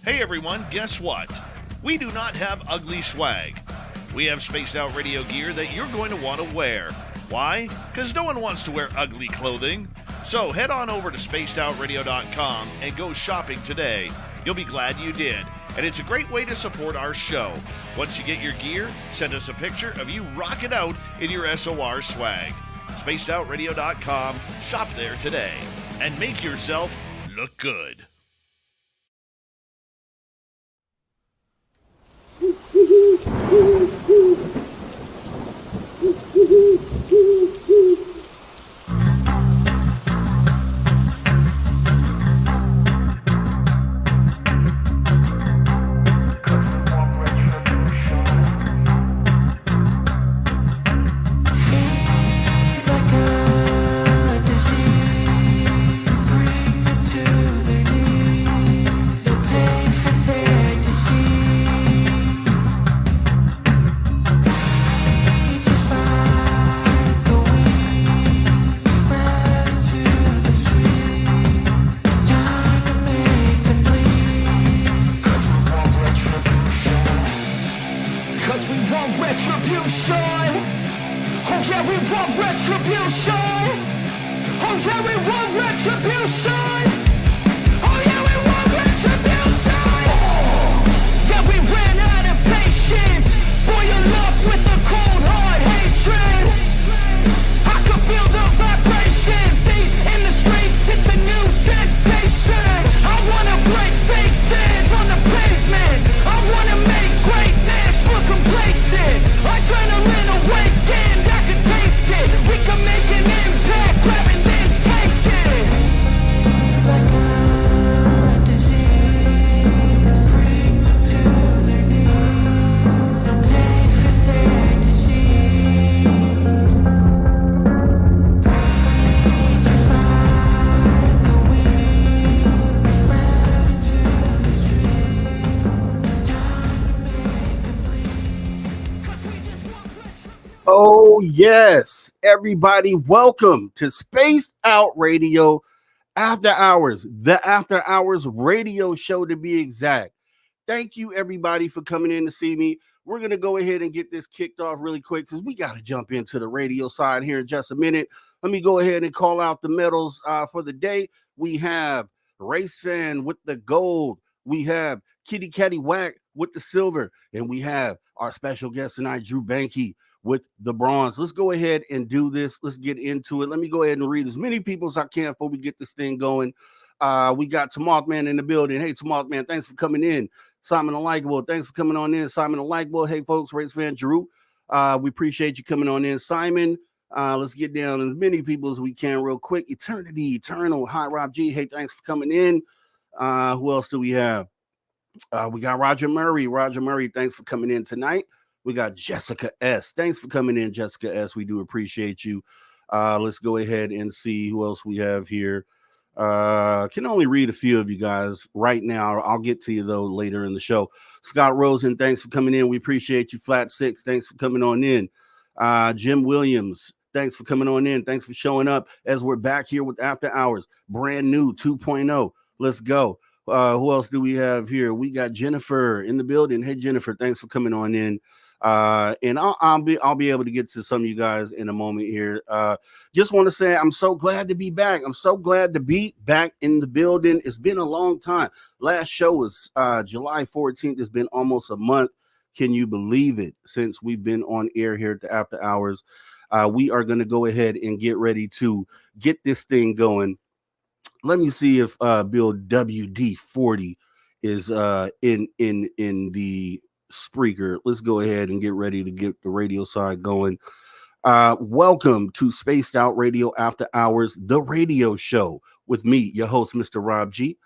Hey everyone, guess what? We do not have ugly swag. We have spaced out radio gear that you're going to want to wear. Why? Because no one wants to wear ugly clothing. So head on over to spacedoutradio.com and go shopping today. You'll be glad you did. And it's a great way to support our show. Once you get your gear, send us a picture of you rocking out in your SOR swag. spacedoutradio.com, shop there today, and make yourself look good. Oh, yes, everybody, welcome to Spaced Out Radio After Hours, the After Hours radio show to be exact. Thank you, everybody, for coming in to see me. We're going to go ahead and get this kicked off really quick because we got to jump into the radio side here in just a minute. Let me go ahead and call out the medals for the day. We have Race Fan with the gold. We have Kitty Catty Whack with the silver. And we have our special guest tonight, Drew Bankey, with the bronze. Let's go ahead and do this. Let's get into it. Let me go ahead and read as many people as I can before we get this thing going. We got Tamothman in the building. Hey, Tamothman, thanks for coming in. Simon Unlikable, thanks for coming on in. Simon Unlikable. Hey, folks, Race Fan Drew. We appreciate you coming on in. Simon, let's get down as many people as we can real quick. Eternity, Eternal. Hi, Rob G. Hey, thanks for coming in. Who else do we have? We got Roger Murray. Roger Murray, thanks for coming in tonight. We got Jessica S. Thanks for coming in, Jessica S. We do appreciate you. Let's go ahead and see who else we have here. Can only read a few of you guys right now. I'll get to you, though, later in the show. Scott Rosen, thanks for coming in. We appreciate you. Flat Six, thanks for coming on in. Jim Williams, thanks for coming on in. Thanks for showing up as we're back here with After Hours. Brand new 2.0. Let's go. Who else do we have here? We got Jennifer in the building. Hey, Jennifer, thanks for coming on in. And I'll be able to get to some of you guys in a moment here. Just want to say I'm so glad to be back. I'm so glad to be back in the building. It's been a long time. Last show was July 14th. It's been almost a month. Can you believe it? Since we've been on air here at the After Hours, we are going to go ahead and get ready to get this thing going. Let me see if Bill WD40 is in the Spreaker. Let's go ahead and get ready to get the radio side going. Welcome to Spaced Out Radio After Hours, the radio show with me, your host, Mr. Rob G.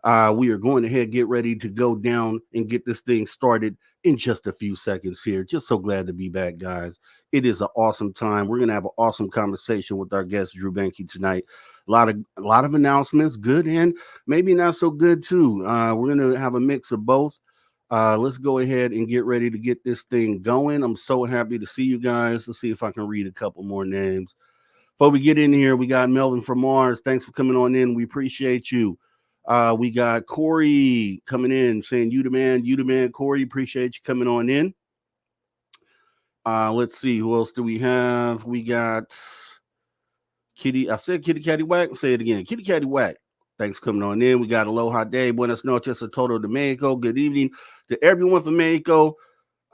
We are going ahead, get ready to go down and get this thing started in just a few seconds here. Just so glad to be back, guys. It is an awesome time. We're going to have an awesome conversation with our guest, Drew Bankey, tonight. A lot of announcements, good and maybe not so good too. We're going to have a mix of both. Let's go ahead and get ready to get this thing going. I'm so happy to see you guys. Let's see if I can read a couple more names. Before we get in here, we got Melvin from Mars. Thanks for coming on in. We appreciate you. We got Corey coming in saying, you the man, Corey. Appreciate you coming on in. Let's see, who else do we have? We got Kitty. I said Kitty Catty Whack. Say it again. Kitty Catty Whack. Thanks for coming on in. We got Aloha Day. Buenas noches a todo de Mexico. Good evening to everyone from Mexico.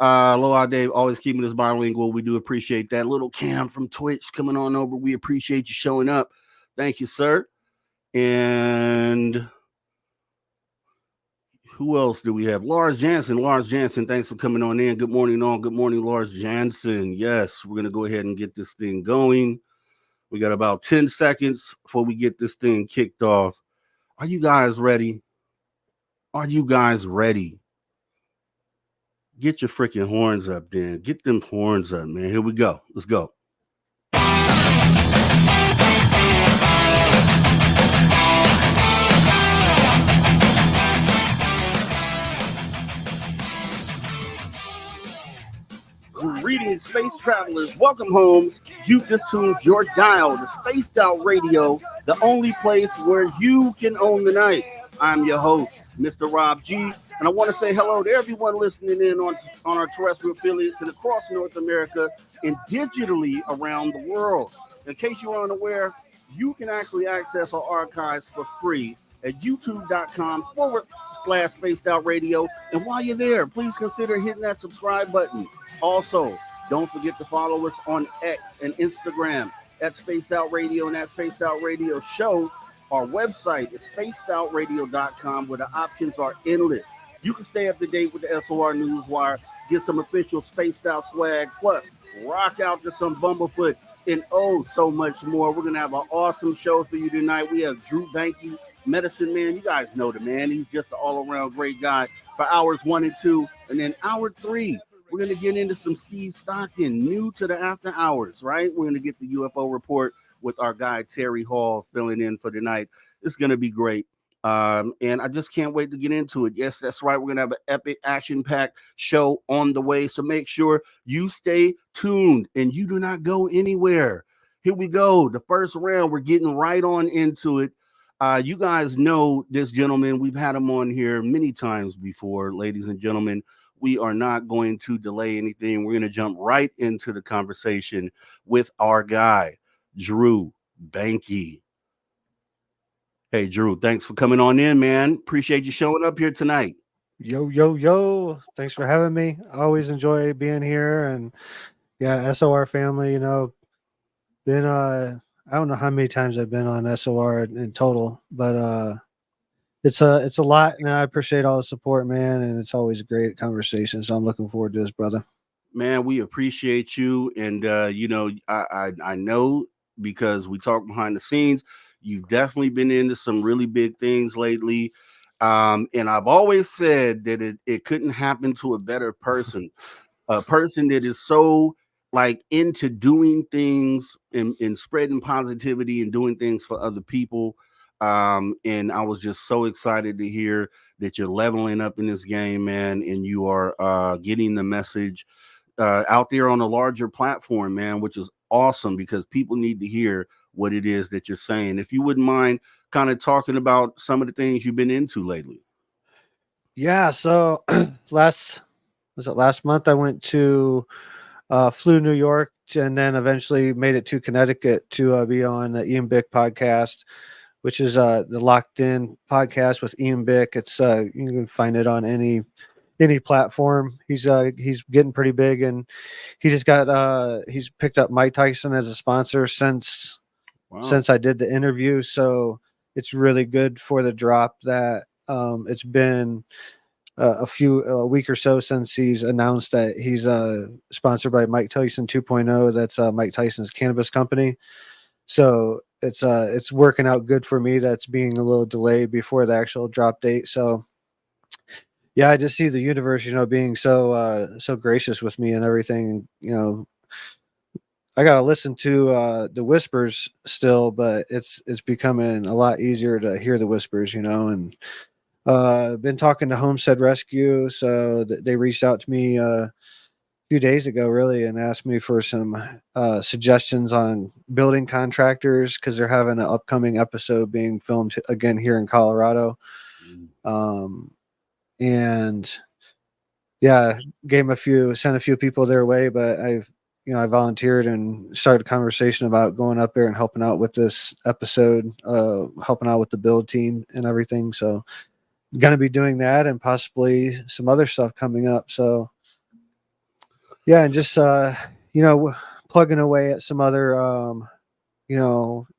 Aloha Day, always keeping us bilingual. We do appreciate that. Little Cam from Twitch coming on over. We appreciate you showing up. Thank you, sir. And who else do we have? Lars Jansen. Lars Jansen, thanks for coming on in. Good morning, all. Good morning, Lars Jansen. Yes, we're going to go ahead and get this thing going. We got about 10 seconds before we get this thing kicked off. Are you guys ready? Are you guys ready? Get your freaking horns up, then. Get them horns up, man. Here we go. Let's go. Greetings, space travelers. Welcome home. You just tuned your dial to Spaced Out Radio, the only place where you can own the night. I'm your host, Mr. Rob G, and I want to say hello to everyone listening in on our terrestrial affiliates and across North America and digitally around the world. In case you aren't aware, you can actually access our archives for free at youtube.com/Spaced Out Radio. And while you're there, please consider hitting that subscribe button. Also, don't forget to follow us on X and Instagram at Spaced Out Radio and at Spaced Out Radio Show. Our website is spacedoutradio.com, where the options are endless. You can stay up to date with the SOR Newswire, get some official Spaced Out swag, plus rock out to some Bumblefoot, and so much more. We're going to have an awesome show for you tonight. We have Drew Bankey, Medicine Man. You guys know the man. He's just an all-around great guy for hours 1 and 2. And then hour 3, we're going to get into some Steve Stockton, new to the after hours, right? We're going to get the U.F.O report with our guy Terry Hall filling in for tonight. It's going to be great. And I just can't wait to get into it. Yes, that's right. We're going to have an epic action-packed show on the way. So make sure you stay tuned and you do not go anywhere. Here we go. The first round, we're getting right on into it. You guys know this gentleman. We've had him on here many times before, ladies and gentlemen. We are not going to delay anything. We're going to jump right into the conversation with our guy, Drew Bankey. Hey, Drew, thanks for coming on in, man. Appreciate you showing up here tonight. Yo. Thanks for having me. I always enjoy being here. And yeah, SOR family, been, I don't know how many times I've been on SOR in total, but it's a lot. And I appreciate all the support, man. And it's always a great conversation. So I'm looking forward to this, brother. Man, we appreciate you. And, I know, because we talk behind the scenes, you've definitely been into some really big things lately. And I've always said that it couldn't happen to a better person, a person that is so into doing things and spreading positivity and doing things for other people. And I was just so excited to hear that you're leveling up in this game, man, and you are getting the message out there on a larger platform, man, which is awesome because people need to hear what it is that you're saying. If you wouldn't mind kind of talking about some of the things you've been into lately. Yeah. So last month I went to flew New York and then eventually made it to Connecticut to be on the Ian Bick podcast, which is the Locked In podcast with Ian Bick. It's you can find it on any platform. He's getting pretty big, and he just got he's picked up Mike Tyson as a sponsor since I did the interview. So it's really good for the drop that it's been a week or so since he's announced that he's sponsored by Mike Tyson 2.0. That's Mike Tyson's cannabis company. So it's working out good for me. That's being a little delayed before the actual drop date. So yeah, I just see the universe, being so gracious with me and everything. I got to listen to the whispers still, but it's becoming a lot easier to hear the whispers, and been talking to Homestead Rescue. So they reached out to me a few days ago, really, and asked me for some suggestions on building contractors because they're having an upcoming episode being filmed again here in Colorado. And yeah, sent a few people their way, but I volunteered and started a conversation about going up there and helping out with this episode, helping out with the build team and everything. So going to be doing that and possibly some other stuff coming up. So yeah, and just, plugging away at some other,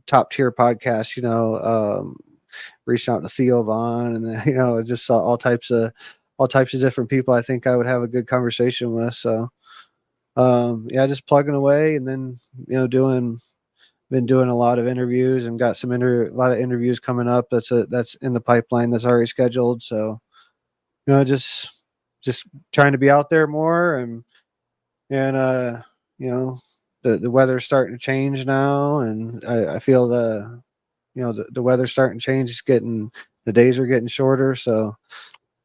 top tier podcasts, reaching out to Theo Vaughn and, just all types of different people I think I would have a good conversation with. So, just plugging away and then, been doing a lot of interviews and got a lot of interviews coming up. That's in the pipeline that's already scheduled. So, just trying to be out there more and the weather's starting to change now. And I feel the weather's starting to change. The days are getting shorter. So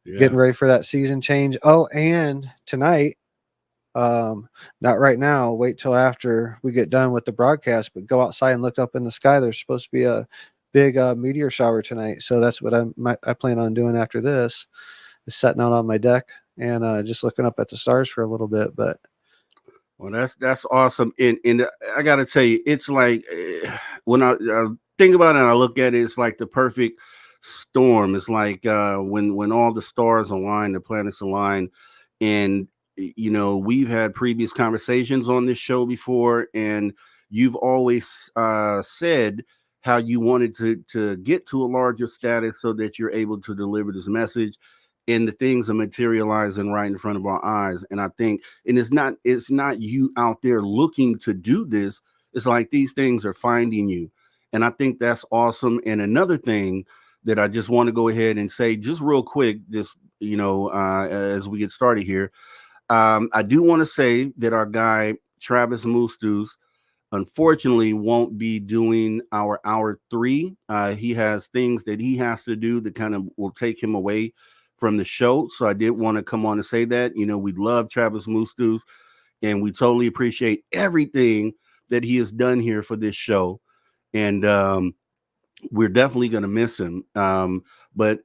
getting ready for that season change. Oh, and tonight, not right now, wait till after we get done with the broadcast, but go outside and look up in the sky. There's supposed to be a big meteor shower tonight. So that's what I plan on doing after this, is setting out on my deck and just looking up at the stars for a little bit. But well, that's awesome. And I got to tell you, it's like when I think about it and I look at it, it's like the perfect storm. It's like when all the stars align, the planets align. And we've had previous conversations on this show before, and you've always said how you wanted to get to a larger status so that you're able to deliver this message, and the things are materializing right in front of our eyes. And I think, and it's not you out there looking to do this. It's like these things are finding you. And I think that's awesome. And another thing that I just want to go ahead and say just real quick, just, as we get started here, I do want to say that our guy, Travis Moostus, unfortunately won't be doing our hour 3. He has things that he has to do that kind of will take him away from the show. So I did want to come on and say that, we love Travis Moostus and we totally appreciate everything that he has done here for this show. And we're definitely going to miss him. But,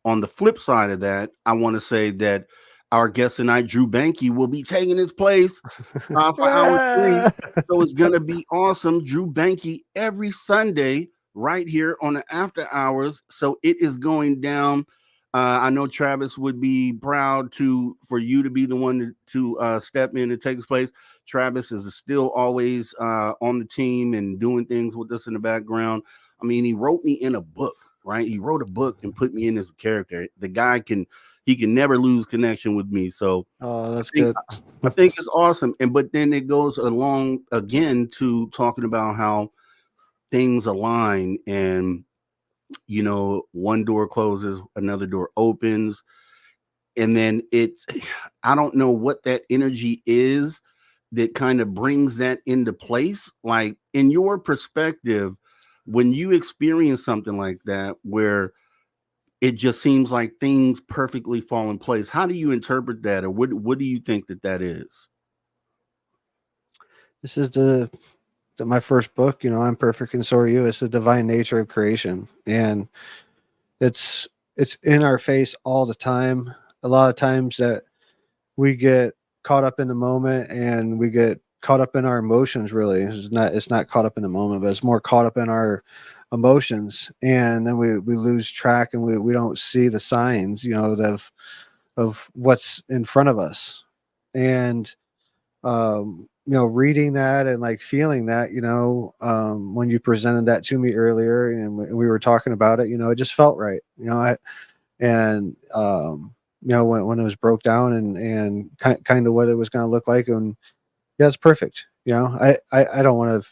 on the flip side of that, I want to say that our guest tonight, Drew Bankey, will be taking his place for hour 3. So it's going to be awesome. Drew Bankey every Sunday right here on the After Hours. So it is going down. I know Travis would be proud for you to be the one to step in and take his place. Travis is still always on the team and doing things with us in the background. I mean, he wrote me in a book, right? He wrote a book and put me in as a character. The guy can never lose connection with me. So that's good. I think it's awesome. But then it goes along again to talking about how things align and, one door closes, another door opens. And then I don't know what that energy is that kind of brings that into place. Like in your perspective, when you experience something like that, where it just seems like things perfectly fall in place, how do you interpret that? Or what do you think that is? This is my first book, I'm Perfect and So Are You. It's the divine nature of creation. And it's in our face all the time. A lot of times that we get caught up in the moment and we get caught up in our emotions. Really, it's not caught up in the moment, but it's more caught up in our emotions, and then we lose track and we don't see the signs, of what's in front of us. And reading that and like feeling that, when you presented that to me earlier and we were talking about it, it just felt right. When it was broke down and kind of what it was going to look like, and yeah, it's perfect. I don't want to,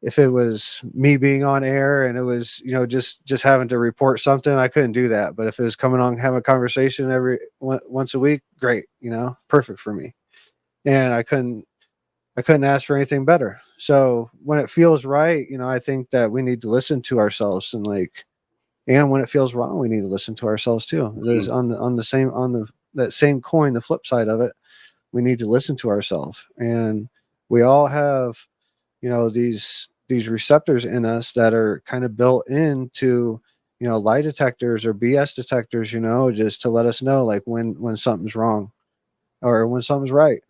if it was me being on air and it was, just having to report something, I couldn't do that. But if it was coming on, having a conversation once a week, great, perfect for me. And I couldn't ask for anything better. So when it feels right, I think that we need to listen to ourselves and when it feels wrong, we need to listen to ourselves too. There's on that same coin, the flip side of it, we need to listen to ourselves. And we all have, these receptors in us that are kind of built into, lie detectors or BS detectors, just to let us know like when something's wrong or when something's right,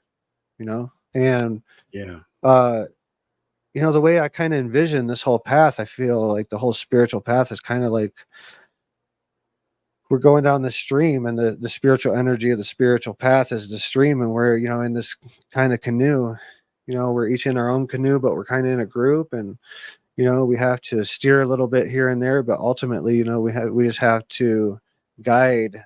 and Yeah. the way I kind of envision this whole path, I feel like the whole spiritual path is kind of like we're going down the stream, and the spiritual energy of the spiritual path is the stream, and we're, in this kind of canoe. We're each in our own canoe, but we're kind of in a group, and we have to steer a little bit here and there, but ultimately, we just have to guide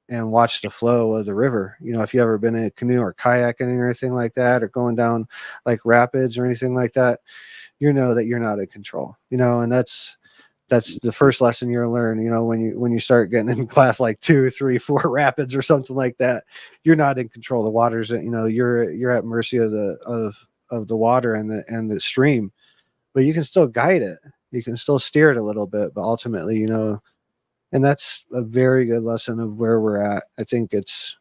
and watch the flow of the river. If you ever been in a canoe or kayaking or anything like that, or going down like rapids or anything like that, that you're not in control, and that's the first lesson you'll learn, when you start getting in class like 2, 3, 4 rapids or something like that. You're not in control. The water's, you're at mercy of the water and the stream, but you can still guide it. You can still steer it a little bit, but ultimately, and that's a very good lesson of where we're at. I think it's,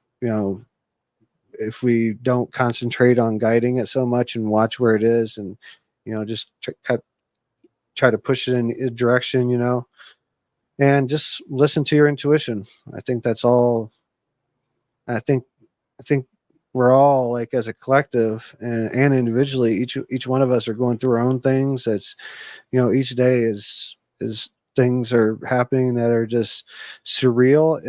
if we don't concentrate on guiding it so much and watch where it is, and, just try to push it in a direction, and just listen to your intuition. I think that's all. I think we're all, like, as a collective and individually, each one of us are going through our own things. That's, each day is things are happening that are just surreal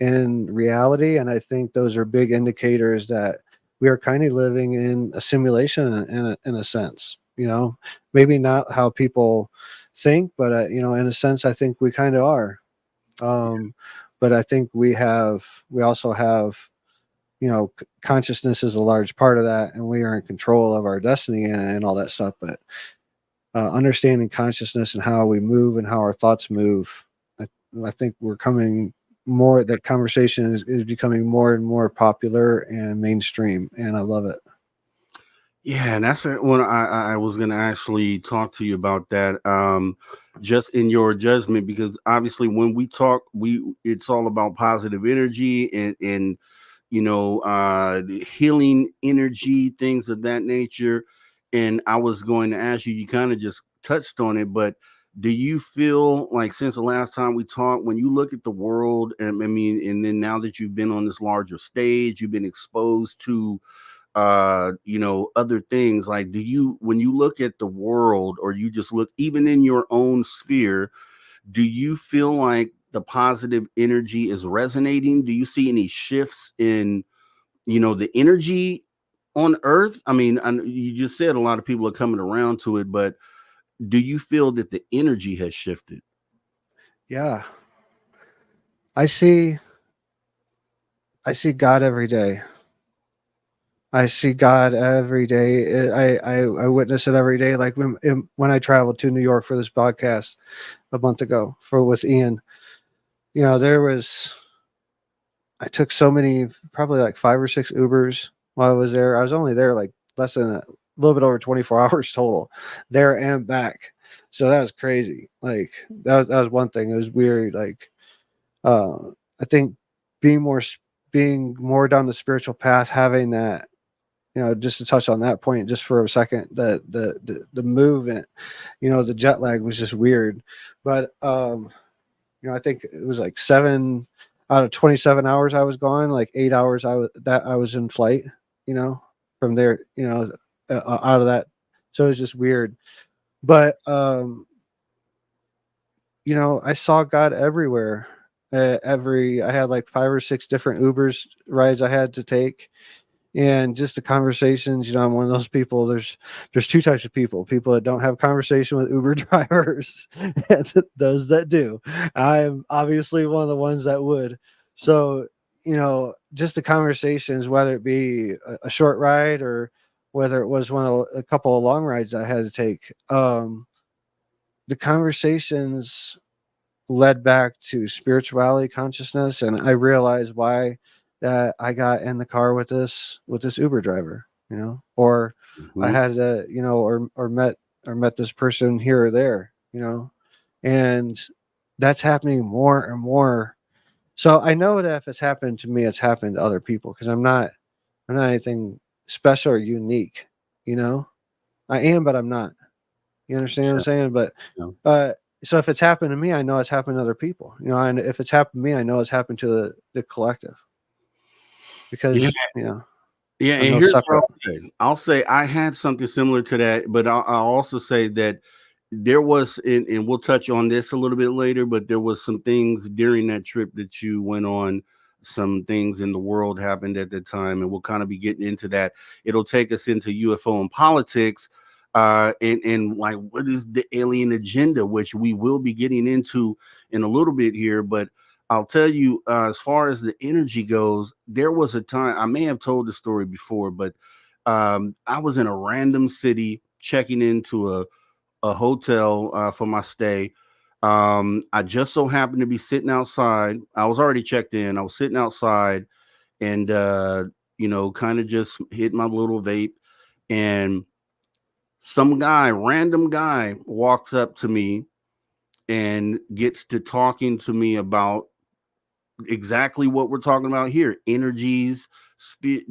in reality. And I think those are big indicators that we are kind of living in a simulation in a sense, maybe not how people think, but in a sense, I think we kind of are. But I think we also have, consciousness is a large part of that, and we are in control of our destiny and all that stuff. But understanding consciousness and how we move and how our thoughts move, I think we're coming more, that conversation is becoming more and more popular and mainstream, and I love it. Yeah, and that's when I was going to actually talk to you about that. Just in your judgment, because obviously when we talk, it's all about positive energy and the healing energy, things of that nature. And I was going to ask you, you kind of just touched on it, but do you feel like, since the last time we talked, when you look at the world, and I mean, and then now that you've been on this larger stage, you've been exposed to other things, like, when you look at the world, or you just look even in your own sphere, do you feel like the positive energy is resonating? Do you see any shifts in, the energy on Earth? I mean, you just said a lot of people are coming around to it, but do you feel that the energy has shifted? Yeah, I see God every day. I see God every day. I witness it every day. Like when I traveled to New York for this podcast a month ago with Ian, I took so many, probably like 5 or 6 Ubers while I was there. I was only there like less than a little bit over 24 hours total, there and back. So that was crazy. Like that was one thing. It was weird. Like, I think being more down the spiritual path, having that, just to touch on that point just for a second, the movement, the jet lag was just weird. But I think it was like 7 out of 27 hours I was gone, like 8 hours I was in flight, from there, out of that. So it was just weird. But I saw God everywhere. I had like 5 or 6 different Ubers rides I had to take, and just the conversations. I'm one of those people. There's 2 types of people that don't have conversation with Uber drivers, and those that do. I am obviously one of the ones that would. So, just the conversations, whether it be a short ride or whether it was a couple of long rides I had to take, the conversations led back to spirituality, consciousness, and I realized why that I got in the car with this Uber driver, or I Mhm. had to, or met this person here or there, and that's happening more and more So I know that if it's happened to me, it's happened to other people because I'm not anything special or unique. You know, I am, but I'm not. You understand what I'm saying? But Yeah. so if it's happened to me, I know it's happened to other people. You know, and if it's happened to me, I know it's happened to the collective Yeah. because you know Yeah, I'm and no here's what separate. I'll say I had something similar to that, but I'll also say that there was, and we'll touch on this a little bit later, but there was some things during that trip that you went on. Some things in the world happened at the time, and we'll kind of be getting into that. It'll take us into UFO and politics, and like what is the alien agenda, which we will be getting into in a little bit here, but. I'll tell you, as far as the energy goes, there was a time I may have told the story before, but I was in a random city checking into a hotel for my stay. I just so happened to be sitting outside. I was already checked in. I was sitting outside and, kind of just hit my little vape. And some guy, random guy, walks up to me and gets to talking to me about exactly what we're talking about here: energies, the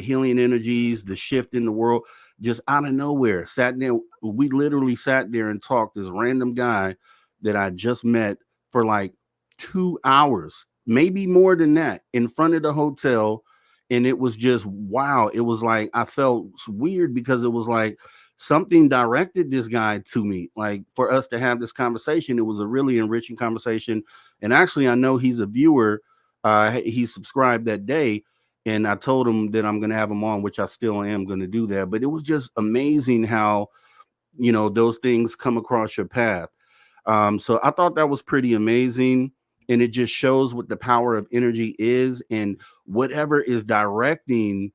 healing energies, the shift in the world. Just out of nowhere, sat there. We literally sat there and talked. This random guy that I just met for like 2 hours, maybe more than that, in front of the hotel. And it was just wow. It was like I felt weird because it was like something directed this guy to me, like for us to have this conversation. It was a really enriching conversation, and actually, I know he's a viewer. He subscribed that day, and I told him that I'm going to have him on, which I still am going to do that. But it was just amazing how, those things come across your path. So I thought that was pretty amazing. And it just shows what the power of energy is, and whatever is directing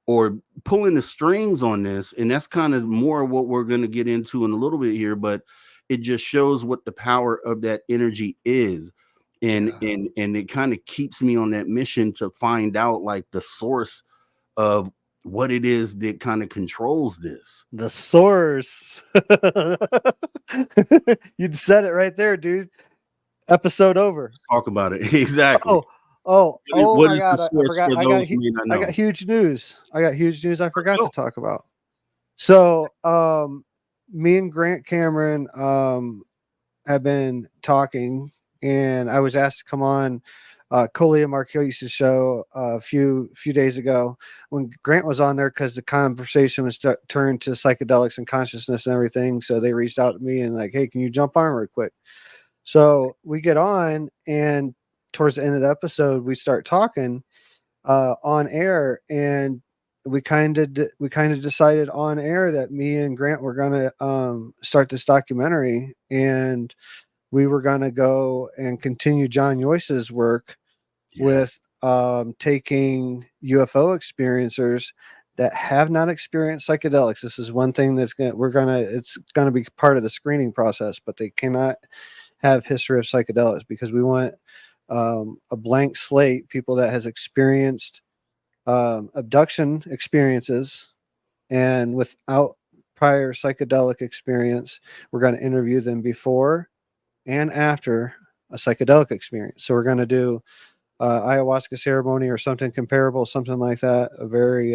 or pulling the strings on this. And that's kind of more what we're going to get into in a little bit here, but it just shows what the power of that energy is. And it kind of keeps me on that mission to find out like the source of what it is that kind of controls this. The source. You said it right there, dude. Episode over. Talk about it. Exactly. Oh What my is the god, I source forgot. for those who may not I know? got huge news. I forgot go. to talk about. So, me and Grant Cameron have been talking, and I was asked to come on Colia Marquis's show a few days ago when Grant was on there because the conversation was turned to psychedelics and consciousness and everything. So they reached out to me and like, hey, can you jump on real quick? So we get on, and towards the end of the episode, we start talking on air, and we kind of decided on air that me and Grant were gonna start this documentary, and we were gonna go and continue John Joyce's work with taking UFO experiencers that have not experienced psychedelics. This is one thing that's it's gonna be part of the screening process, but they cannot have history of psychedelics because we want a blank slate, people that has experienced abduction experiences and without prior psychedelic experience. We're going to interview them before and after a psychedelic experience. So we're going to do ayahuasca ceremony or something comparable, something like that. A very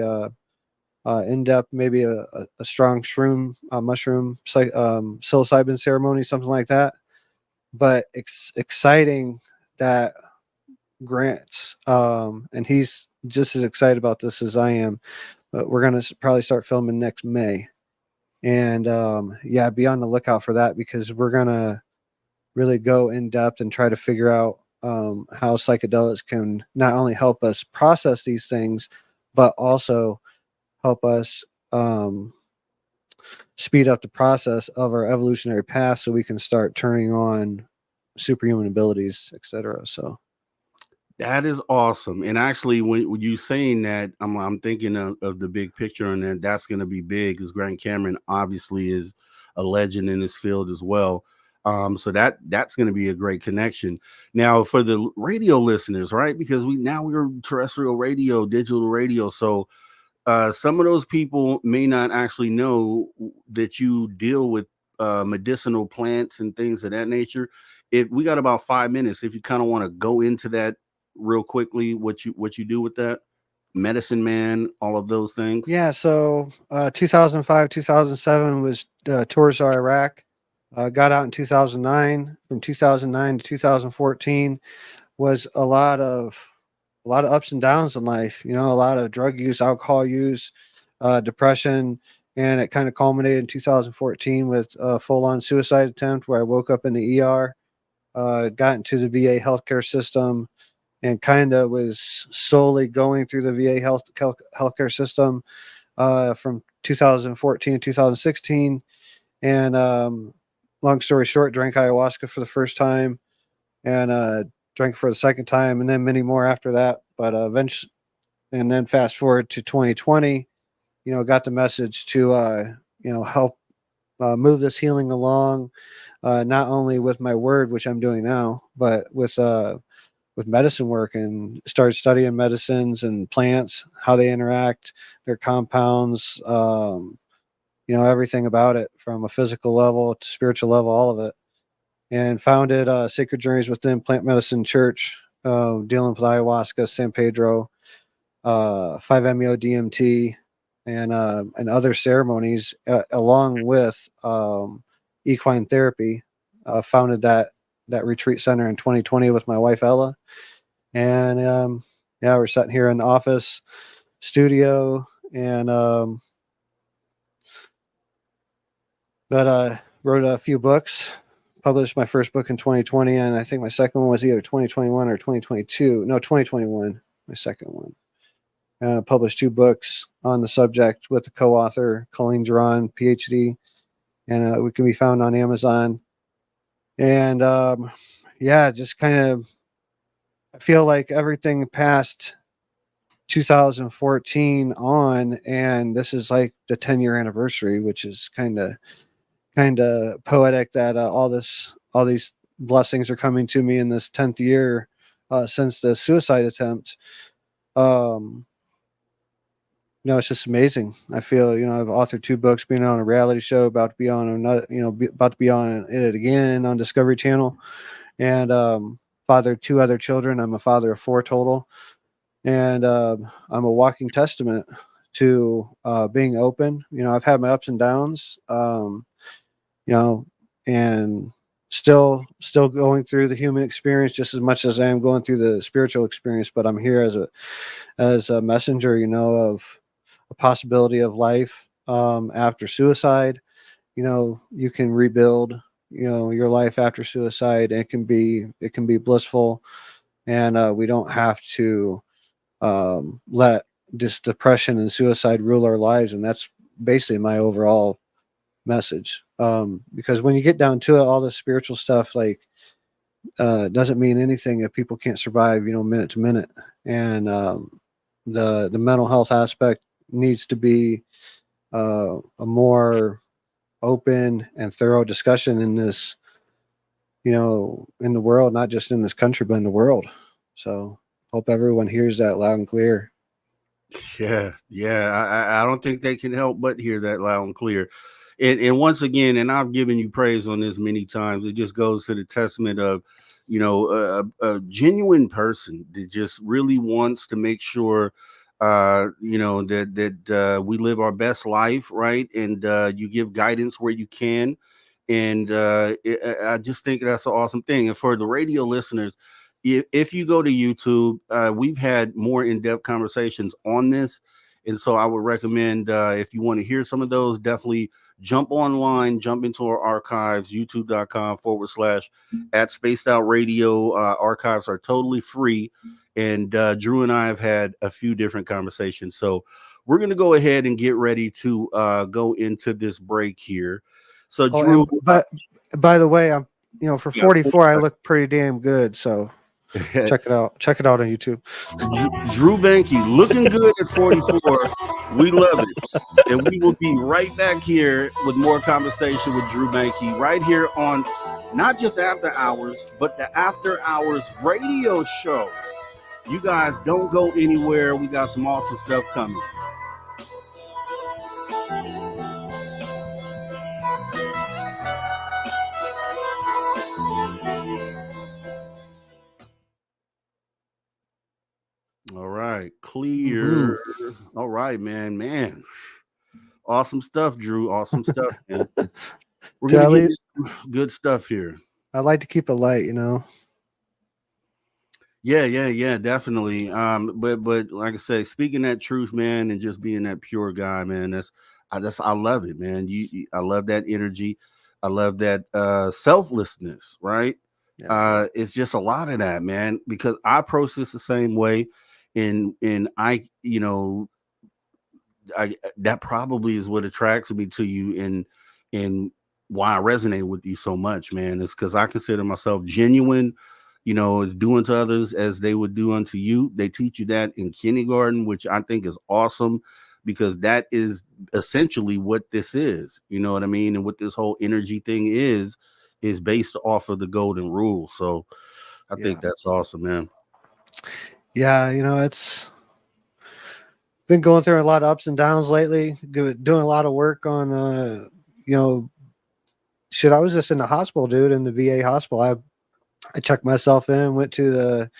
in-depth, maybe a strong shroom, mushroom, psilocybin ceremony, something like that. But exciting that Grant's and he's just as excited about this as I am. But we're gonna probably start filming next May, and be on the lookout for that because we're gonna really go in depth and try to figure out how psychedelics can not only help us process these things, but also help us speed up the process of our evolutionary path so we can start turning on superhuman abilities, etc. So That is awesome. And actually, when you saying that, I'm thinking of the big picture, and that's going to be big because Grant Cameron obviously is a legend in this field as well. So that's going to be a great connection. Now for the radio listeners, right? Because we're terrestrial radio, digital radio. So some of those people may not actually know that you deal with medicinal plants and things of that nature. if we got about 5 minutes, if you kind of want to go into that real quickly, what you do with that, medicine man, all of those things. Yeah. So 2005, 2007 was tours of Iraq. Got out in 2009. From 2009 to 2014 was a lot of ups and downs in life. You know, a lot of drug use, alcohol use, depression, and it kind of culminated in 2014 with a full-on suicide attempt where I woke up in the ER, got into the VA healthcare system, and kind of was slowly going through the VA healthcare system from 2014 to 2016. And long story short, drank ayahuasca for the first time, and drank for the second time, and then many more after that. But eventually, and then fast forward to 2020, you know, got the message to help move this healing along, not only with my word, which I'm doing now, but with medicine work, and started studying medicines and plants, how they interact, their compounds, everything about it from a physical level to spiritual level, all of it. And founded Sacred Journeys Within Plant Medicine Church, dealing with ayahuasca, San Pedro, 5-MeO DMT, and other ceremonies, along with equine therapy. Founded that retreat center in 2020 with my wife Ella, and we're sitting here in the office studio, and wrote a few books. Published my first book in 2020, and I think my second one was either 2021 or 2022. No, 2021, my second one. Published 2 books on the subject with the co-author, Colleen Duran, PhD, and we can be found on Amazon. And just kind of, I feel like everything past 2014 on, and this is like the 10-year anniversary, which is kind of poetic that all these blessings are coming to me in this 10th year since the suicide attempt. It's just amazing. I feel, I've authored 2 books, being on a reality show, about to be on another, about to be on it again on Discovery Channel, and fathered 2 other children. I'm a father of 4 total, and I'm a walking testament to being open. I've had my ups and downs, and still going through the human experience just as much as I am going through the spiritual experience. But I'm here as a messenger, of a possibility of life after suicide. You can rebuild, your life after suicide. It can be blissful, and we don't have to let this depression and suicide rule our lives. And that's basically my overall message, because when you get down to it, all the spiritual stuff doesn't mean anything if people can't survive minute to minute. And the mental health aspect needs to be a more open and thorough discussion in this, in the world, not just in this country but in the world. So hope everyone hears that loud and clear. Yeah I don't think they can help but hear that loud and clear. And once again, and I've given you praise on this many times, it just goes to the testament of, a genuine person that just really wants to make sure, that we live our best life, right? And you give guidance where you can. And I just think that's an awesome thing. And for the radio listeners, if you go to YouTube, we've had more in-depth conversations on this. And so I would recommend, if you want to hear some of those, definitely jump online, jump into our archives, youtube.com/@spacedoutradio. Archives are totally free. And Drew and I have had a few different conversations. So we're going to go ahead and get ready to go into this break here. So Drew, but by the way, I'm, for 44, I look pretty damn good. So check it out. Check it out on YouTube. Drew Bankey, looking good at 44. We love it. And we will be right back here with more conversation with Drew Bankey right here on not just After Hours, but the After Hours radio show. You guys don't go anywhere. We got some awesome stuff coming. right. Clear. All right, man. Man. Awesome stuff, Drew. Awesome stuff, man. We're gonna get into some good stuff here. I like to keep it light, you know. Yeah, definitely. But like I say, speaking that truth, man, and just being that pure guy, man. I love it, man. I love that energy. I love that selflessness, right? Yeah. It's just a lot of that, man. Because I process the same way, and I, that probably is what attracts me to you, and why I resonate with you so much, man. Is because I consider myself genuine. Is doing to others as they would do unto you. They teach you that in kindergarten, which I think is awesome, because that is essentially what this is. You know what I mean? And what this whole energy thing is based off of the golden rule. So I think that's awesome, man. Yeah, it's been going through a lot of ups and downs lately. Doing a lot of work on, shit. I was just in the hospital, dude, in the VA hospital. I checked myself in, went to the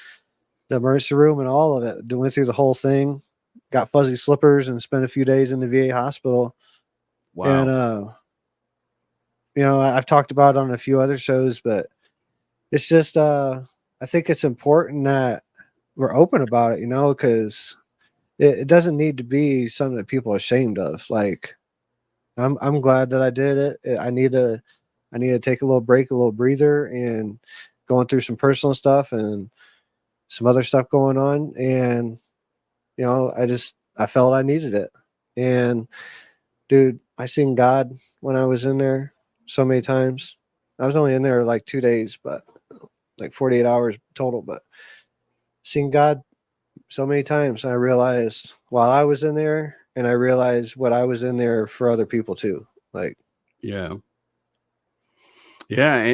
emergency room and all of it. Went through the whole thing. Got fuzzy slippers and spent a few days in the VA hospital. Wow. And I've talked about it on a few other shows, but it's just I think it's important that we're open about it, because it doesn't need to be something that people are ashamed of. Like, I'm glad that I did it. I need to take a little break, a little breather, and going through some personal stuff and some other stuff going on. And, I felt I needed it. And dude, I seen God when I was in there so many times. I was only in there like 2 days, but like 48 hours total, but seen God so many times. I realized while I was in there, and I realized what I was in there for other people too. Like, yeah,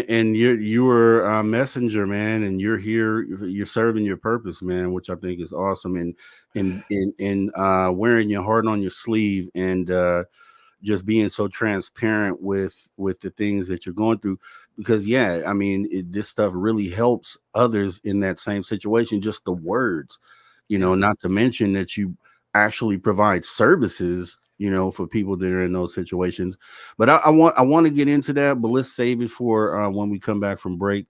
and you were a messenger, man, and you're here, you're serving your purpose, man, which I think is awesome, and wearing your heart on your sleeve, and just being so transparent with the things that you're going through, because I mean, this stuff really helps others in that same situation. Just the words, not to mention that you actually provide services, for people that are in those situations. But I want to get into that, but let's save it for when we come back from break.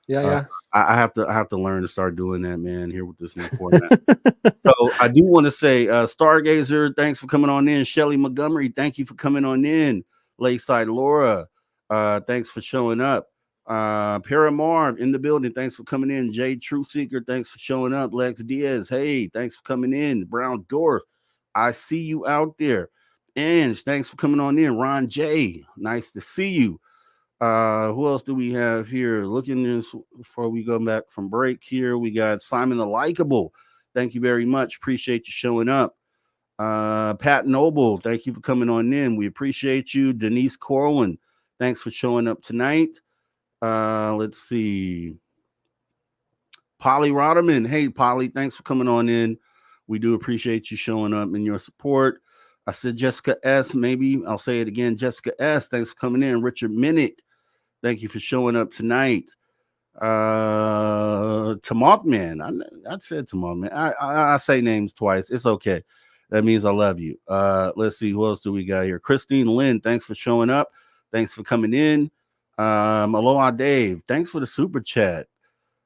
yeah. I have to learn to start doing that, man, here with this new format. So I do want to say, Stargazer, thanks for coming on in. Shelly Montgomery, thank you for coming on in. Lakeside Laura, thanks for showing up. Paramarv in the building, thanks for coming in. Jay Truthseeker, thanks for showing up. Lex Diaz, hey, thanks for coming in. Brown Dwarf, I see you out there. Ange, thanks for coming on in. Ron J, nice to see you. Who else do we have here? Looking this before we go back from break here. We got Simon the Likeable. Thank you very much. Appreciate you showing up. Pat Noble, thank you for coming on in. We appreciate you. Denise Corwin, thanks for showing up tonight. Let's see. Polly Rotterman. Hey, Polly, thanks for coming on in. We do appreciate you showing up and your support. I said Jessica S. Maybe I'll say it again. Jessica S. Thanks for coming in. Richard Minnick, thank you for showing up tonight. Tamothman. I said Tamothman. I say names twice. It's okay. That means I love you. Let's see, who else do we got here? Christine Lynn, thanks for showing up. Thanks for coming in. Aloha Dave, thanks for the super chat.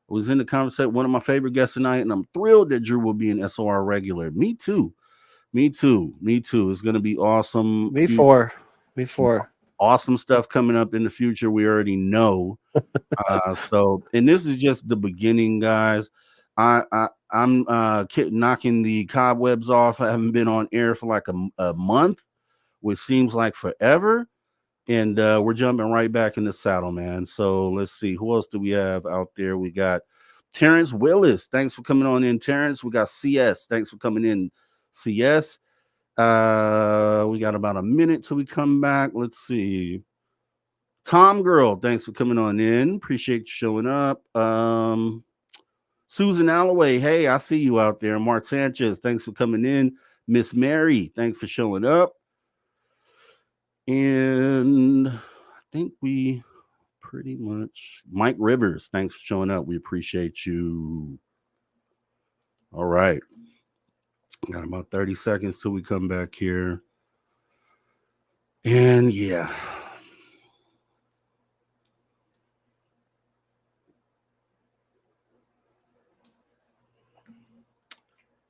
I was in the conversation, one of my favorite guests tonight, and I'm thrilled that Drew will be an SOR regular. Me too. It's gonna be awesome. Me for. Awesome stuff coming up in the future. We already know. And this is just the beginning, guys. I'm knocking the cobwebs off. I haven't been on air for like a month, which seems like forever. And we're jumping right back in the saddle, man. So let's see. Who else do we have out there? We got Terrence Willis. Thanks for coming on in, Terrence. We got CS. Thanks for coming in, CS. We got about a minute till we come back. Let's see. Tom Girl, thanks for coming on in. Appreciate you showing up. Susan Alloway, hey, I see you out there. Mark Sanchez, thanks for coming in. Miss Mary, thanks for showing up. And I think we pretty much, Mike Rivers, thanks for showing up. We appreciate you. All right. Got about 30 seconds till we come back here. And yeah.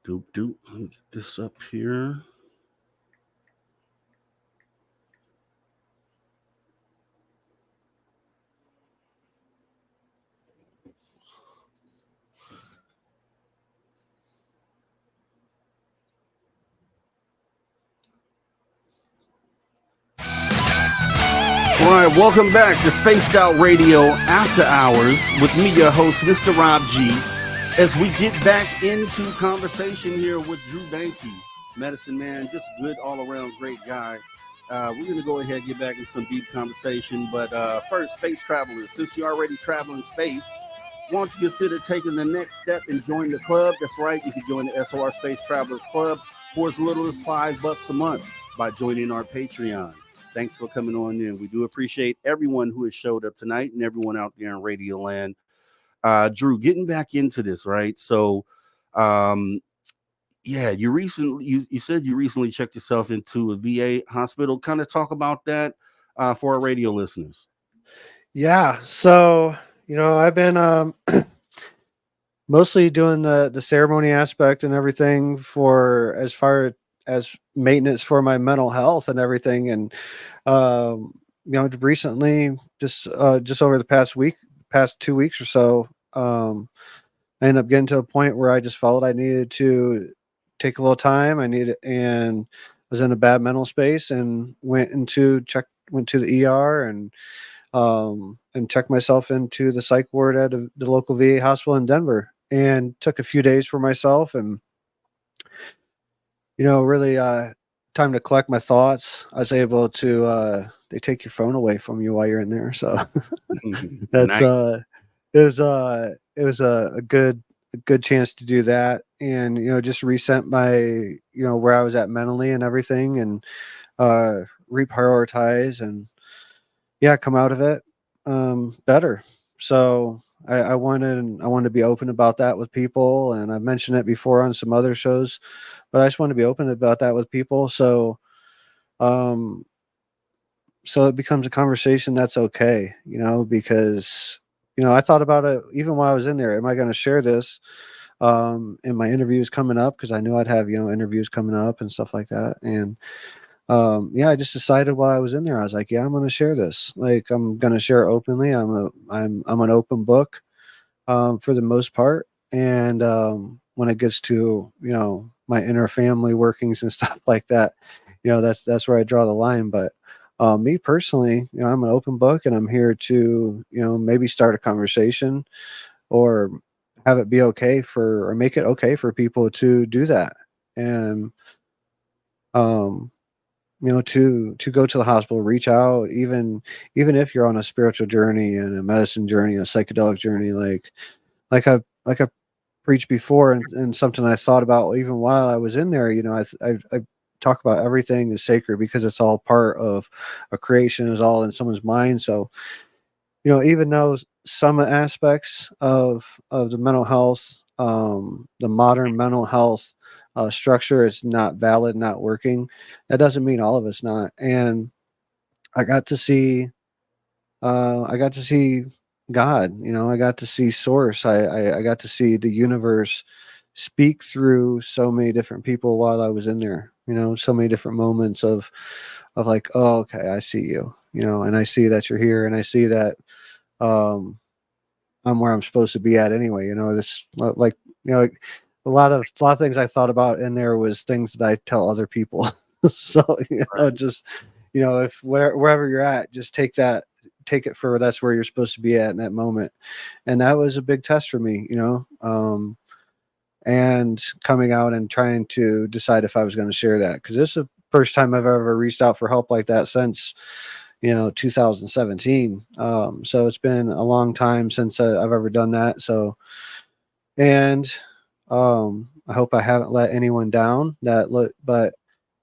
Let me get this up here. All right, welcome back to Spaced Out Radio After Hours with me, your host, Mr. Rob G, as we get back into conversation here with Drew Bankey, medicine man, just good all-around great guy. We're going to go ahead and get back into some deep conversation, but first, space travelers, since you're already traveling space, why don't you consider taking the next step and join the club? That's right, you can join the SOR Space Travelers Club for as little as $5 a month by joining our Patreon. Thanks for coming on in. We do appreciate everyone who has showed up tonight and everyone out there in Radio Land. Drew, getting back into this, right? So, yeah, you said you recently checked yourself into a VA hospital. Kind of talk about that for our radio listeners. Yeah. So, I've been mostly doing the ceremony aspect and everything for as far as maintenance for my mental health and everything. And, recently, just over the past 2 weeks or so, I ended up getting to a point where I just felt I needed to take a little time. And was in a bad mental space and went to the ER and checked myself into the psych ward at the local VA hospital in Denver, and took a few days for myself and, really time to collect my thoughts. I was able to, they take your phone away from you while you're in there. So that's, Nice. it was a good chance to do that. And, just reset my, where I was at mentally and everything, and, reprioritize and come out of it, better. So I wanted to be open about that with people. And I've mentioned it before on some other shows, but I just want to be open about that with people. So, so it becomes a conversation that's okay, because, I thought about it even while I was in there. Am I going to share this, in my interviews coming up? Cause I knew I'd have, interviews coming up and stuff like that. And, I just decided while I was in there, I was like, yeah, I'm going to share this. Like, I'm going to share openly. I'm an open book, for the most part. And, when it gets to, my inner family workings and stuff like that, that's where I draw the line. But, me personally, I'm an open book, and I'm here to, maybe start a conversation or have it be okay or make it okay for people to do that. And, to go to the hospital, reach out, even if you're on a spiritual journey and a medicine journey, a psychedelic journey, like I preached before, and something I thought about even while I was in there. I talk about everything is sacred because it's all part of a creation, is all in someone's mind. So, even though some aspects of the mental health, the modern mental health structure is not valid, not working, that doesn't mean all of it's not. And I got to see, I got to see God. I got to see Source. I got to see the universe speak through so many different people while I was in there. So many different moments of like, oh, okay, I see you. And I see that you're here, and I see that, I'm where I'm supposed to be at anyway. This, like, like a lot of things I thought about in there was things that I tell other people. So, just, if wherever you're at, just take it for that's where you're supposed to be at in that moment. And that was a big test for me, and coming out and trying to decide if I was going to share that. Cause this is the first time I've ever reached out for help like that since, 2017. So it's been a long time since I've ever done that. So, and, I hope I haven't let anyone down but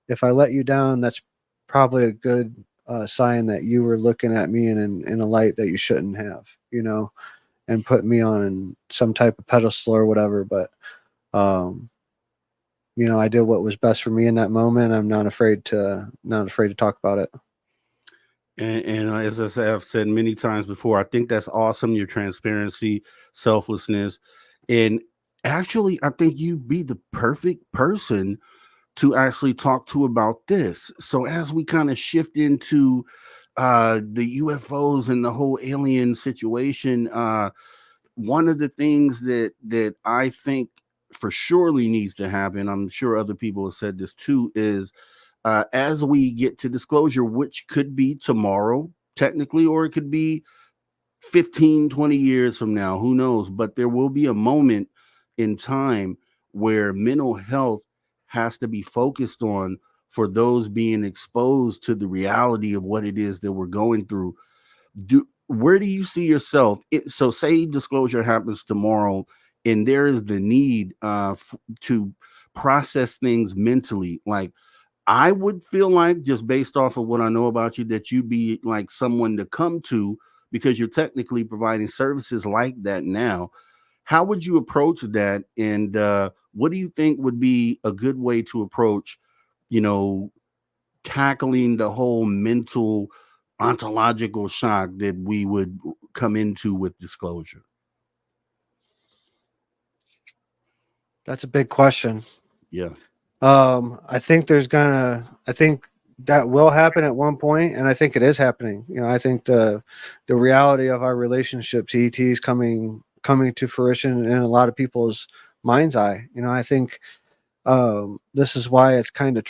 if I let you down, that's probably a good sign that you were looking at me in a light that you shouldn't have, and put me on some type of pedestal or whatever. But, I did what was best for me in that moment. I'm not afraid to talk about it. And as I've said many times before, I think that's awesome. Your transparency, selflessness, and actually, I think you'd be the perfect person to actually talk to about this. So as we kind of shift into the UFOs and the whole alien situation, one of the things that I think for surely needs to happen, I'm sure other people have said this too, is as we get to disclosure, which could be tomorrow, technically, or it could be 15, 20 years from now, who knows? But there will be a moment in time where mental health has to be focused on for those being exposed to the reality of what it is that we're going through. Where do you see yourself? So say disclosure happens tomorrow and there is the need to process things mentally. Like, I would feel like, just based off of what I know about you, that you'd be like someone to come to because you're technically providing services like that now. How would you approach that? And what do you think would be a good way to approach, you know, tackling the whole mental ontological shock that we would come into with disclosure? That's a big question. Yeah. I think I think that will happen at one point, and I think it is happening. I think the reality of our relationship to ET is coming to fruition in a lot of people's mind's eye. I think this is why it's kind of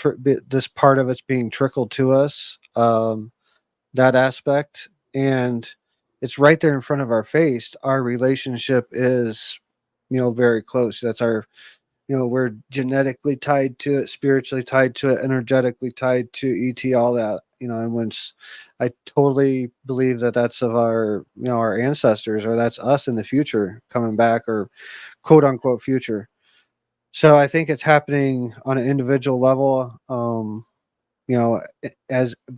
this part of it's being trickled to us, that aspect, and it's right there in front of our face. Our relationship is, very close. That's our, we're genetically tied to it, spiritually tied to it, energetically tied to ET, all that. And once I totally believe that that's of our, our ancestors, or that's us in the future coming back, or quote unquote future. So I think it's happening on an individual level. But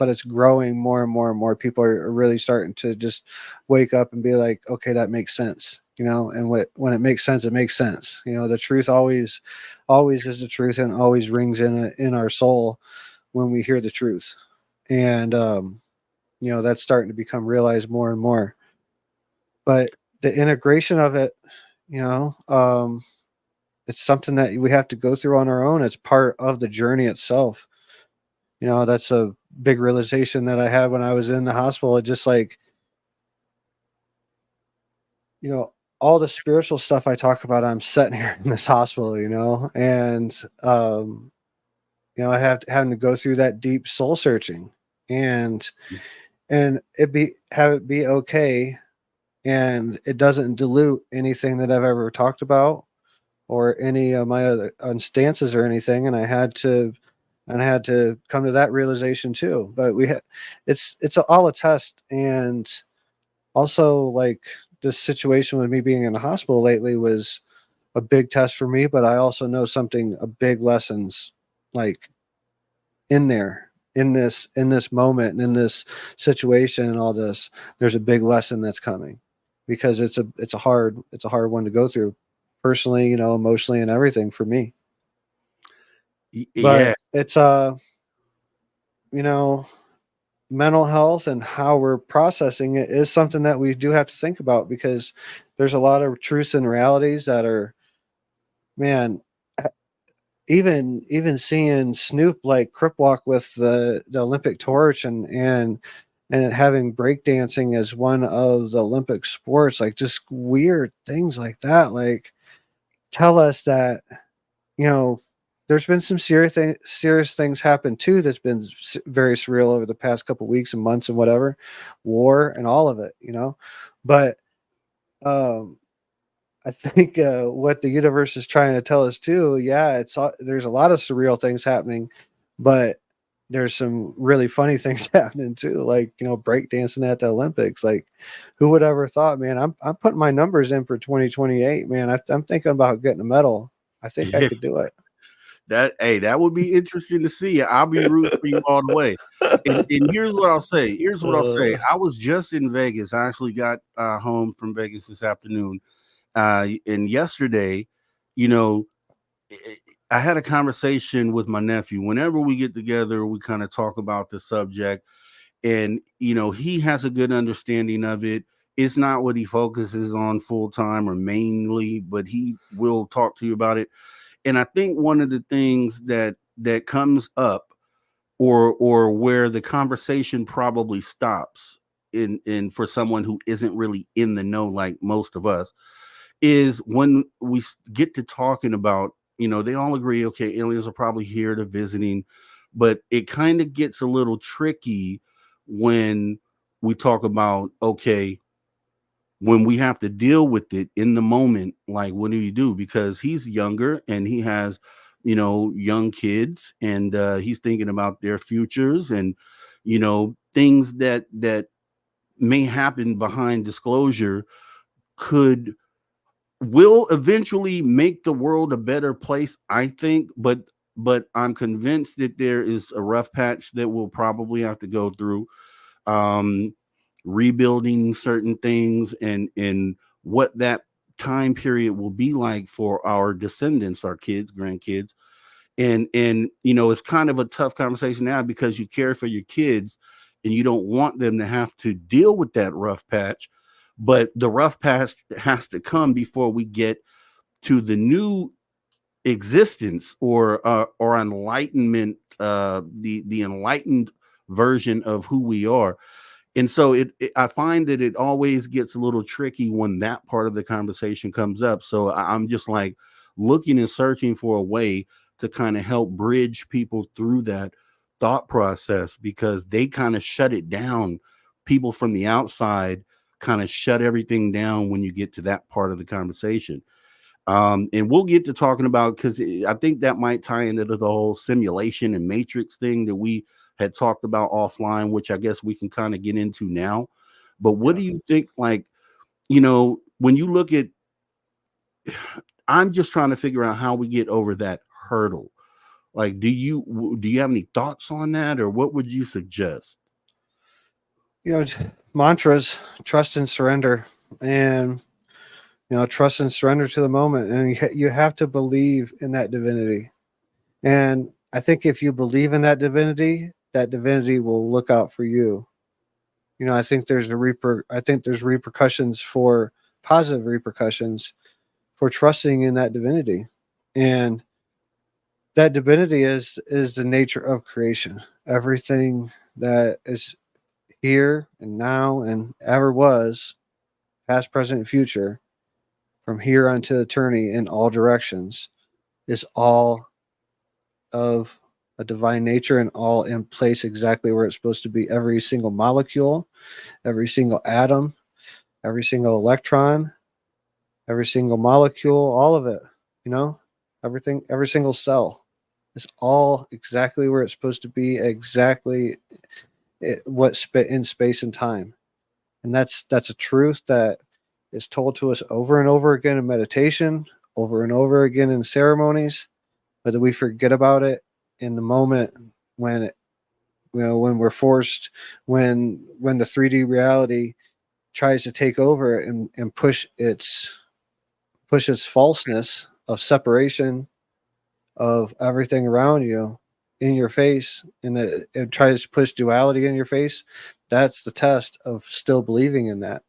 it's growing more and more and more. People are really starting to just wake up and be like, okay, that makes sense. And when it makes sense, it makes sense. The truth always is the truth, and always rings in our soul when we hear the truth. And that's starting to become realized more and more. But the integration of it, it's something that we have to go through on our own. It's part of the journey itself. That's a big realization that I had when I was in the hospital. It just like, all the spiritual stuff I talk about, I'm sitting here in this hospital, and, I having to go through that deep soul searching, and have it be okay. And it doesn't dilute anything that I've ever talked about or any of my other stances or anything. And I had to come to that realization too. But it's all a test. And also, like, this situation with me being in the hospital lately was a big test for me, but I also know a big lessons, like, in this moment and in this situation and all this. There's a big lesson that's coming, because it's a hard one to go through personally, emotionally and everything for me. Yeah. But it's mental health and how we're processing it is something that we do have to think about, because there's a lot of truths and realities that are, man, even seeing Snoop like crip walk with the Olympic torch, and having breakdancing as one of the Olympic sports, like, just weird things like that, like, tell us that, there's been some serious things happen too. That's been very surreal over the past couple weeks and months and whatever, war and all of it, But I think what the universe is trying to tell us too, yeah, there's a lot of surreal things happening, but there's some really funny things happening too, like, breakdancing at the Olympics. Like, who would ever thought, man? I'm putting my numbers in for 2028, man. I'm thinking about getting a medal. I think I could do it. That would be interesting to see. I'll be rooting for you all the way. And here's what I'll say. I was just in Vegas. I actually got home from Vegas this afternoon. And yesterday, I had a conversation with my nephew. Whenever we get together, we kind of talk about the subject, and he has a good understanding of it. It's not what he focuses on full time or mainly, but he will talk to you about it. And I think one of the things that comes up, or where the conversation probably stops in for someone who isn't really in the know like most of us, is when we get to talking about, they all agree, okay, aliens are probably here to visiting, but it kind of gets a little tricky when we talk about, okay, when we have to deal with it in the moment, like, what do you do? Because he's younger and he has, young kids, and he's thinking about their futures, and, things that may happen behind disclosure could will eventually make the world a better place, I think, but I'm convinced that there is a rough patch that we'll probably have to go through, um rebuilding certain things, and what that time period will be like for our descendants, our kids, grandkids. And it's kind of a tough conversation now, because you care for your kids and you don't want them to have to deal with that rough patch, but the rough patch has to come before we get to the new existence, or enlightenment, the enlightened version of who we are. And so I find that it always gets a little tricky when that part of the conversation comes up. So I'm just like looking and searching for a way to kind of help bridge people through that thought process, because they kind of shut it down. People from the outside kind of shut everything down when you get to that part of the conversation. And we'll get to talking about, because I think that might tie into the whole simulation and matrix thing that we had talked about offline, which I guess we can kind of get into now. But what do you think, like, when you look at, I'm just trying to figure out how we get over that hurdle. Like, do you have any thoughts on that, or what would you suggest? Mantras, trust and surrender, and trust and surrender to the moment, and you have to believe in that divinity. And I think if you believe in that divinity will look out for you. I think there's repercussions, for positive repercussions, for trusting in that divinity. And that divinity is the nature of creation. Everything that is here and now and ever was, past, present, and future, from here unto eternity in all directions, is all of a divine nature, and all in place exactly where it's supposed to be. Every single molecule, every single atom, every single electron, every single molecule, all of it, everything, every single cell is all exactly where it's supposed to be, exactly what's in space and time. And that's a truth that is told to us over and over again in meditation, over and over again in ceremonies, but that we forget about it in the moment when when we're forced, when the 3D reality tries to take over and push its falseness of separation of everything around you in your face, and that it tries to push duality in your face. That's the test of still believing in that.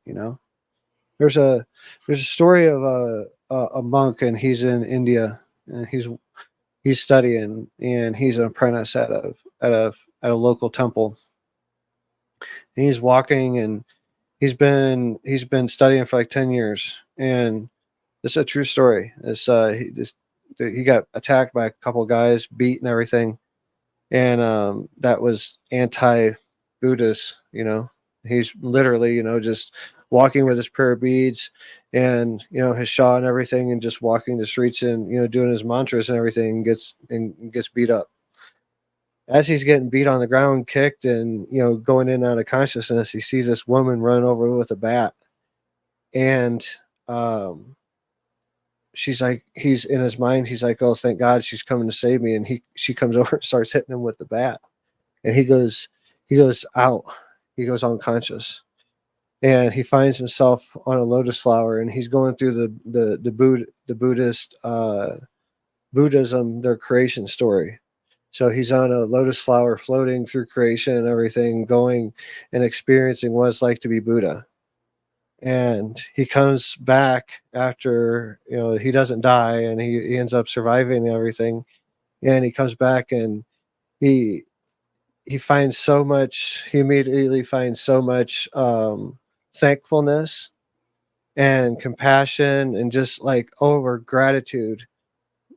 There's a story of a monk, and he's in India, and he's studying, and he's an apprentice at a local temple. And he's walking, and he's been studying for like 10 years. And this is a true story. He got attacked by a couple of guys, beat and everything. And that was anti-Buddhist. He's literally, just walking with his prayer beads and, his shawl and everything, and just walking the streets and, doing his mantras and everything, and gets beat up. As he's getting beat on the ground, kicked, and, going in and out of consciousness, he sees this woman running over with a bat. And she's like, he's in his mind, he's like, oh, thank God she's coming to save me. And she comes over and starts hitting him with the bat. And he goes out. He goes unconscious. And he finds himself on a lotus flower, and he's going through the Buddhist Buddhism, their creation story. So he's on a lotus flower floating through creation and everything, going and experiencing what it's like to be Buddha. And he comes back after, he doesn't die, and he ends up surviving everything. And he comes back, and he finds so much, he immediately finds so much thankfulness and compassion and just like over gratitude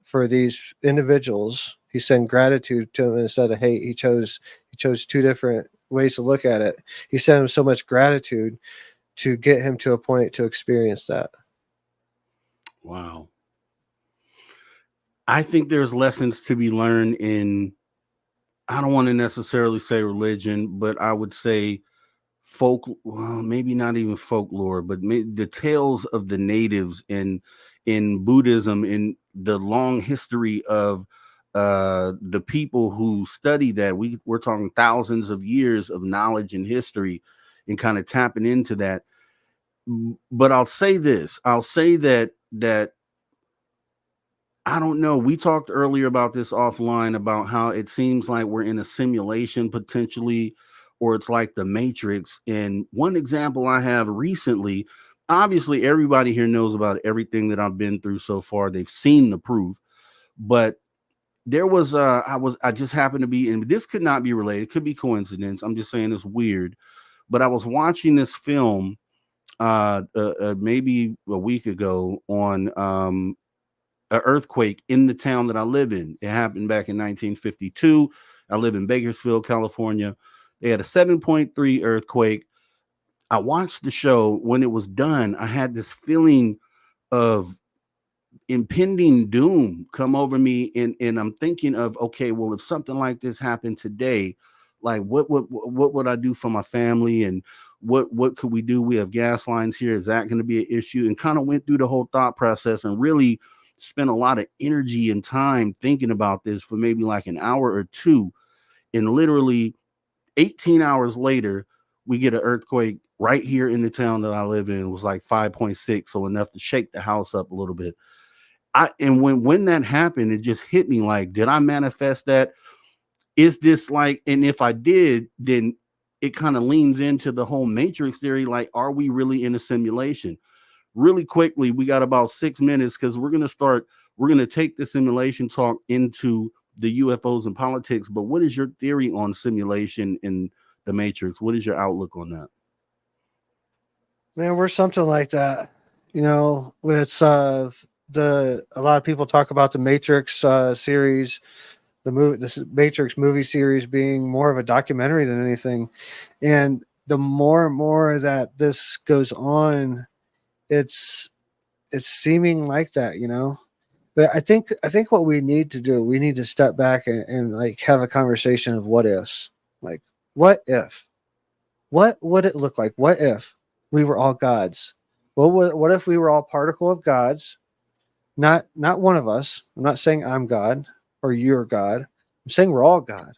for these individuals. He sent gratitude to them instead of hate. He chose two different ways to look at it. He sent him so much gratitude to get him to a point to experience that. Wow. I think there's lessons to be learned in, I don't want to necessarily say religion, but I would say well, maybe not even folklore, but the tales of the natives in Buddhism, in the long history of the people who study that. We're talking thousands of years of knowledge and history, and kind of tapping into that. But I'll say this. I'll say that I don't know. We talked earlier about this offline, about how it seems like we're in a simulation potentially, or it's like the Matrix. And one example I have recently, obviously everybody here knows about everything that I've been through so far. They've seen the proof. But there was I just happened to be in, this could not be related, it could be coincidence. I'm just saying it's weird. But I was watching this film maybe a week ago on an earthquake in the town that I live in. It happened back in 1952. I live in Bakersfield, California. They had a 7.3 earthquake. I watched the show. When it was done, I had this feeling of impending doom come over me, and I'm thinking of, okay, well, if something like this happened today, like what would I do for my family, and what could we do? We have gas lines here. Is that going to be an issue? And kind of went through the whole thought process and really spent a lot of energy and time thinking about this for maybe like an hour or two. And literally 18 hours later, we get an earthquake right here in the town that I live in. It was like 5.6, so enough to shake the house up a little bit. And when that happened, it just hit me like, did I manifest that? Is this like, and if I did, then it kind of leans into the whole Matrix theory. Like, are we really in a simulation? Really quickly, we got about 6 minutes, because we're going to take the simulation talk into the UFOs and politics. But what is your theory on simulation in the Matrix? What is your outlook on that? Man, we're something like that. It's a lot of people talk about the Matrix series, this Matrix movie series being more of a documentary than anything. And the more and more that this goes on, it's seeming like that, But I think what we need to do, we need to step back and like have a conversation of what ifs. Like, what if? What would it look like? What if we were all gods? What if we were all particle of gods? Not one of us. I'm not saying I'm God or you're God. I'm saying we're all God.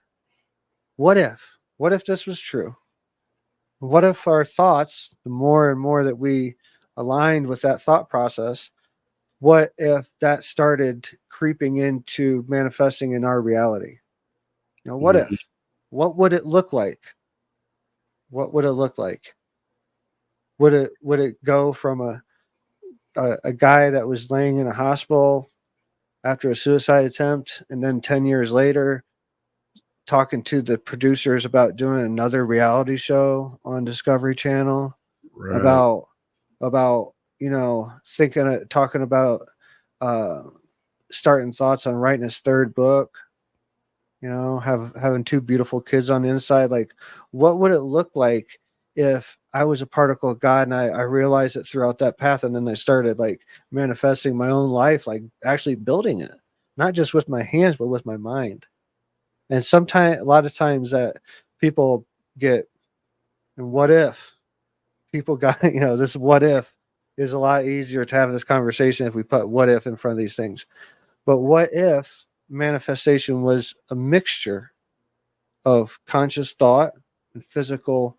What if? What if this was true? What if our thoughts, the more and more that we aligned with that thought process, what if that started creeping into manifesting in our reality? What if? What would it look like? What would it look like? Would it go from a guy that was laying in a hospital after a suicide attempt, and then 10 years later talking to the producers about doing another reality show on Discovery Channel, right, about talking about starting thoughts on writing his third book, having two beautiful kids on the inside? Like, what would it look like if I was a particle of God and I realized it throughout that path, and then I started like manifesting my own life, like actually building it, not just with my hands, but with my mind. And a lot of times that people get, and what if people got, this what if is a lot easier to have this conversation if we put what if in front of these things. But what if manifestation was a mixture of conscious thought and physical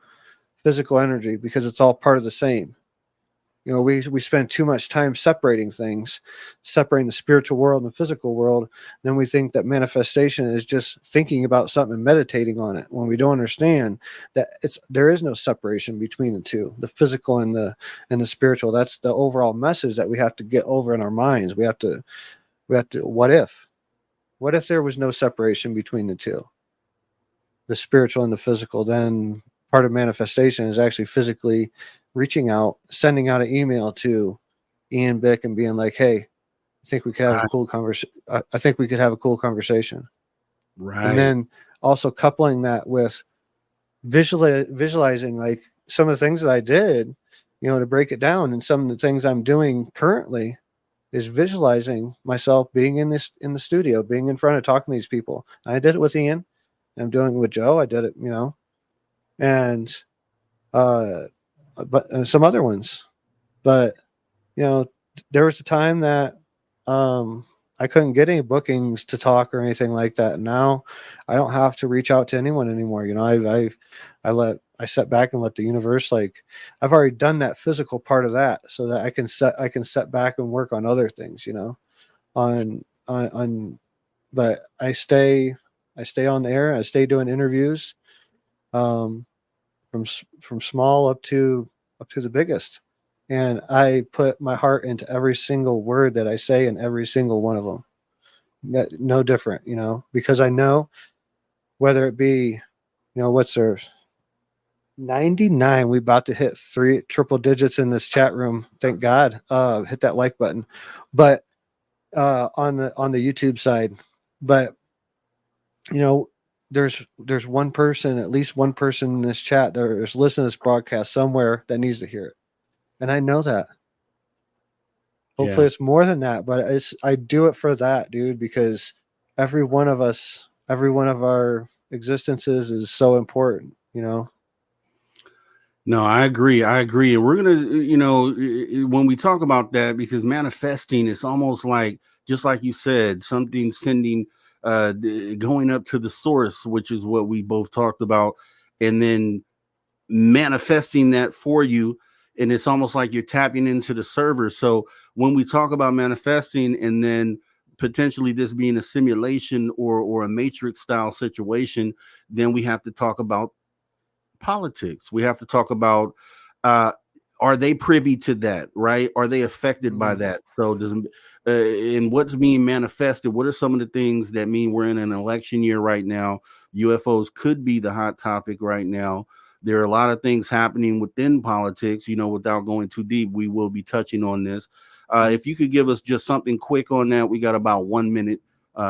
energy, because it's all part of the same. we spend too much time separating things, separating the spiritual world and the physical world. Then we think that manifestation is just thinking about something and meditating on it, when we don't understand that there is no separation between the two, the physical and the spiritual. That's the overall message that we have to get over in our minds. We have to what if there was no separation between the two, the spiritual and the physical? Then part of manifestation is actually physically reaching out, sending out an email to Ian Bick and being like, hey, I think we could have a cool conversation. I think we could have a cool conversation. Right. And then also coupling that with visualizing like some of the things that I did, to break it down. And some of the things I'm doing currently is visualizing myself being in the studio, being in front of talking to these people. I did it with Ian. I'm doing it with Joe. I did it, and but some other ones. But there was a time that I couldn't get any bookings to talk or anything like that. Now I don't have to reach out to anyone anymore. I set back and let the universe, like, I've already done that physical part of that, so that I can set back and work on other things, but I stay on the air. I stay doing interviews, from small up to the biggest. And I put my heart into every single word that I say in every single one of them. No different, because I know whether it be, what's there, 99, we about to hit 3 triple digits in this chat room. Thank God. Hit that like button. But on the YouTube side, but there's one person, at least one person in this chat that is listening to this broadcast somewhere that needs to hear it. And I know that. Hopefully it's more than that, but I do it for that, dude, because every one of us, every one of our existences is so important, No, I agree. And we're going to, when we talk about that, because manifesting is almost like, just like you said, something sending, going up to the source, which is what we both talked about, and then manifesting that for you. And it's almost like you're tapping into the server. So when we talk about manifesting and then potentially this being a simulation or a matrix style situation, then we have to talk about politics. We have to talk about, are they privy to that, right? Are they affected by that? So does and what's being manifested? What are some of the things that mean we're in an election year right now? UFOs could be the hot topic right now. There are a lot of things happening within politics, without going too deep. We will be touching on this. If you could give us just something quick on that, we got about 1 minute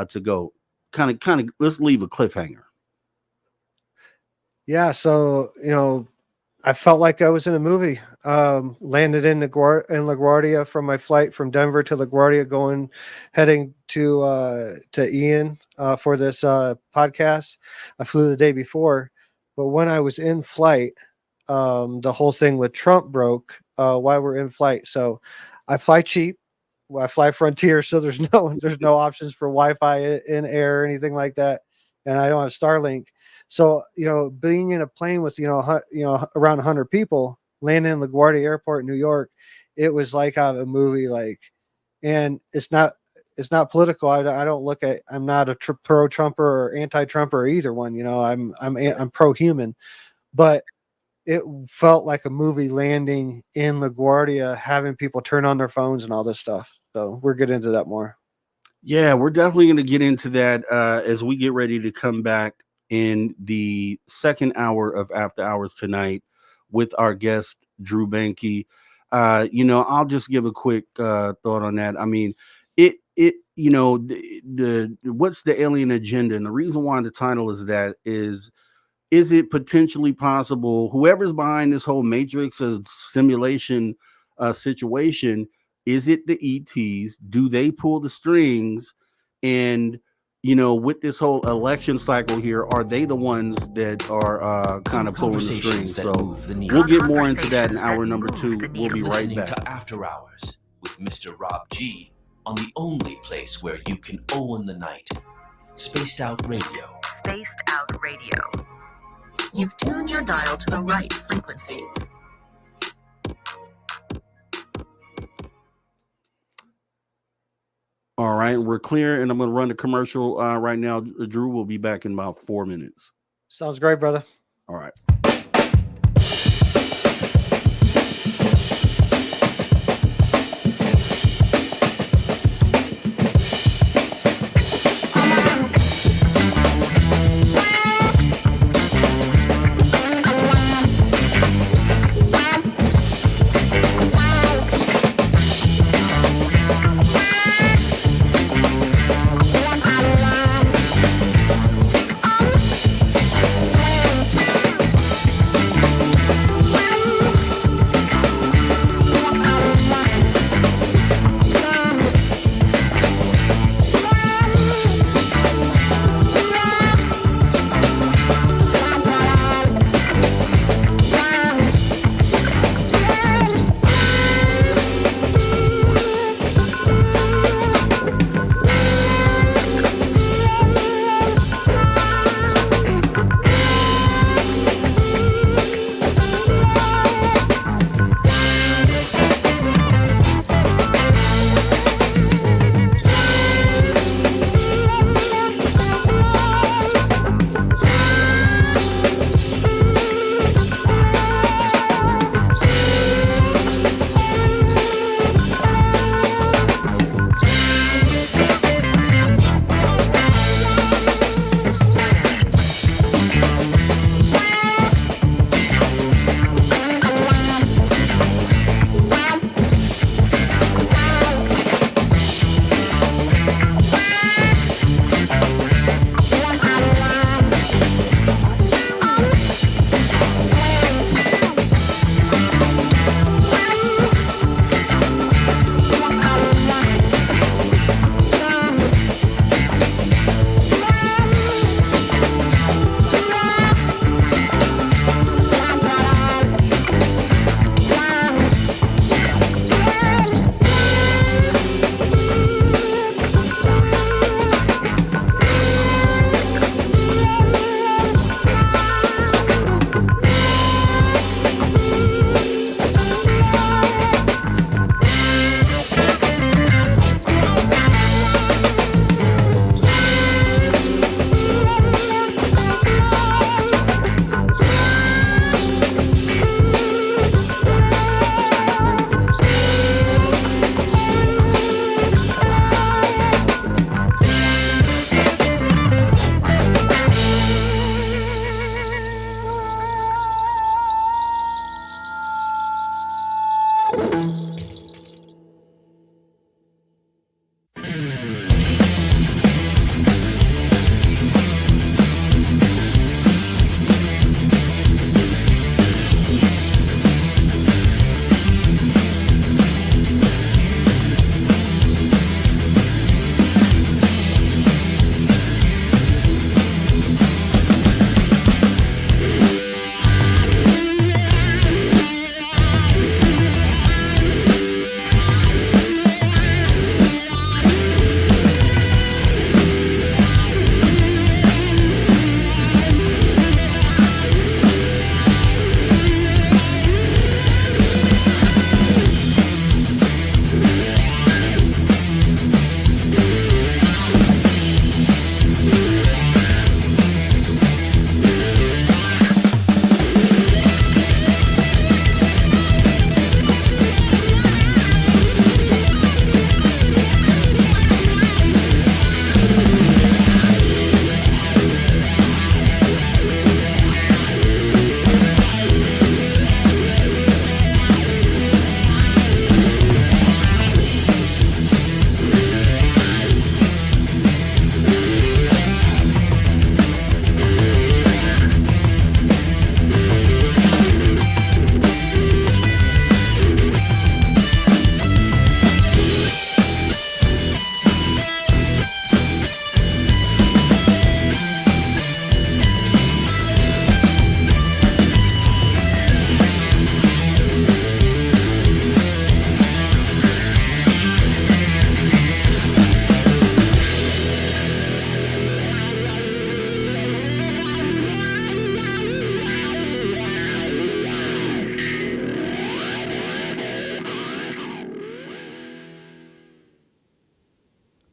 to go. Kind of, let's leave a cliffhanger. Yeah. So, I felt like I was in a movie. Landed in LaGuardia from my flight from Denver to LaGuardia, heading to Ian for this podcast. I flew the day before, but when I was in flight, the whole thing with Trump broke while we're in flight. So I fly cheap. I fly Frontier, so there's no options for Wi-Fi in air or anything like that, and I don't have Starlink. So, being in a plane with, around 100 people, landing in LaGuardia Airport in New York, it was like out of a movie, and it's not political. I don't look at, I'm not a pro-Trumper or anti-Trumper or either one, I'm pro-human, but it felt like a movie landing in LaGuardia, having people turn on their phones and all this stuff. So we'll get into that more. Yeah, we're definitely going to get into that as we get ready to come back in the second hour of After Hours tonight with our guest, Drew Bankey. I'll just give a quick thought on that. I mean, the what's the alien agenda? And the reason why the title is that is it potentially possible, whoever's behind this whole matrix of simulation situation, is it the ETs? Do they pull the strings? And with this whole election cycle here, are they the ones that are kind of pulling the strings? So we'll get more into that in hour number 2. We'll be right back. To After Hours with Mr. Rob G on the only place where you can own the night. Spaced Out Radio. Spaced Out Radio. You've tuned your dial to the right frequency. All right, we're clear, and I'm going to run the commercial right now. Drew will be back in about 4 minutes. Sounds great, brother. All right.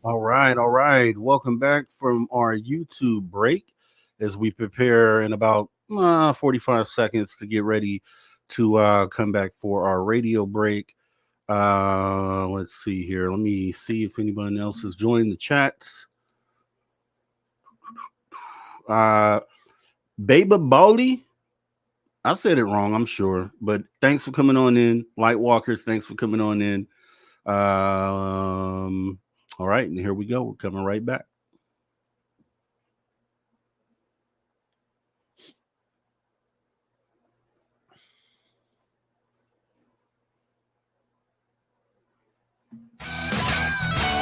All right, all right. Welcome back from our YouTube break as we prepare in about 45 seconds to get ready to come back for our radio break. Let's see here. Let me see if anyone else has joined the chats. Baba Bali. I said it wrong, I'm sure, but thanks for coming on in. Lightwalkers, thanks for coming on in. All right, and here we go. We're coming right back.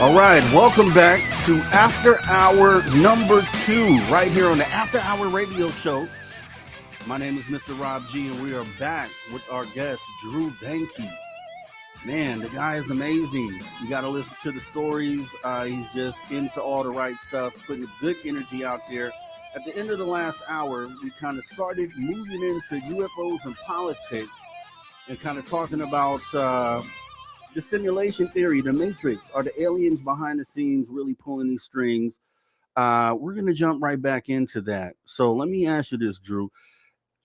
All right, welcome back to After Hour number 2, right here on the After Hour radio show. My name is Mr. Rob G, and we are back with our guest, Drew Bankey. Man, the guy is amazing. You got to listen to the stories. He's just into all the right stuff, putting good energy out there. At the end of the last hour, we kind of started moving into UFOs and politics and kind of talking about the simulation theory, the Matrix. Are the aliens behind the scenes really pulling these strings? We're going to jump right back into that. So let me ask you this, Drew.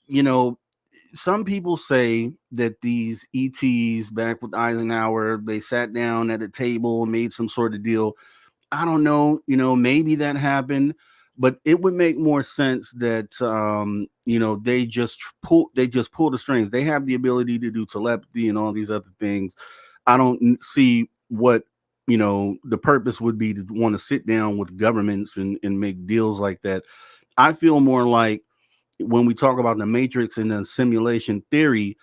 You know, some people say that these ETs back with Eisenhower, they sat down at a table and made some sort of deal. I don't know, maybe that happened, but it would make more sense that they just pull the strings. They have the ability to do telepathy and all these other things. I don't see what the purpose would be to want to sit down with governments and make deals like that. I feel more like when we talk about the Matrix and the simulation theory,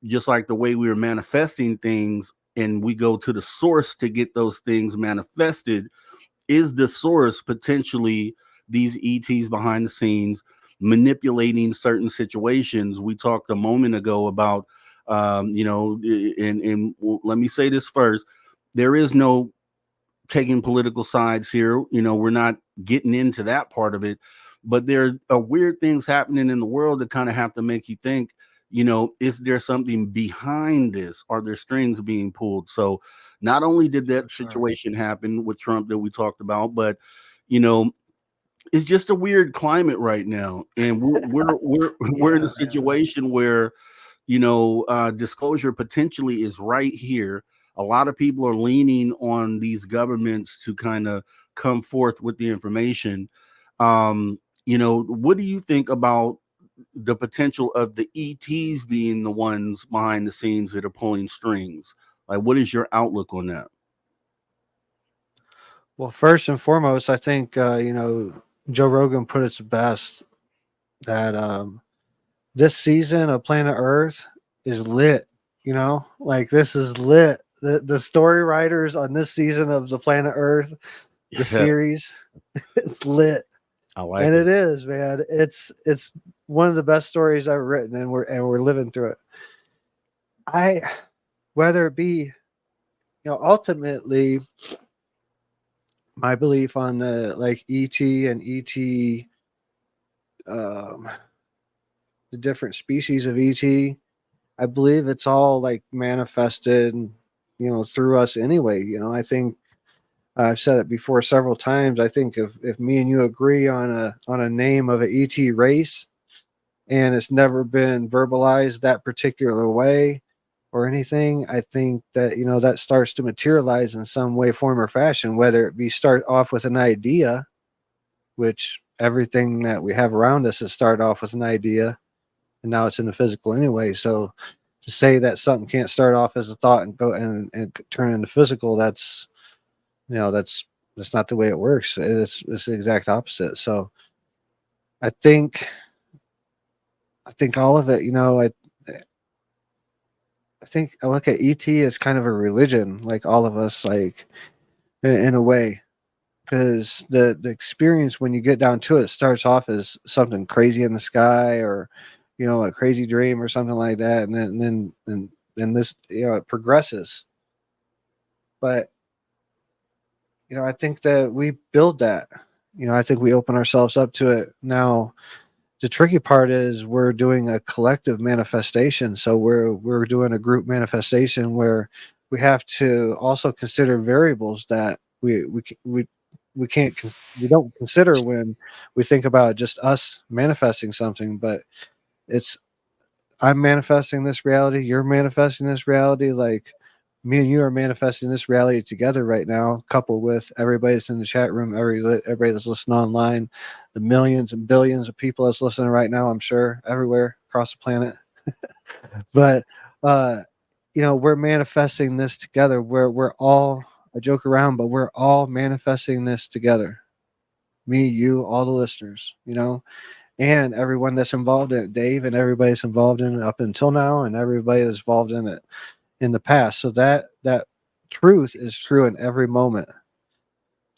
just like the way we were manifesting things and we go to the source to get those things manifested, is the source potentially these ETs behind the scenes manipulating certain situations? We talked a moment ago about, and let me say this first, there is no taking political sides here. We're not getting into that part of it, but there are weird things happening in the world that kind of have to make you think, is there something behind this? Are there strings being pulled? So not only did that situation happen with Trump that we talked about, but, it's just a weird climate right now. And we're in a situation where, disclosure potentially is right here. A lot of people are leaning on these governments to kind of come forth with the information. What do you think about the potential of the ETs being the ones behind the scenes that are pulling strings? Like, what is your outlook on that? Well, first and foremost, I think Joe Rogan put it best that this season of Planet Earth is lit. Like this is lit. The story writers on this season of the Planet Earth, the series, it's lit. I like and it. it is, man. It's one of the best stories I've written, and we're living through it. Whether it be, ultimately, my belief on like ET and ET, the different species of ET, I believe it's all like manifested, through us anyway. I think I've said it before several times. I think if me and you agree on a name of an ET race, and it's never been verbalized that particular way or anything, I think that that starts to materialize in some way, form, or fashion. Whether it be start off with an idea, which everything that we have around us has started off with an idea, and now it's in the physical anyway. So to say that something can't start off as a thought and go and turn into physical, that's not the way it works. It's the exact opposite. So I think all of it, I think I look at ET as kind of a religion, like all of us, like in a way, because the experience when you get down to it starts off as something crazy in the sky, or a crazy dream or something like that, and then this it progresses. But I think that we build that. I think we open ourselves up to it. Now, the tricky part is we're doing a collective manifestation. So we're doing a group manifestation where we have to also consider variables that we can't we don't consider when we think about just us manifesting something, but it's I'm manifesting this reality, you're manifesting this reality, like me and you are manifesting this reality together right now, coupled with everybody that's in the chat room, everybody that's listening online, the millions and billions of people that's listening right now, I'm sure, everywhere across the planet. But we're manifesting this together. We're all, I joke around, but we're all manifesting this together. Me, you, all the listeners, and everyone that's involved in it, Dave, and everybody that's involved in it up until now, and everybody that's involved in it in the past. So that truth is true in every moment.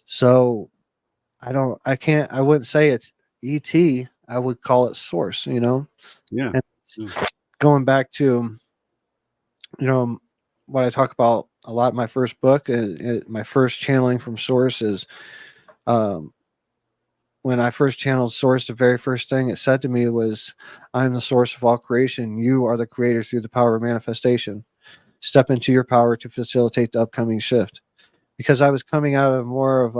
So I wouldn't say it's ET. I would call it source, Yeah. And going back to, what I talk about a lot in my first book, my first channeling from source is, when I first channeled source, the very first thing it said to me was, I'm the source of all creation. You are the creator through the power of manifestation. Step into your power to facilitate the upcoming shift. Because I was coming out of more of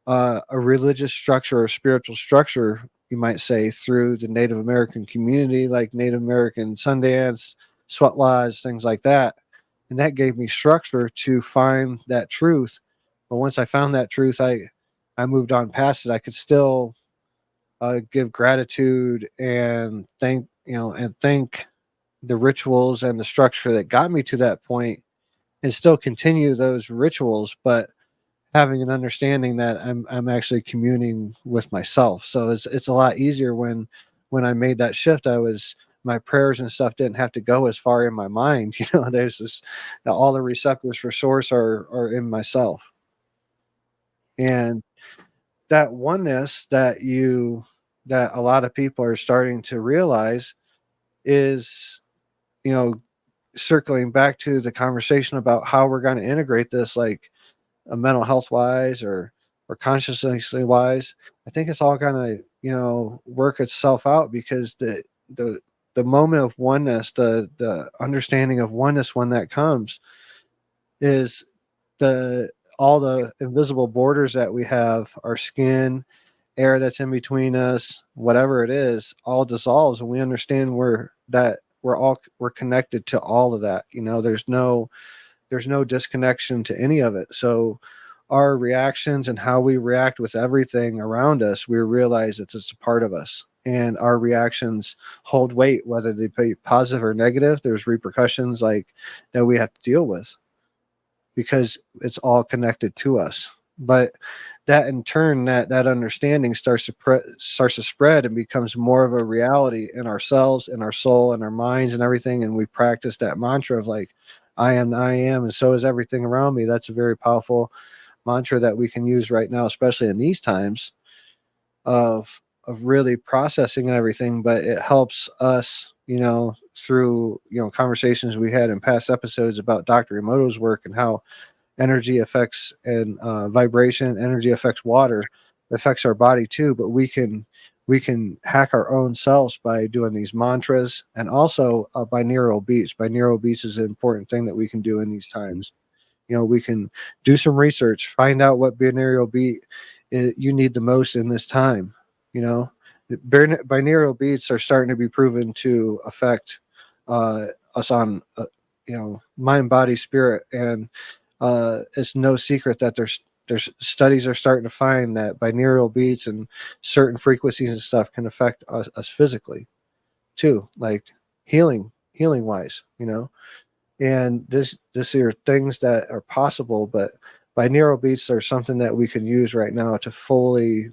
a religious structure or spiritual structure, you might say, through the Native American community, like Native American Sundance, sweat lodge, things like that. And that gave me structure to find that truth. But once I found that truth, I moved on past it. I could still give gratitude and thank the rituals and the structure that got me to that point, and still continue those rituals, but having an understanding that I'm actually communing with myself. So it's a lot easier when I made that shift. My prayers and stuff didn't have to go as far in my mind. There's this, all the receptors for source are in myself. And that oneness that a lot of people are starting to realize is, circling back to the conversation about how we're going to integrate this, like mental health wise or consciousness wise. I think it's all going to, work itself out, because the moment of oneness, the understanding of oneness, when that comes, is all the invisible borders that we have, our skin, air that's in between us, whatever it is, all dissolves, and we understand we're connected to all of that. There's no disconnection to any of it. So our reactions and how we react with everything around us, we realize it's a part of us, and our reactions hold weight, whether they be positive or negative. There's repercussions that we have to deal with, because it's all connected to us. But that in turn, that understanding starts to spread and becomes more of a reality in ourselves, in our soul, in our minds, and everything. And we practice that mantra of I am, and so is everything around me. That's a very powerful mantra that we can use right now, especially in these times of really processing everything. But it helps us, through conversations we had in past episodes about Dr. Emoto's work, and how energy affects, and vibration, energy affects water, it affects our body too. But we can hack our own selves by doing these mantras, and also binaural beats. Binaural beats is an important thing that we can do in these times. We can do some research, find out what binaural beat you need the most in this time. Binaural beats are starting to be proven to affect us on mind, body, spirit. And it's no secret that there's studies are starting to find that binaural beats and certain frequencies and stuff can affect us physically too, like healing wise. And this are things that are possible. But binaural beats are something that we can use right now to fully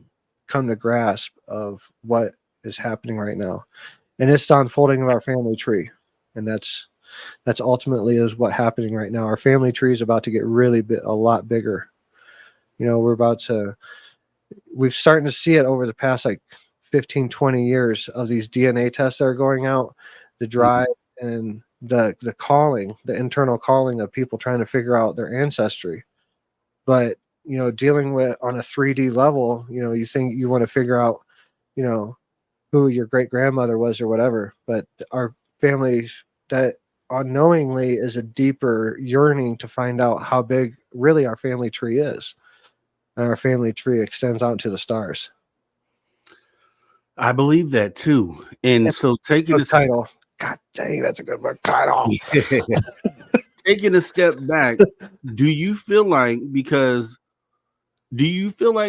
come to grasp of what is happening right now. And it's the unfolding of our family tree. And that's ultimately is what's happening right now. Our family tree is about to get a lot bigger. We've starting to see it over the past 15, 20 years of these DNA tests that are going out, the drive and the calling, the internal calling of people trying to figure out their ancestry. But, dealing with on a 3D level, you think you want to figure out, who your great grandmother was or whatever. But our families, that unknowingly is a deeper yearning to find out how big really our family tree is. And our family tree extends out to the stars. I believe that too. And so taking Book title. God dang, that's a good book title. taking a step back, do you feel like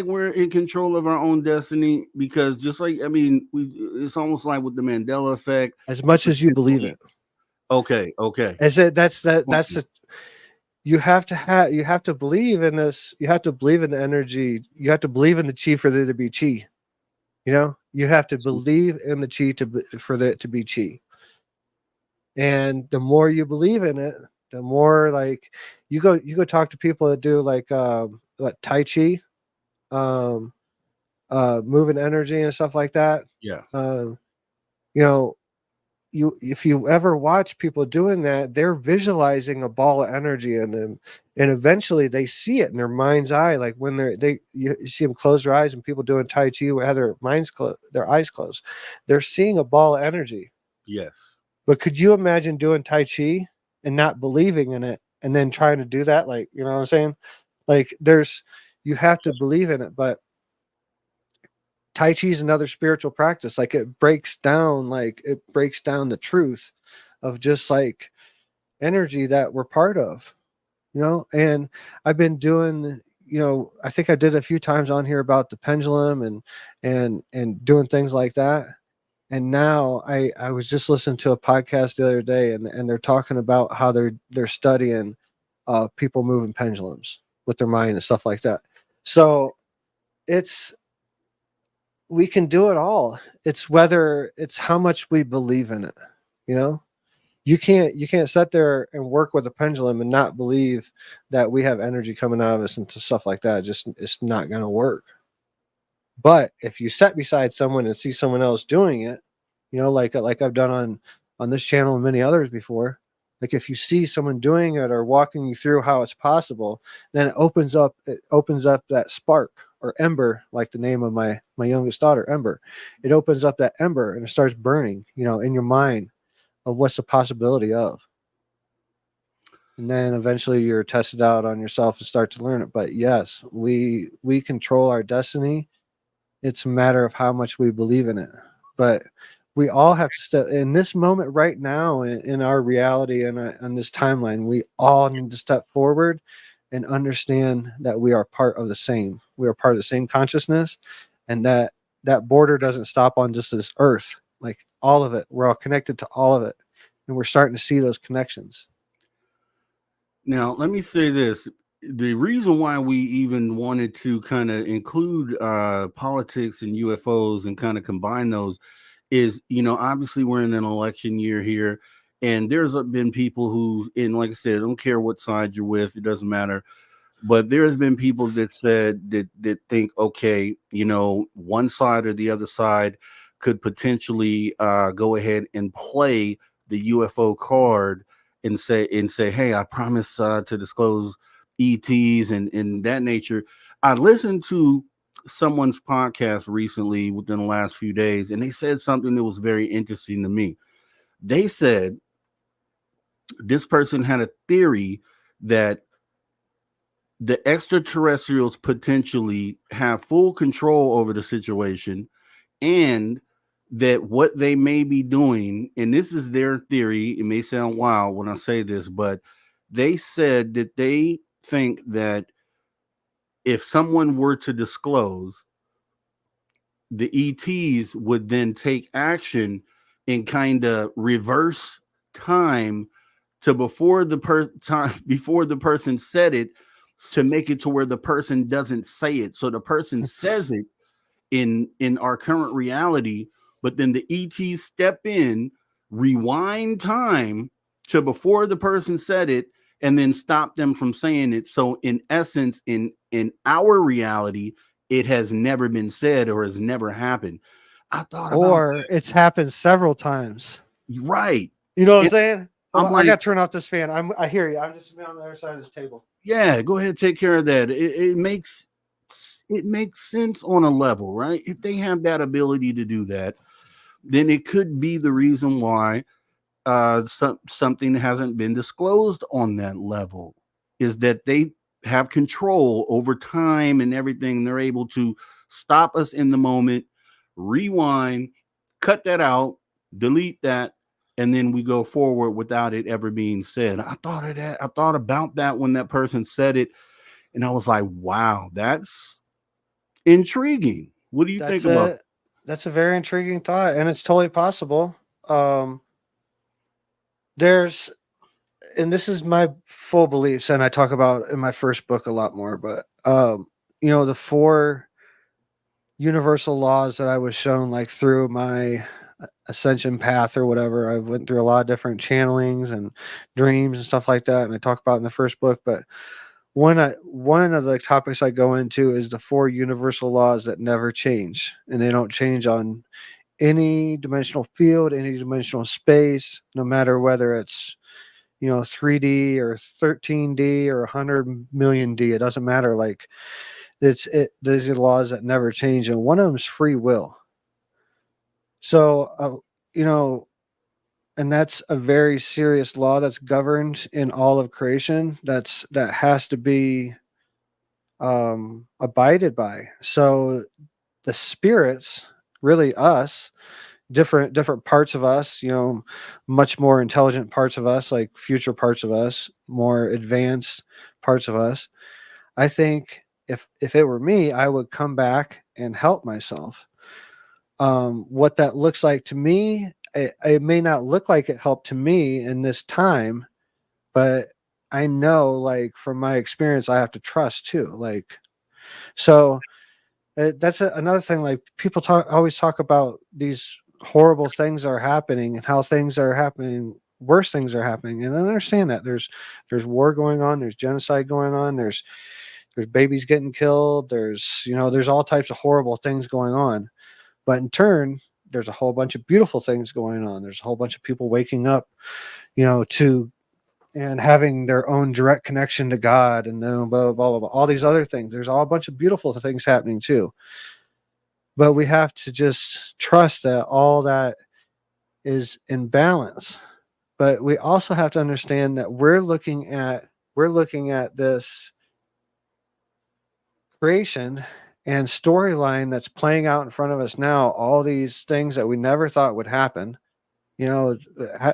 we're in control of our own destiny? Because just like, I mean, it's almost like with the Mandela effect. As much as you believe it. Okay. You have to believe in this. You have to believe in the energy. You have to believe in the chi for there to be chi. You know, you have to believe in the chi for it to be chi. And the more you believe in it, the more like you go talk to people that do like Tai Chi, moving energy and stuff like that. Yeah. You know, if you ever watch people doing that, they're visualizing a ball of energy in them, and eventually they see it in their mind's eye. Like when you see them close their eyes, and people doing Tai Chi have their eyes closed, they're seeing a ball of energy. Yes. But could you imagine doing Tai Chi and not believing in it, and then trying to do that? Like, you know what I'm saying? Like you have to believe in it, but Tai Chi is another spiritual practice. Like it breaks down the truth of just like energy that we're part of, you know? And I've been doing, I think I did a few times on here about the pendulum and doing things like that. And now I was just listening to a podcast the other day, and they're talking about how they're studying people moving pendulums with their mind and stuff like that. So we can do it all. It's how much we believe in it. You know, you can't sit there and work with a pendulum and not believe that we have energy coming out of us and stuff like that. It's not going to work. But if you sit beside someone and see someone else doing it, like I've done on this channel and many others before, like if you see someone doing it or walking you through how it's possible, then it opens up that spark or ember, like the name of my youngest daughter, Ember. It opens up that ember and it starts burning, in your mind of what's the possibility of. And then eventually you're tested out on yourself and start to learn it. But yes, we control our destiny. It's a matter of how much we believe in it. But we all have to step in this moment right now in our reality and on this timeline. We all need to step forward and understand that we are part of the same. We are part of the same consciousness, and that border doesn't stop on just this earth. Like all of it, we're all connected to all of it, and we're starting to see those connections. Now, let me say this. The reason why we even wanted to kind of include politics and UFOs and kind of combine those is, obviously we're in an election year here, and there's been people who, and like I said, I don't care what side you're with, it doesn't matter. But there's been people that said that think, okay, one side or the other side could potentially go ahead and play the UFO card and say, hey, I promise to disclose ETs and that nature. I listened to someone's podcast recently within the last few days, and they said something that was very interesting to me. They said this person had a theory that the extraterrestrials potentially have full control over the situation, and that what they may be doing, and this is their theory, it may sound wild when I say this, but they said that they think that if someone were to disclose, the ETs would then take action and kind of reverse time to before the person said it, to make it to where the person doesn't say it. So the person says it in our current reality, but then the ETs step in, rewind time to before the person said it, and then stop them from saying it. So in essence, in our reality, it has never been said or has never happened. I thought or it's happened several times. Right. You know what I'm saying? I got to turn off this fan. I hear you. I'm just on the other side of the table. Yeah, go ahead, take care of that. It makes sense on a level, right? If they have that ability to do that, then it could be the reason why something hasn't been disclosed on that level, is that they have control over time and everything. They're able to stop us in the moment, rewind, cut that out, delete that, and then we go forward without it ever being said. I thought of that. I thought about that when that person said it, and I was like, wow, that's intriguing. What do you think about? That's a very intriguing thought, and it's totally possible. Um, there's, and this is my full beliefs, and I talk about in my first book a lot more. But the four universal laws that I was shown, like through my ascension path or whatever. I went through a lot of different channelings and dreams and stuff like that, and I talk about in the first book. But one of the topics I go into is the four universal laws that never change, and they don't change on any dimensional field, any dimensional space, no matter whether it's 3D or 13D or 100 million D. It doesn't matter. Like these are laws that never change, and one of them is free will. So and that's a very serious law that's governed in all of creation. That has to be abided by. So the spirits, really us, different parts of us, much more intelligent parts of us, like future parts of us, more advanced parts of us. I think if it were me, I would come back and help myself. What that looks like to me, it may not look like it helped to me in this time, but I know, like, from my experience, I have to trust too. Like, so that's another thing. Like, people always talk about these horrible things are happening and how things are happening, worse things are happening. And I understand that there's war going on, there's genocide going on, there's babies getting killed, there's all types of horrible things going on. But in turn, there's a whole bunch of beautiful things going on. There's a whole bunch of people waking up, to and having their own direct connection to God, and then blah, blah, blah, blah, all these other things. There's all a bunch of beautiful things happening too. But we have to just trust that all that is in balance. But we also have to understand that we're looking at this creation and storyline that's playing out in front of us now. All these things that we never thought would happen.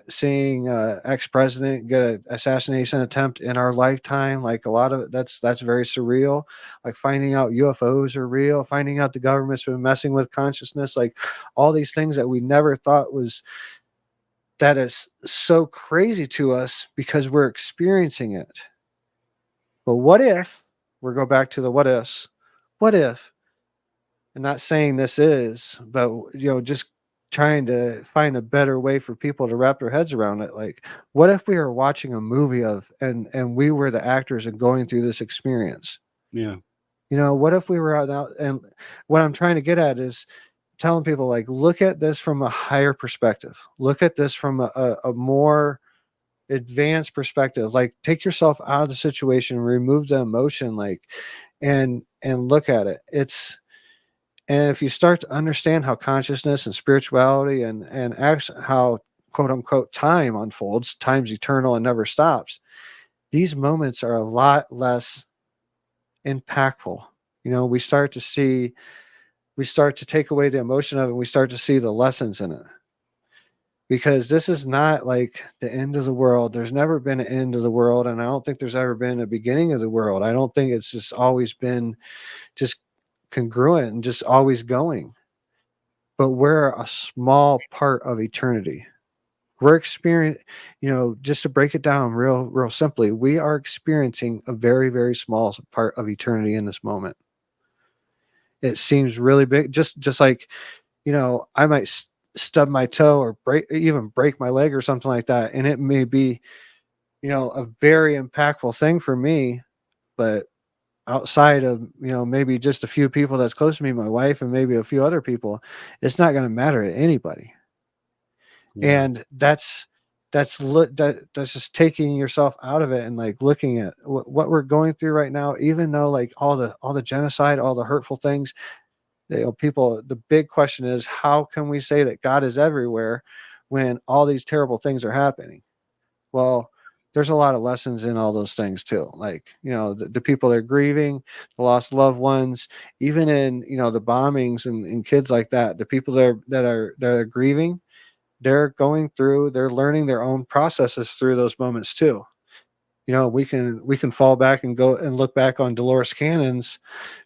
Seeing ex-president get an assassination attempt in our lifetime, like a lot of it, that's very surreal. Like finding out UFOs are real, finding out the government's been messing with consciousness, like all these things that we never thought that is so crazy to us because we're experiencing it. But what if, we'll go back to the what ifs, what if, I'm not saying this is, but just trying to find a better way for people to wrap their heads around it. Like, what if we were watching a movie and we were the actors and going through this experience? Yeah. What if we were out, and what I'm trying to get at is telling people, like, look at this from a higher perspective. Look at this from a more advanced perspective. Like, take yourself out of the situation, remove the emotion, like, and look at it. And if you start to understand how consciousness and spirituality and actually how, quote unquote, time unfolds, time's eternal and never stops, these moments are a lot less impactful. We start to take away the emotion of it. We start to see the lessons in it. Because this is not like the end of the world. There's never been an end of the world. And I don't think there's ever been a beginning of the world. I don't think it's just always been just congruent and just always going. But we're a small part of eternity. We're experiencing, just to break it down real simply, we are experiencing a very, very small part of eternity in this moment. It seems really big, just like, I might stub my toe or break my leg or something like that, and it may be, a very impactful thing for me, but outside of maybe just a few people that's close to me, my wife and maybe a few other people, it's not going to matter to anybody. Yeah. And that's just taking yourself out of it and like looking at what we're going through right now. Even though like all the genocide, all the hurtful things, people, the big question is, how can we say that God is everywhere when all these terrible things are happening. Well, there's a lot of lessons in all those things too. Like, the people that are grieving, the lost loved ones, even in, the bombings and kids like that, the people that are grieving, they're learning their own processes through those moments too. We can fall back and go and look back on Dolores Cannon's,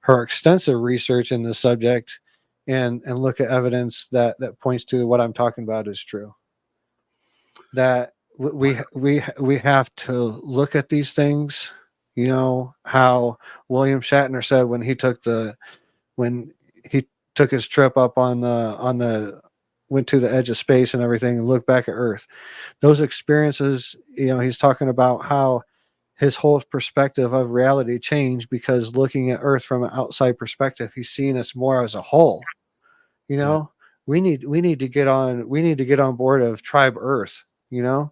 her extensive research in the subject, and look at evidence that points to what I'm talking about is true. That we have to look at these things. How William Shatner said when he took his trip up went to the edge of space and everything and looked back at Earth. Those experiences, he's talking about how his whole perspective of reality changed because looking at Earth from an outside perspective, he's seeing us more as a whole. We need to get on board of Tribe Earth, to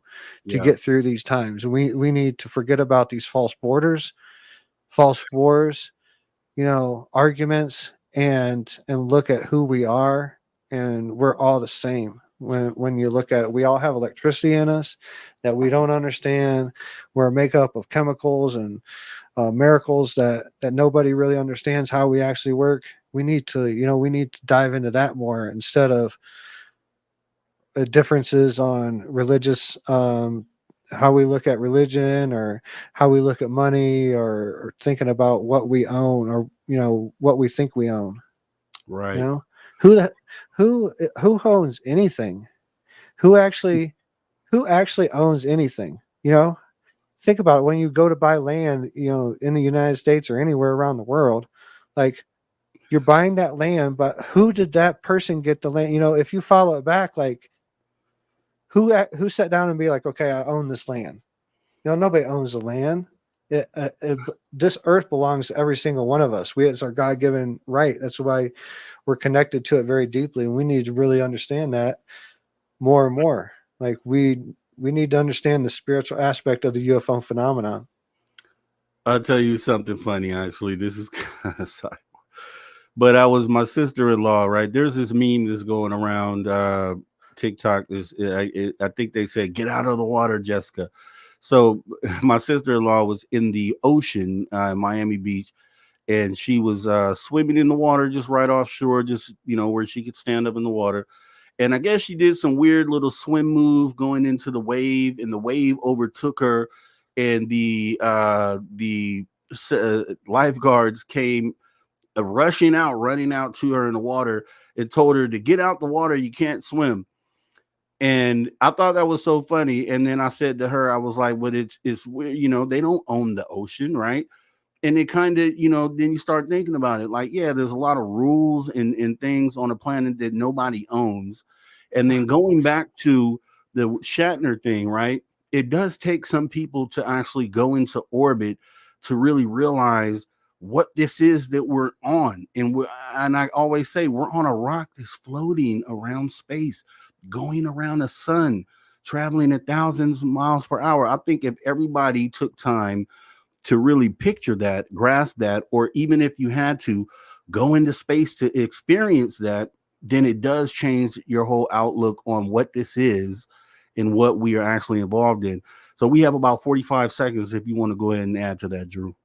get through these times. We need to forget about these false borders, false wars, arguments, and look at who we are. And we're all the same. When you look at it, we all have electricity in us that we don't understand. We're a makeup of chemicals and miracles that nobody really understands how we actually work. We need to dive into that more instead of differences on religious, how we look at religion or how we look at money or thinking about what we own or, what we think we own. Right. Who owns anything? Who actually owns anything? Think about it. When you go to buy land, in the United States or anywhere around the world, like you're buying that land, but who did that person get the land? If you follow it back, like who sat down and be like, okay, I own this land. Nobody owns the land. This earth belongs to every single one of us. It's our God-given right. That's why we're connected to it very deeply, and we need to really understand that more and more. Like we need to understand the spiritual aspect of the U.F.O phenomenon. I'll tell you something funny. Actually, this is kind of side, but my sister-in-law. Right, there's this meme that's going around TikTok. I think they said, "Get out of the water, Jessica." So my sister-in-law was in the ocean, Miami Beach, and she was swimming in the water just right offshore, just, where she could stand up in the water. And I guess she did some weird little swim move going into the wave, and the wave overtook her. And the lifeguards came running out to her in the water and told her to get out the water. You can't swim. And I thought that was so funny. And then I said to her, I was like, but it's weird, they don't own the ocean, right? And it kind of, then you start thinking about it. Like, yeah, there's a lot of rules and things on a planet that nobody owns. And then going back to the Shatner thing, right? It does take some people to actually go into orbit to really realize what this is that we're on. And I always say we're on a rock that's floating around space, going around the sun, traveling at thousands of miles per hour. I think if everybody took time to really picture that, grasp that, or even if you had to go into space to experience that, then it does change your whole outlook on what this is and what we are actually involved in. So we have about 45 seconds if you want to go ahead and add to that, Drew.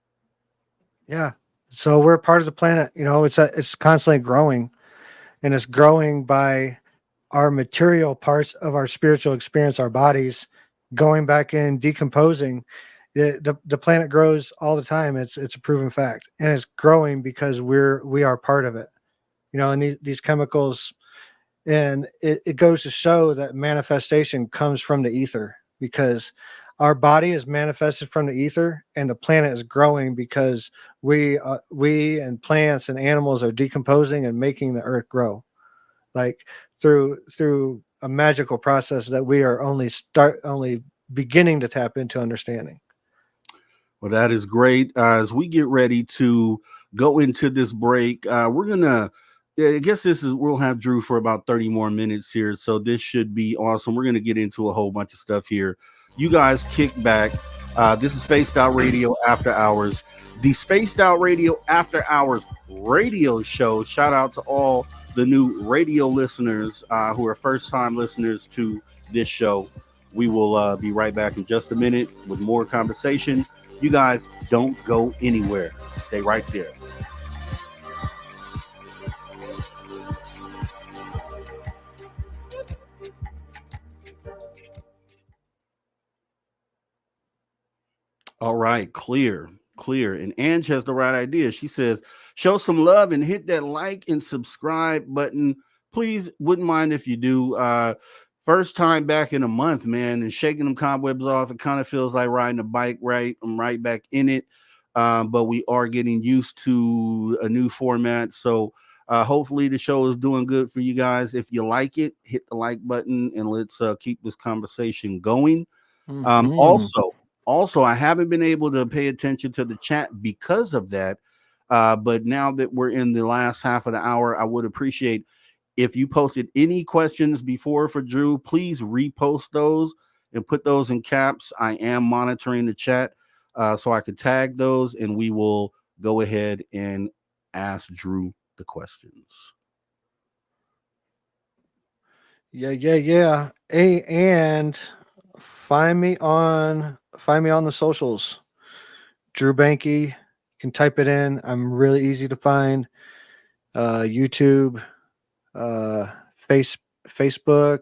Yeah. So we're part of the planet, it's constantly growing, and it's growing by our material parts of our spiritual experience, our bodies going back in, decomposing. The planet grows all the time. It's a proven fact, and it's growing because we are part of it. And these chemicals, and it goes to show that manifestation comes from the ether, because our body is manifested from the ether, and the planet is growing because we and plants and animals are decomposing and making the earth grow, like through a magical process that we are only beginning to tap into understanding. Well, that is great. As we get ready to go into this break, we're gonna. I guess we'll have Drew for about 30 more minutes here, so this should be awesome. We're gonna get into a whole bunch of stuff here. You guys kick back. This is Spaced Out Radio After Hours, the Spaced Out Radio After Hours radio show. Shout out to all the new radio listeners who are first-time listeners to this show. We will be right back in just a minute with more conversation. You guys don't go anywhere. Stay right there. All right, clear. And Ange has the right idea. She says, show some love and hit that like and subscribe button. Please, wouldn't mind if you do. First time back in a month, man, and shaking them cobwebs off. It kind of feels like riding a bike, right? I'm right back in it. But we are getting used to a new format. So hopefully the show is doing good for you guys. If you like it, hit the like button and let's keep this conversation going. Also, I haven't been able to pay attention to the chat because of that. But now that we're in the last half of the hour, I would appreciate if you posted any questions before for Drew, please repost those and put those in caps. I am monitoring the chat so I can tag those, and we will go ahead and ask Drew the questions. Yeah. Hey, and find me on the socials. Drew Bankey. You can type it in. I'm really easy to find. YouTube, Facebook,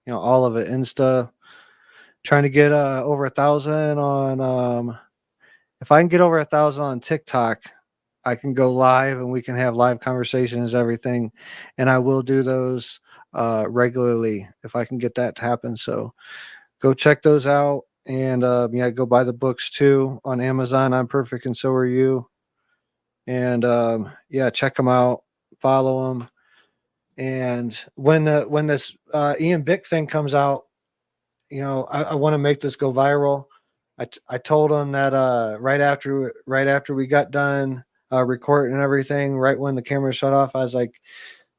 all of it. Insta. Trying to get over 1,000 on. If I can get over 1,000 on TikTok, I can go live and we can have live conversations, everything, and I will do those regularly if I can get that to happen. So go check those out, and go buy the books too on Amazon. I'm Perfect and So Are You. And check them out, follow them. And when this Ian Bick thing comes out, I want to make this go viral. I told him that right after we got done recording and everything, right when the camera shut off, I was like,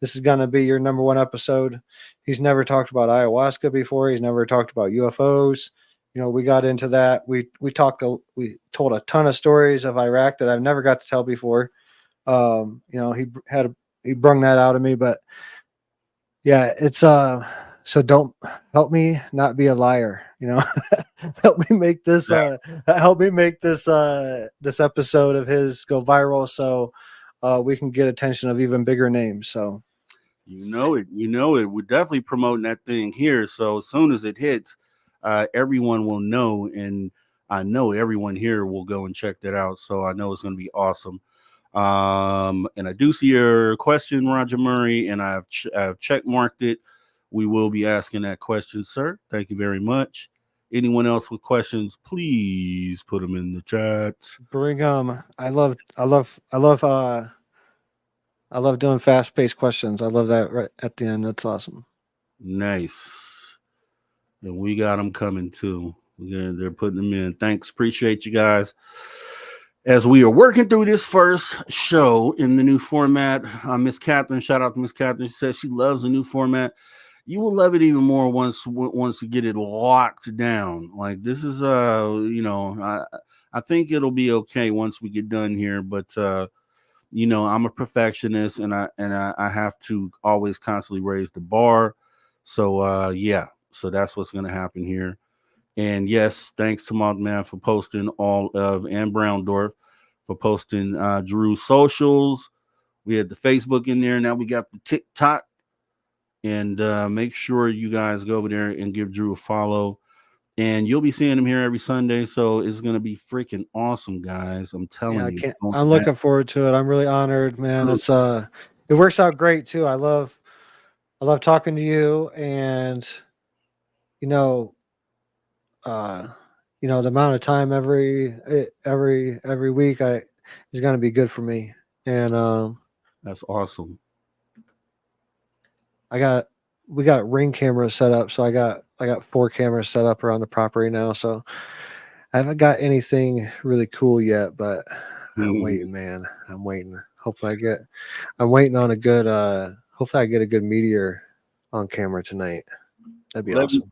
this is gonna be your number one episode. He's never talked about ayahuasca before. He's never talked about UFOs. We got into that. We told a ton of stories of Iraq that I've never got to tell before. He brung that out of me, but yeah, it's so don't help me not be a liar. Help me make this this episode of his go viral, so we can get attention of even bigger names. So we're definitely promoting that thing here. So as soon as it hits, everyone will know, and I know everyone here will go and check that out. So I know it's going to be awesome. And I do see your question, Roger Murray, and I've check marked it. We will be asking that question, sir. Thank you very much. Anyone else with questions, please put them in the chat. Bring them. I love doing fast-paced questions. I love that right at the end. That's awesome. Nice. And we got them coming too. Yeah, they're putting them in. Thanks. Appreciate you guys. As we are working through this first show in the new format, Miss Catherine, shout out to Miss Catherine. She says she loves the new format. You will love it even more once you get it locked down. Like this is, I think it'll be okay once we get done here. But I'm a perfectionist, and I have to always constantly raise the bar. So so that's what's going to happen here. And yes, thanks to my man for posting and Browndorf for posting Drew's socials. We had the Facebook in there. Now we got the TikTok. And make sure you guys go over there and give Drew a follow. And you'll be seeing him here every Sunday. So it's going to be freaking awesome, guys. I'm telling you. I'm looking forward to it. I'm really honored, man. It's it works out great too. I love talking to you, and the amount of time every week is going to be good for me. And that's awesome. We got ring cameras set up, so I got 4 cameras set up around the property now. So I haven't got anything really cool yet, but I'm waiting, man. I'm waiting. I'm waiting on a good. Hopefully, I get a good meteor on camera tonight. That'd be awesome.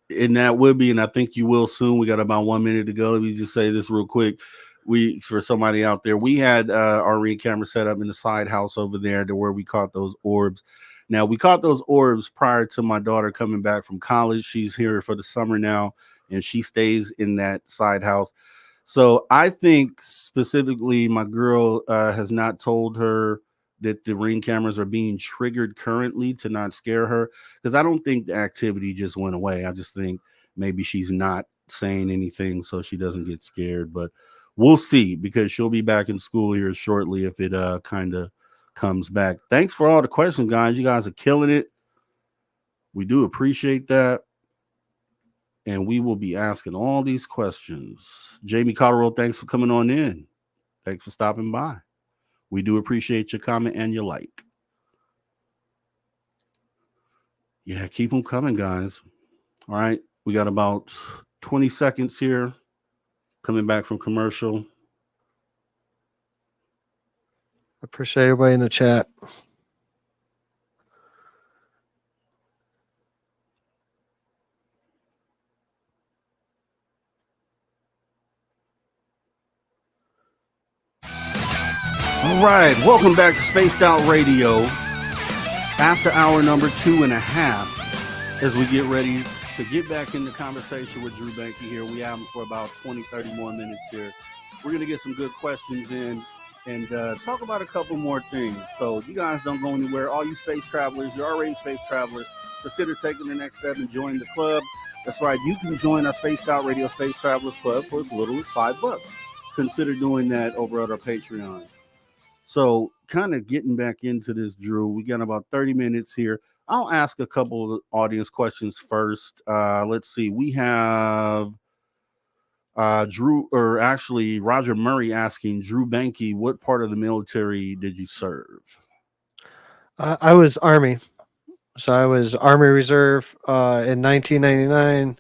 And that would be, and I think you will soon. We got about 1 minute to go. Let me just say this real quick. for somebody out there, we had our ring camera set up in the side house over there to where we caught those orbs. Now, we caught those orbs prior to my daughter coming back from college. She's here for the summer now, and she stays in that side house. So I think specifically my girl has not told her that the ring cameras are being triggered currently to not scare her, because I don't think the activity just went away. I just think maybe she's not saying anything so she doesn't get scared, but we'll see, because she'll be back in school here shortly if it kind of comes back. Thanks for all the questions, guys. You guys are killing it. We do appreciate that. And we will be asking all these questions. Jamie Colorado, thanks for coming on in. Thanks for stopping by. We do appreciate your comment and your like. Yeah, keep them coming, guys. All right. We got about 20 seconds here. Coming back from commercial. Appreciate everybody in the chat. All right, welcome back to Spaced Out Radio. After hour number 2.5, as we get ready to get back in the conversation with Drew Bankey here. We have him for about 20, 30 more minutes here. We're going to get some good questions in and talk about a couple more things. So you guys don't go anywhere. All you space travelers, you're already space travelers, consider taking the next step and join the club. That's right, you can join our Spaced Out Radio Space Travelers Club for as little as $5. Consider doing that over at our Patreon. So kind of getting back into this, Drew, we got about 30 minutes here. I'll ask a couple of audience questions first. Let's see. We have Roger Murray asking, Drew Bankey, what part of the military did you serve? I was Army. So I was Army Reserve in 1999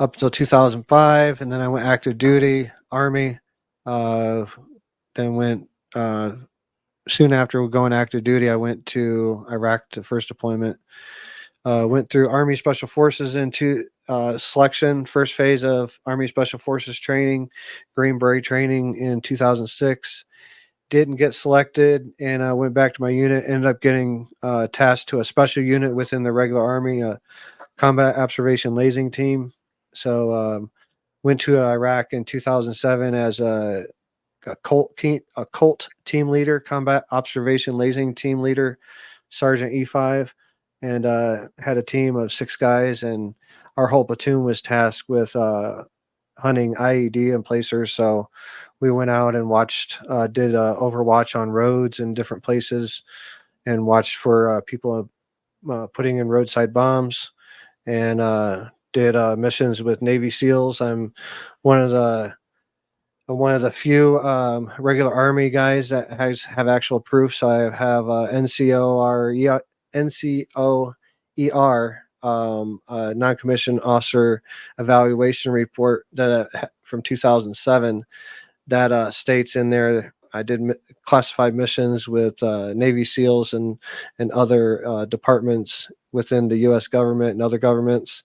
up until 2005. And then I went active duty, Army. Then went... soon after going active duty, I went to Iraq to first deployment. Went through Army Special Forces into selection, first phase of Army Special Forces training, Green Beret training in 2006. Didn't get selected, and I went back to my unit. Ended up getting tasked to a special unit within the regular Army, a combat observation lasing team. So went to Iraq in 2007 as a cult team leader, combat observation lasing team leader, Sergeant E5, and had a team of 6 guys, and our whole platoon was tasked with hunting IED and placers. So we went out and watched, did overwatch on roads in different places, and watched for people putting in roadside bombs, and did missions with Navy SEALs. I'm one of the few regular Army guys that have actual proof. So I have NCOER, non-commissioned officer evaluation report that from 2007 that states in there I did classified missions with Navy SEALs and other departments within the U.S. government and other governments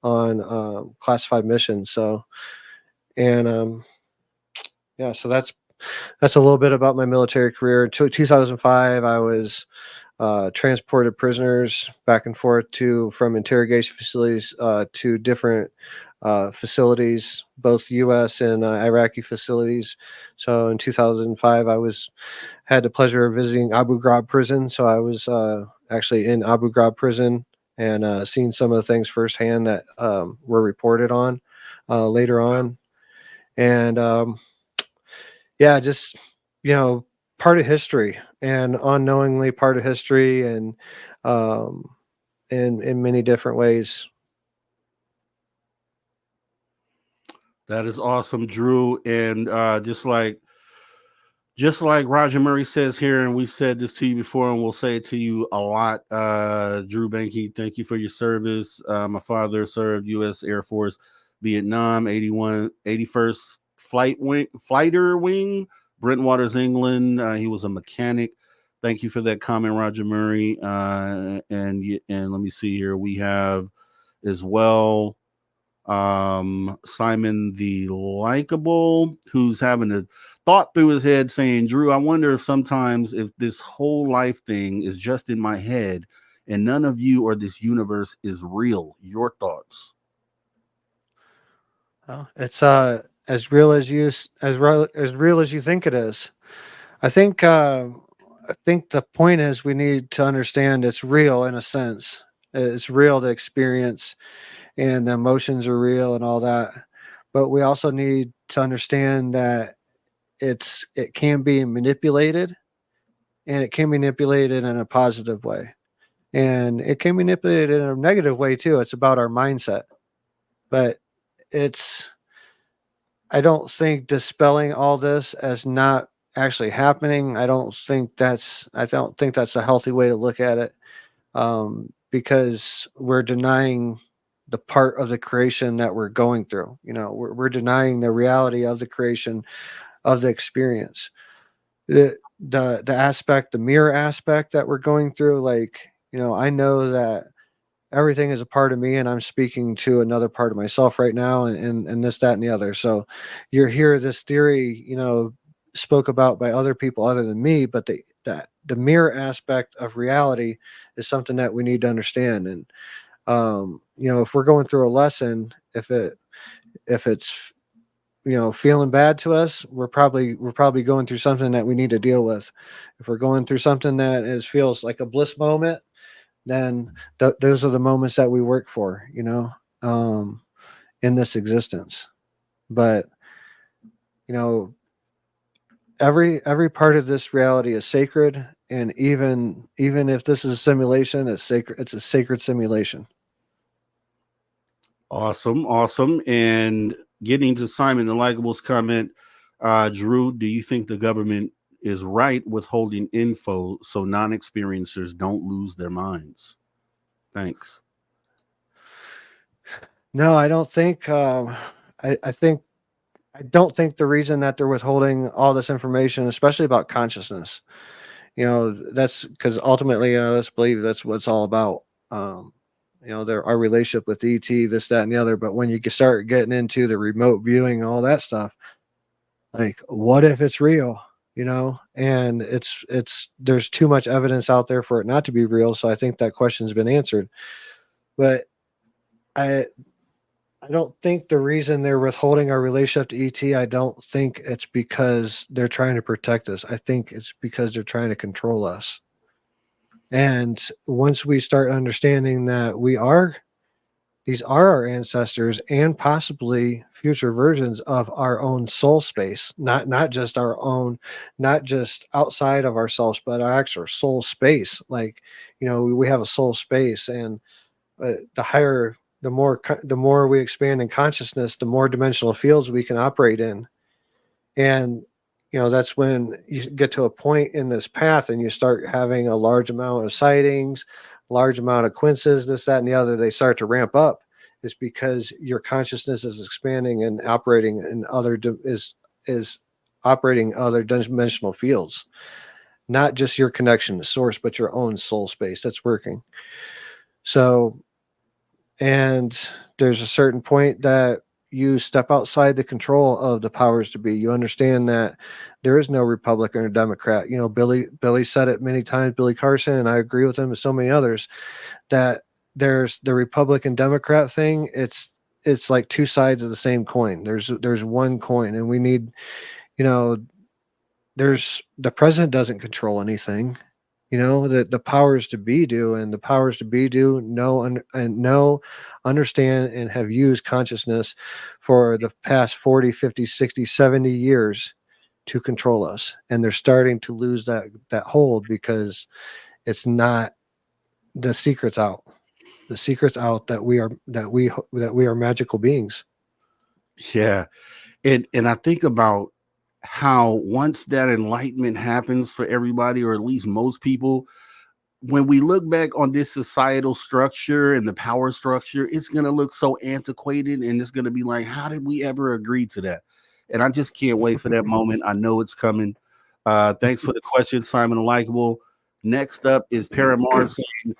on classified missions. So, and yeah, so that's a little bit about my military career. In 2005, I was transported prisoners back and forth from interrogation facilities to different facilities, both U.S. and Iraqi facilities. So in 2005, I had the pleasure of visiting Abu Ghraib prison. So I was actually in Abu Ghraib prison and seeing some of the things firsthand that were reported on later on. And yeah, just, part of history and unknowingly part of history, and in many different ways. That is awesome, Drew. And just like Roger Murray says here, and we've said this to you before, and we'll say it to you a lot, Drew Bankey, thank you for your service. My father served U.S. Air Force, Vietnam, 81st Fighter Wing, Brentwaters, England. He was a mechanic. Thank you for that comment, Roger Murray. And let me see here. We have as well Simon the Likeable, who's having a thought through his head saying, Drew, I wonder if sometimes if this whole life thing is just in my head and none of you or this universe is real. Your thoughts? Well, it's as real as as real as you think it is. I think the point is we need to understand it's real in a sense. It's real to experience, and the emotions are real and all that. But we also need to understand that it can be manipulated, and it can be manipulated in a positive way, and it can be manipulated in a negative way too. It's about our mindset. But it's I don't think dispelling all this as not actually happening. I don't think that's a healthy way to look at it, because we're denying the part of the creation that we're going through. You know, we're denying the reality of the creation of the experience. The aspect, the mirror aspect that we're going through. Like, you know, I know that everything is a part of me, and I'm speaking to another part of myself right now, and this, that, and the other. So you're here, this theory, you know, spoke about by other people other than me, but the mirror aspect of reality is something that we need to understand. And you know, if we're going through a lesson, if it's, you know, feeling bad to us, we're probably going through something that we need to deal with. If we're going through something that feels like a bliss moment, then those are the moments that we work for, you know, in this existence. But, you know, every part of this reality is sacred, and even if this is a simulation, it's sacred. It's a sacred simulation. Awesome, awesome. And getting to Simon the Likeable's comment, Drew, do you think the government is right withholding info so non-experiencers don't lose their minds? Thanks. No, I don't think. I think I don't think the reason that they're withholding all this information, especially about consciousness, you know, that's because ultimately, let's believe that's what it's all about. You know, our relationship with ET, this, that, and the other. But when you start getting into the remote viewing and all that stuff, like, what if it's real? You know, and there's too much evidence out there for it not to be real. So I think that question's been answered. But I I don't think the reason they're withholding our relationship to ET, I don't think it's because they're trying to protect us. I think it's because they're trying to control us. And once we start understanding that these are our ancestors and possibly future versions of our own soul space, not just our own, not just outside of ourselves, but our actual soul space. Like, you know, we have a soul space, and the more we expand in consciousness, the more dimensional fields we can operate in. And you know, that's when you get to a point in this path and you start having a large amount of sightings, large amount of quinces, this, that, and the other. They start to ramp up. It's because your consciousness is expanding and operating in is operating other dimensional fields, not just your connection to source, but your own soul space that's working. So, and there's a certain point that you step outside the control of the powers to be. You understand that there is no Republican or Democrat. You know, Billy said it many times, Billy Carson, and I agree with him and so many others, that there's the Republican Democrat thing. It's like two sides of the same coin. There's one coin, and we need, you know, the president doesn't control anything. You know, the powers to be do, and the powers to be do know, understand, and have used consciousness for the past 40, 50, 60, 70 years to control us. And they're starting to lose that hold, because it's not, the secret's out. The secret's out that we are magical beings. Yeah. And I think about how once that enlightenment happens for everybody, or at least most people, when we look back on this societal structure and the power structure, it's going to look so antiquated, and it's going to be like, how did we ever agree to that? And I just can't wait for that moment. I know it's coming. Thanks for the question, Simon Likeable. Next up is Paramar saying,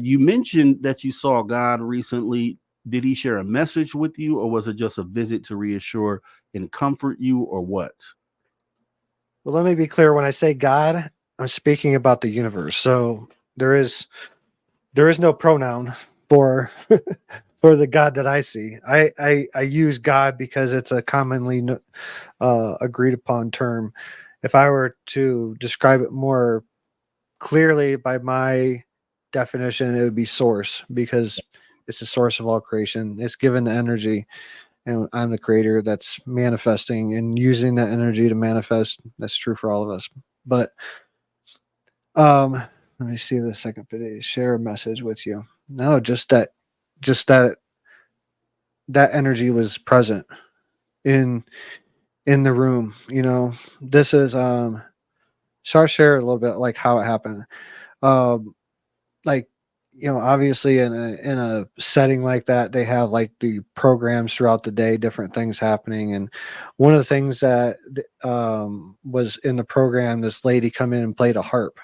you mentioned that you saw God recently. Did he share a message with you, or was it just a visit to reassure and comfort you, or what? Well, let me be clear. When I say God, I'm speaking about the universe. So there is no pronoun for for the God that I see. I use God because it's a commonly agreed upon term. If I were to describe it more clearly by my definition, it would be source, because it's the source of all creation. It's given the energy, and I'm the creator that's manifesting and using that energy to manifest. That's true for all of us. But let me see the second video. Share a message with you. No, just that energy was present in the room. This is so I'll share a little bit like how it happened. Um, like, obviously in a setting like that, they have like the programs throughout the day, different things happening. And one of the things that was in the program, this lady come in and played a harp,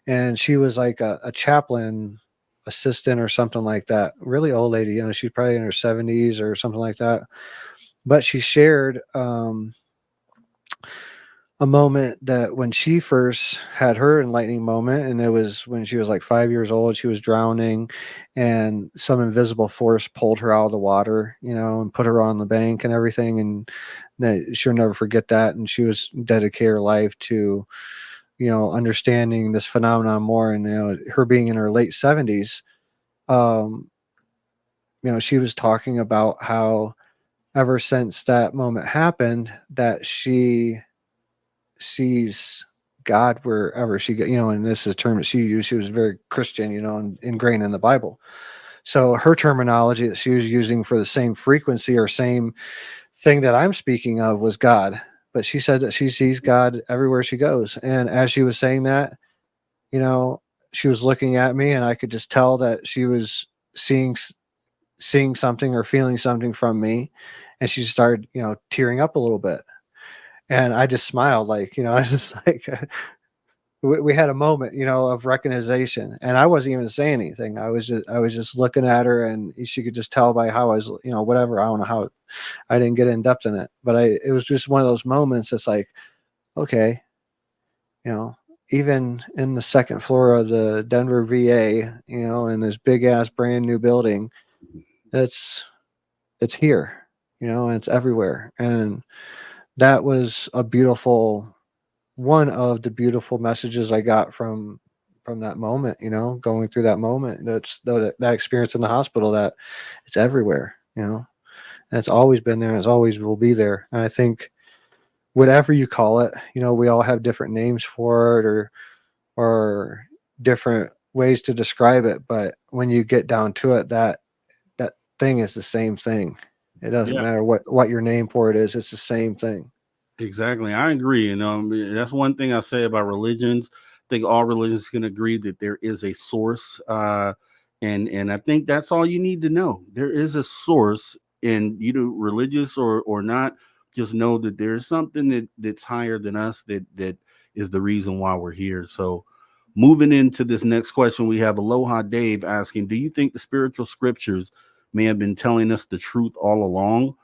and she was like a chaplain assistant or something like that. Really old lady, she's probably in her 70s or something like that. But she shared a moment that when she first had her enlightening moment, and it was when she was like 5 years old. She was drowning, and some invisible force pulled her out of the water, and put her on the bank and everything. And she'll never forget that. And she was dedicated her life to, understanding this phenomenon more. And, her being in her late 70s, she was talking about how ever since that moment happened, that she sees God wherever she go, and this is a term that she used. She was very Christian, and ingrained in the Bible. So her terminology that she was using for the same frequency or same thing that I'm speaking of was God. But she said that she sees God everywhere she goes. And as she was saying that, she was looking at me, and I could just tell that she was seeing something or feeling something from me. And she started, tearing up a little bit. And I just smiled, like, I was just like, we had a moment, of recognition, and I wasn't even saying anything. I was just looking at her, and she could just tell by how I was, whatever. I don't know how. I didn't get in depth in it, but it was just one of those moments that's like, okay, even in the second floor of the Denver VA, in this big ass brand new building, it's here, and it's everywhere. And that was one of the beautiful messages I got from that moment, going through that moment. That experience in the hospital, that it's everywhere, and it's always been there, and it's always will be there. And I think whatever you call it, we all have different names for it, or different ways to describe it. But when you get down to it, that thing is the same thing. It doesn't matter what your name for it is. It's the same thing. Exactly. I agree. That's one thing I say about religions. I think all religions can agree that there is a source. And I think that's all you need to know. There is a source, and religious or not, just know that there's something that's higher than us that is the reason why we're here. So moving into this next question, we have Aloha Dave asking, do you think the spiritual scriptures may have been telling us the truth all along?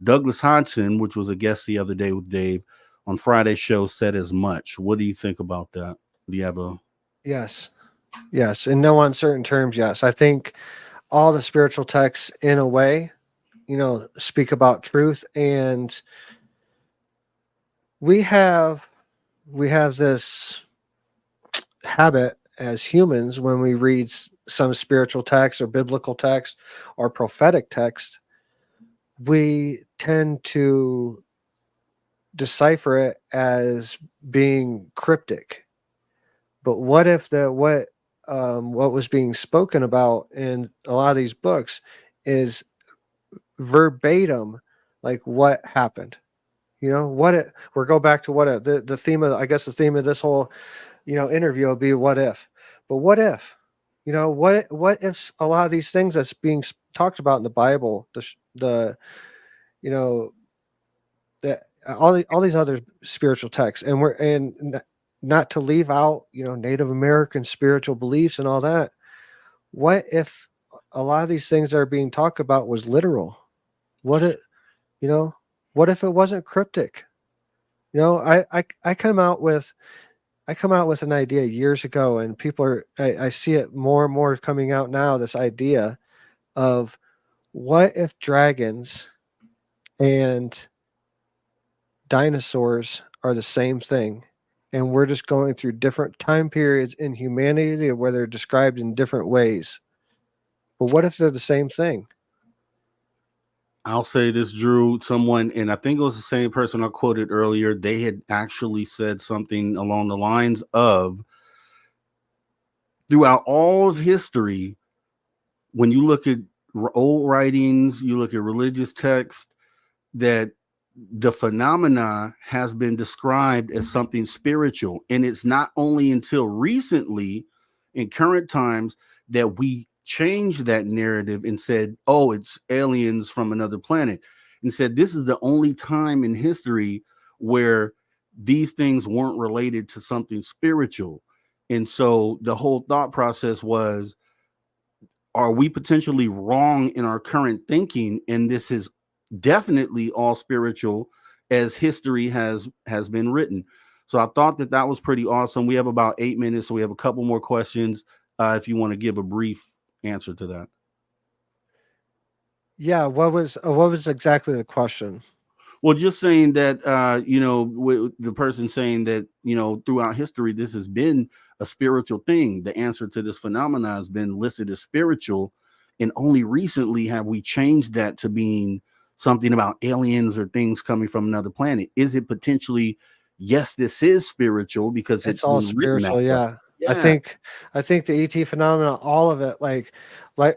Douglas Hodgson, which was a guest the other day with Dave on Friday's show, said as much. What do you think about that? Do you have a... Yes. In no uncertain terms, yes. I think all the spiritual texts, in a way, speak about truth. And we have this habit as humans, when we read some spiritual text or biblical text or prophetic text, we tend to decipher it as being cryptic. But what if what was being spoken about in a lot of these books is verbatim, like what happened? We'll go back to the theme of, I guess the theme of this whole, interview will be what if. But what if, what if a lot of these things that's being talked about in the Bible, the all these other spiritual texts, and not to leave out, Native American spiritual beliefs and all that. What if a lot of these things that are being talked about was literal? What it, you know, what if it wasn't cryptic? I come out with an idea years ago, and I see it more and more coming out now. This idea of, what if dragons and dinosaurs are the same thing, and we're just going through different time periods in humanity where they're described in different ways? But what if they're the same thing? I'll say this, Drew. Someone, and I think it was the same person I quoted earlier, they had actually said something along the lines of, throughout all of history, when you look at old writings, you look at religious texts, that the phenomena has been described as something spiritual. And it's not only until recently, in current times, that we changed that narrative and said, oh, it's aliens from another planet. And said, this is the only time in history where these things weren't related to something spiritual. And so the whole thought process was, are we potentially wrong in our current thinking? And this is definitely all spiritual, as history has been written. So I thought that was pretty awesome. We have about 8 minutes, so we have a couple more questions. If you want to give a brief answer to that. Yeah, what was exactly the question? Well, just saying that, the person saying that, throughout history, this has been a spiritual thing. The answer to this phenomena has been listed as spiritual. And only recently have we changed that to being something about aliens or things coming from another planet. Is it potentially, yes, this is spiritual because It's all spiritual. Yeah. Yeah. I think the ET phenomena, all of it, like my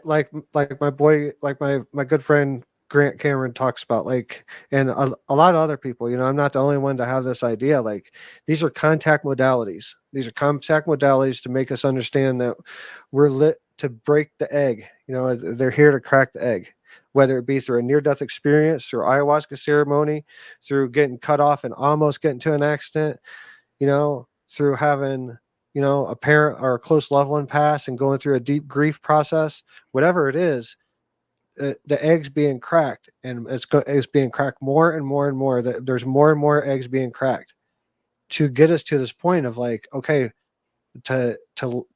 boy, like my good friend Grant Cameron talks about, like, and a lot of other people, I'm not the only one to have this idea. Like, these are contact modalities. These are contact modalities to make us understand that we're lit to break the egg. They're here to crack the egg, whether it be through a near-death experience, through ayahuasca ceremony, through getting cut off and almost getting to an accident, through having, a parent or a close loved one pass and going through a deep grief process, whatever it is, the egg's being cracked, and it's being cracked more and more and more. There's more and more eggs being cracked to get us to this point of, like, okay, to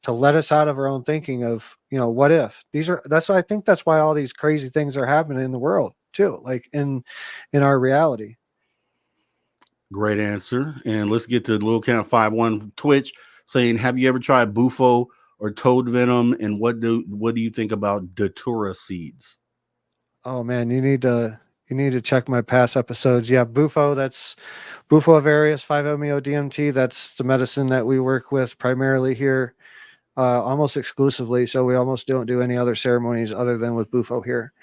let us out of our own thinking of, what if I think that's why all these crazy things are happening in the world too, like in our reality. Great answer. And let's get to Lil Count 51 Twitch saying, have you ever tried bufo or toad venom? And what do you think about datura seeds? Oh man, you need to check my past episodes. Yeah, bufo, that's bufo avarius 5-MeO DMT. That's the medicine that we work with primarily here, almost exclusively. So we almost don't do any other ceremonies other than with bufo here.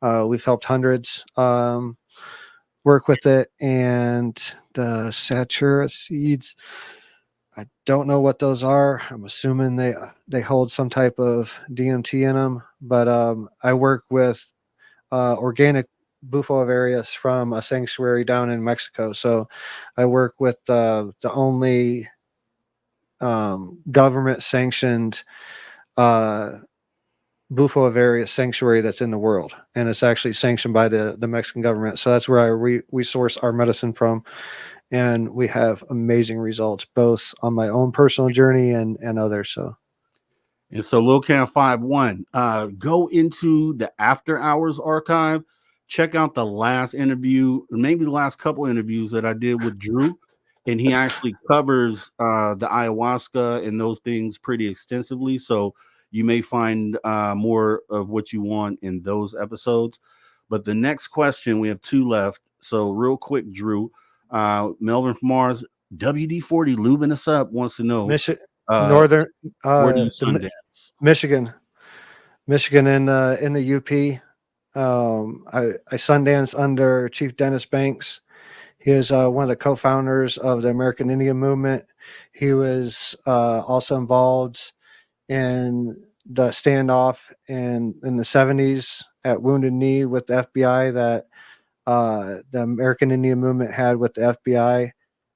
We've helped hundreds work with it. And the satura seeds, I don't know what those are. I'm assuming they hold some type of DMT in them. But I work with organic bufo avarius from a sanctuary down in Mexico. So I work with the only government sanctioned bufo avarius sanctuary that's in the world, and it's actually sanctioned by the Mexican government. So that's where we source our medicine from, and we have amazing results both on my own personal journey and others. And so Lil Cam 51, go into the After Hours archive, check out the last interview, maybe the last couple interviews that I did with Drew. And he actually covers the ayahuasca and those things pretty extensively. So you may find more of what you want in those episodes. But the next question, we have 2 left. So real quick, Drew, Melvin from Mars, WD-40 lubing us up, wants to know. Northern where do you Sundance? Michigan in the UP. I Sundance under Chief Dennis Banks. He is one of the co-founders of the American Indian Movement. He was also involved in the standoff in the 70s at Wounded Knee with the FBI that the American Indian Movement had with the FBI.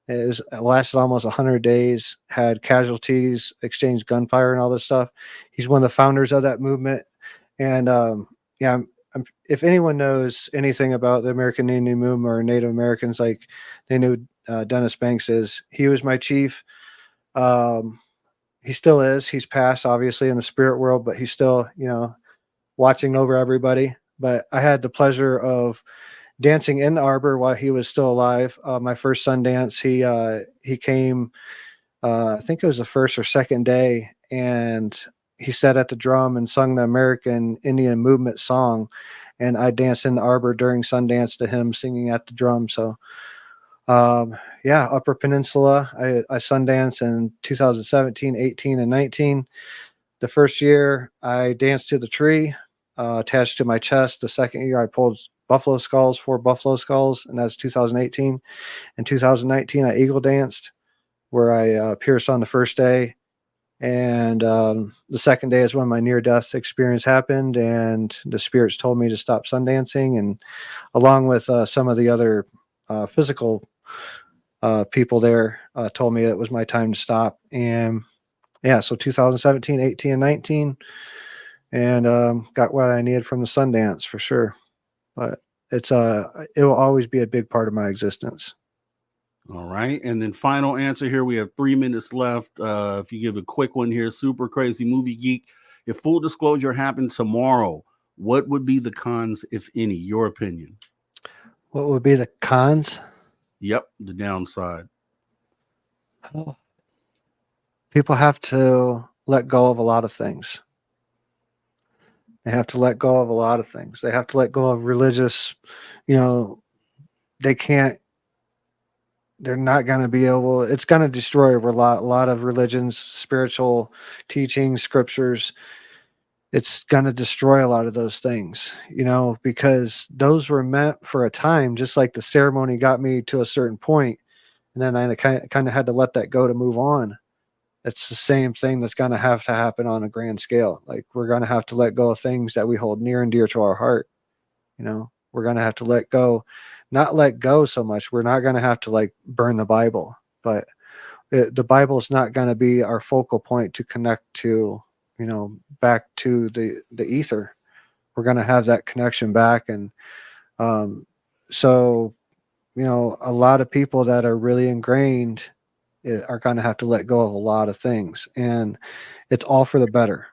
It lasted almost 100 days, had casualties, exchanged gunfire and all this stuff. He's one of the founders of that movement. And yeah, if anyone knows anything about the American Indian movement or Native Americans, like they knew Dennis Banks is. He was my chief. He still is. He's passed, obviously, in the spirit world, but he's still, watching over everybody. But I had the pleasure of dancing in the arbor while he was still alive. My first Sundance, he came. I think it was the first or second day, and he sat at the drum and sung the American Indian movement song, and I danced in the arbor during Sundance to him singing at the drum. So, yeah, Upper Peninsula. I Sundance in 2017, 18, and 19. The first year I danced to the tree attached to my chest. The second year I pulled buffalo skulls, 4 buffalo skulls, and that's 2018. In 2019, I eagle danced, where I pierced on the first day. And the second day is when my near-death experience happened, and the spirits told me to stop sundancing. And along with some of the other physical people there told me it was my time to stop. And yeah, so 2017, 18, and 19, and got what I needed from the Sundance for sure. But it will always be a big part of my existence. All right. And then final answer here. We have 3 minutes left. If you give a quick one here, super crazy movie geek. If full disclosure happened tomorrow, what would be the cons, if any, your opinion? What would be the cons? Yep. The downside. People have to let go of a lot of things. They have to let go of a lot of things. They have to let go of religious, they're not going to be able, it's going to destroy a lot of religions, spiritual teachings, scriptures. It's going to destroy a lot of those things, because those were meant for a time, just like the ceremony got me to a certain point, and then I kind of had to let that go to move on. It's the same thing that's going to have to happen on a grand scale. Like, we're going to have to let go of things that we hold near and dear to our heart. We're going to have to let go, not let go so much. We're not going to have to burn the Bible, but the Bible is not going to be our focal point to connect to, back to the ether. We're going to have that connection back. And so, a lot of people that are really ingrained are going to have to let go of a lot of things, and it's all for the better.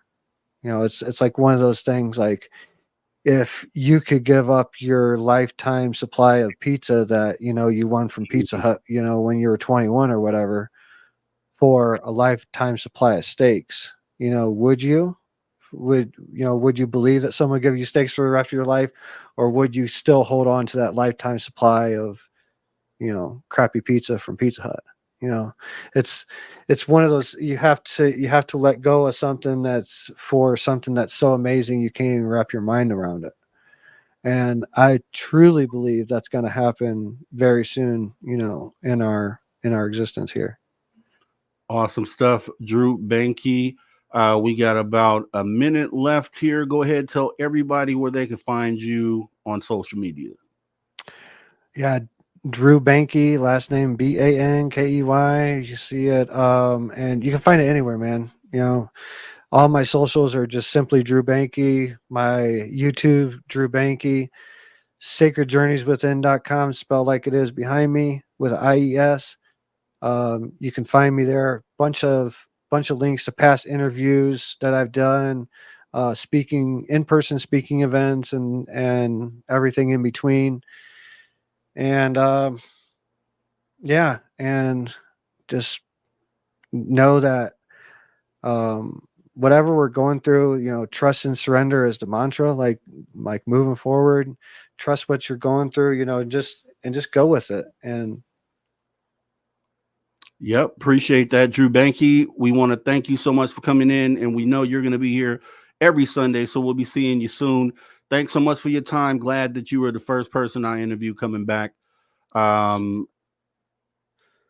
It's like one of those things, like, if you could give up your lifetime supply of pizza that, you won from Pizza Hut, when you were 21 or whatever, for a lifetime supply of steaks, would you? Would you believe that someone would give you steaks for the rest of your life, or would you still hold on to that lifetime supply of, crappy pizza from Pizza Hut? It's one of those, you have to let go of something that's for something that's so amazing you can't even wrap your mind around it. And I truly believe that's going to happen very soon, in our existence here. Awesome stuff, Drew Bankey. We got about a minute left here. Go ahead, tell everybody where they can find you on social media. Yeah, Drew Bankey, last name Bankey. You see it, and you can find it anywhere, man. All my socials are just simply Drew Bankey. My YouTube, Drew Bankey. SacredJourneysWithin.com, spelled like it is behind me with IES. You can find me there. Bunch of links to past interviews that I've done, in-person speaking events, and everything in between. And yeah, and just know that whatever we're going through, trust and surrender is the mantra. Like moving forward, trust what you're going through, and just go with it. And yep, appreciate that, Drew Bankey. We want to thank you so much for coming in, and we know you're going to be here every Sunday, so we'll be seeing you soon. Thanks so much for your time. Glad that you were the first person I interviewed coming back.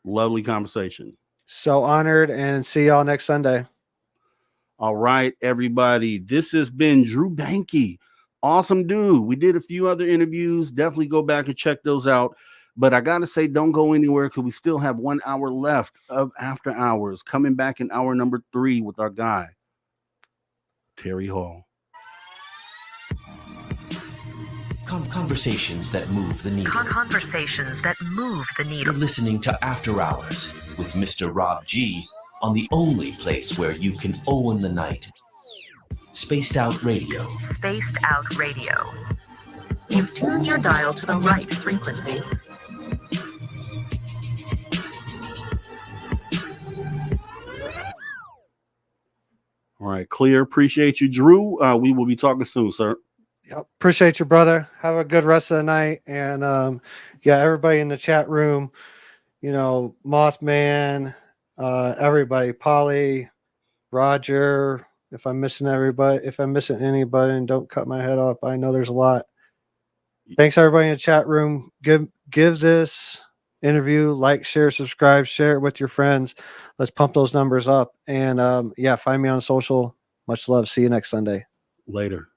Lovely conversation. So honored, and see y'all next Sunday. All right, everybody. This has been Drew Bankey. Awesome dude. We did a few other interviews. Definitely go back and check those out. But I got to say, don't go anywhere, because we still have 1 hour left of After Hours. Coming back in hour number 3 with our guy, Terry Hall. Conversations that move the needle. Conversations that move the You're needle. listening to After Hours with Mr. Rob G on the only place where you can own the night. Spaced Out Radio. Spaced Out Radio. You've tuned your dial to the right frequency. All right, clear. Appreciate you, Drew. We will be talking soon, sir. Yep. Appreciate you, brother. Have a good rest of the night. And yeah, everybody in the chat room, you know, Mothman, everybody, Polly, Roger. If I'm missing everybody, if I'm missing anybody, and don't cut my head off, I know there's a lot. Thanks everybody in the chat room. Give this interview, like, share, subscribe, share it with your friends. Let's pump those numbers up. And yeah, find me on social. Much love. See you next Sunday. Later.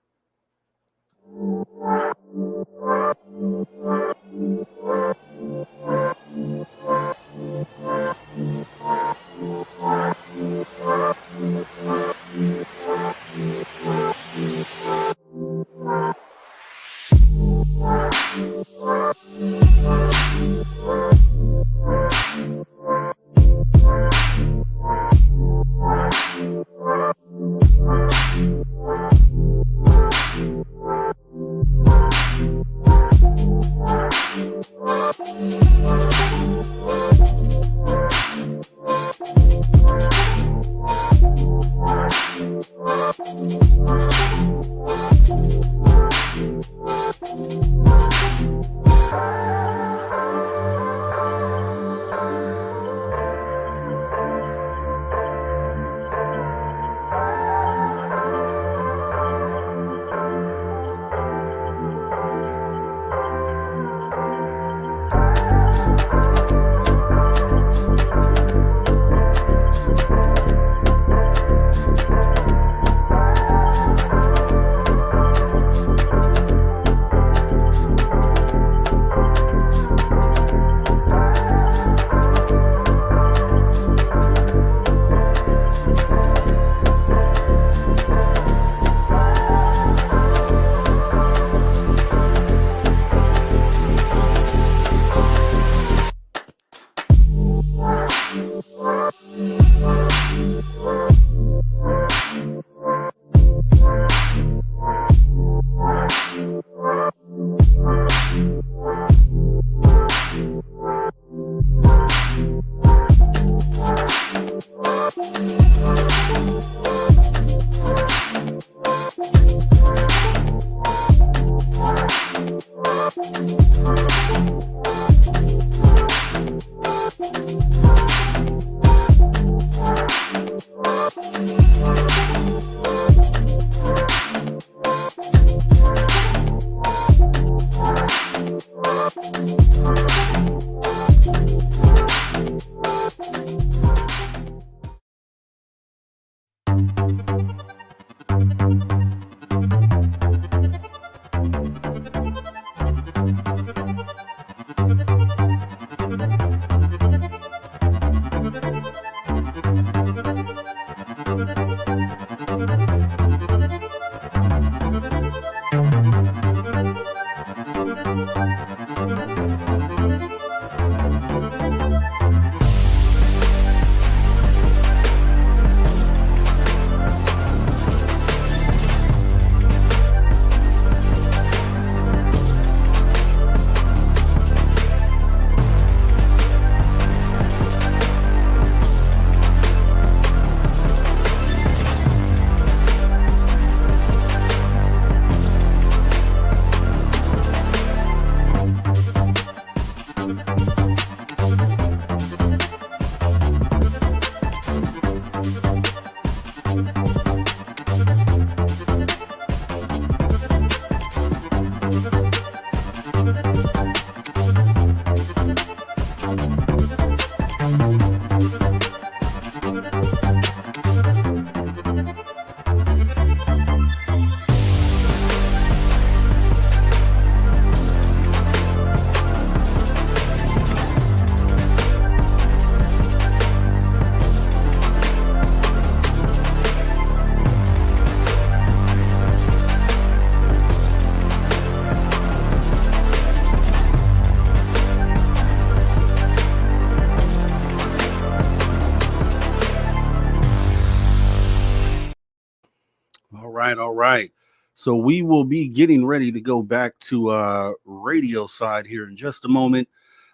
right, all right. So we will be getting ready to go back to radio side here in just a moment.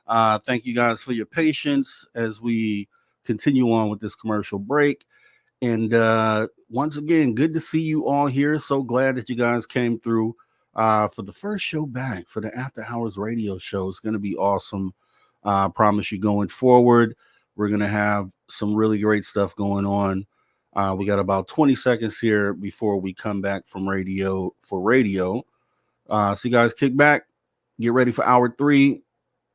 Thank you guys for your patience as we continue on with this commercial break. And once again, good to see you all here. So glad that you guys came through for the first show back for the After Hours radio show. It's going to be awesome. I promise you going forward, we're going to have some really great stuff going on. We got about 20 seconds here before we come back from radio for radio. So you guys kick back, get ready for hour 3.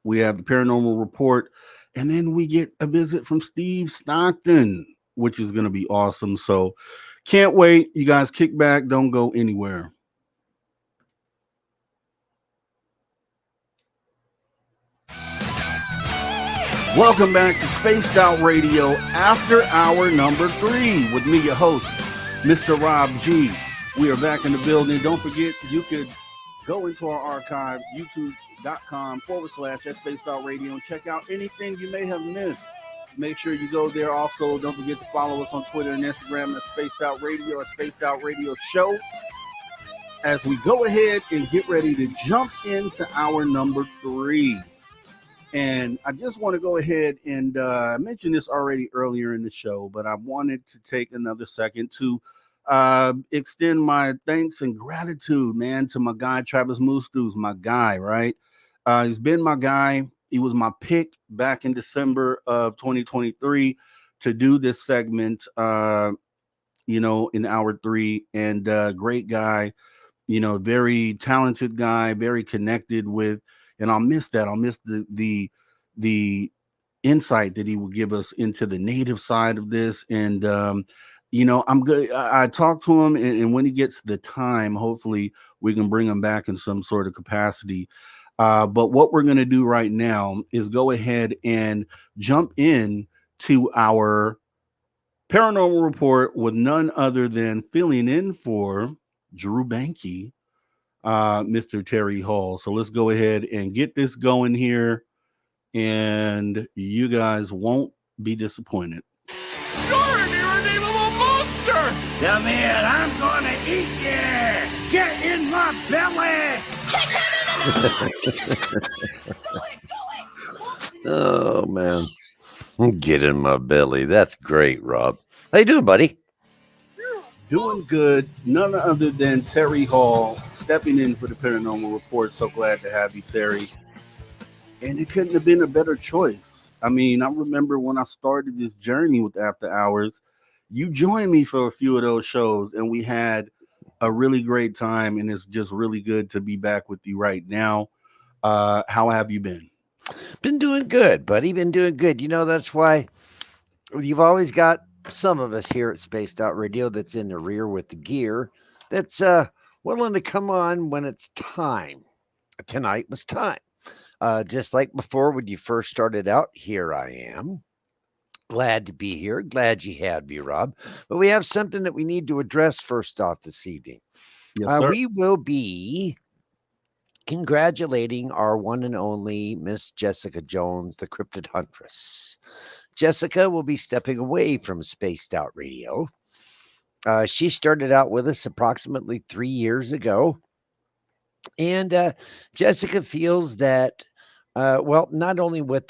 We have the paranormal report, and then we get a visit from Steve Stockton, which is going to be awesome. So can't wait. You guys kick back. Don't go anywhere. Welcome back to Spaced Out Radio After Hour number 3 with me, your host, Mr. Rob G. We are back in the building. Don't forget, you could go into our archives, youtube.com/Spaced Out Radio, and check out anything you may have missed. Make sure you go there. Also, don't forget to follow us on Twitter and Instagram at Spaced Out Radio or Spaced Out Radio Show. As we go ahead and get ready to jump into hour number 3. And I just want to go ahead and I mentioned this already earlier in the show, but I wanted to take another second to extend my thanks and gratitude, man, to my guy, Travis Moostoo's my guy, right? He's been my guy. He was my pick back in December of 2023 to do this segment, in hour 3. And great guy, very talented guy, very connected with. And I'll miss that. I'll miss the insight that he will give us into the native side of this. And, I'm good. I talked to him, and when he gets the time, hopefully we can bring him back in some sort of capacity. But what we're going to do right now is go ahead and jump in to our paranormal report with none other than filling in for Drew Bankey, Mr. Terry Hall. So let's go ahead and get this going here, and you guys won't be disappointed. You're an irredeemable monster! Come here, I'm gonna eat you! Get in my belly! Oh, man. Get in my belly. That's great, Rob. How you doing, buddy? Doing good. None other than Terry Hall stepping in for the paranormal report. So glad to have you, Terry. And it couldn't have been a better choice. I mean, I remember when I started this journey with After Hours, you joined me for a few of those shows, and we had a really great time. And it's just really good to be back with you right now. How have you been? Been doing good, buddy. Been doing good. That's why you've always got some of us here at Spaced Out Radio that's in the rear with the gear that's willing to come on when it's time. Tonight was time. Just like before when you first started out, here I am. Glad to be here. Glad you had me, Rob. But we have something that we need to address first off this evening. Yes, sir. We will be congratulating our one and only Miss Jessica Jones, the Cryptid Huntress. Jessica will be stepping away from Spaced Out Radio. She started out with us approximately 3 years ago. And Jessica feels that, not only with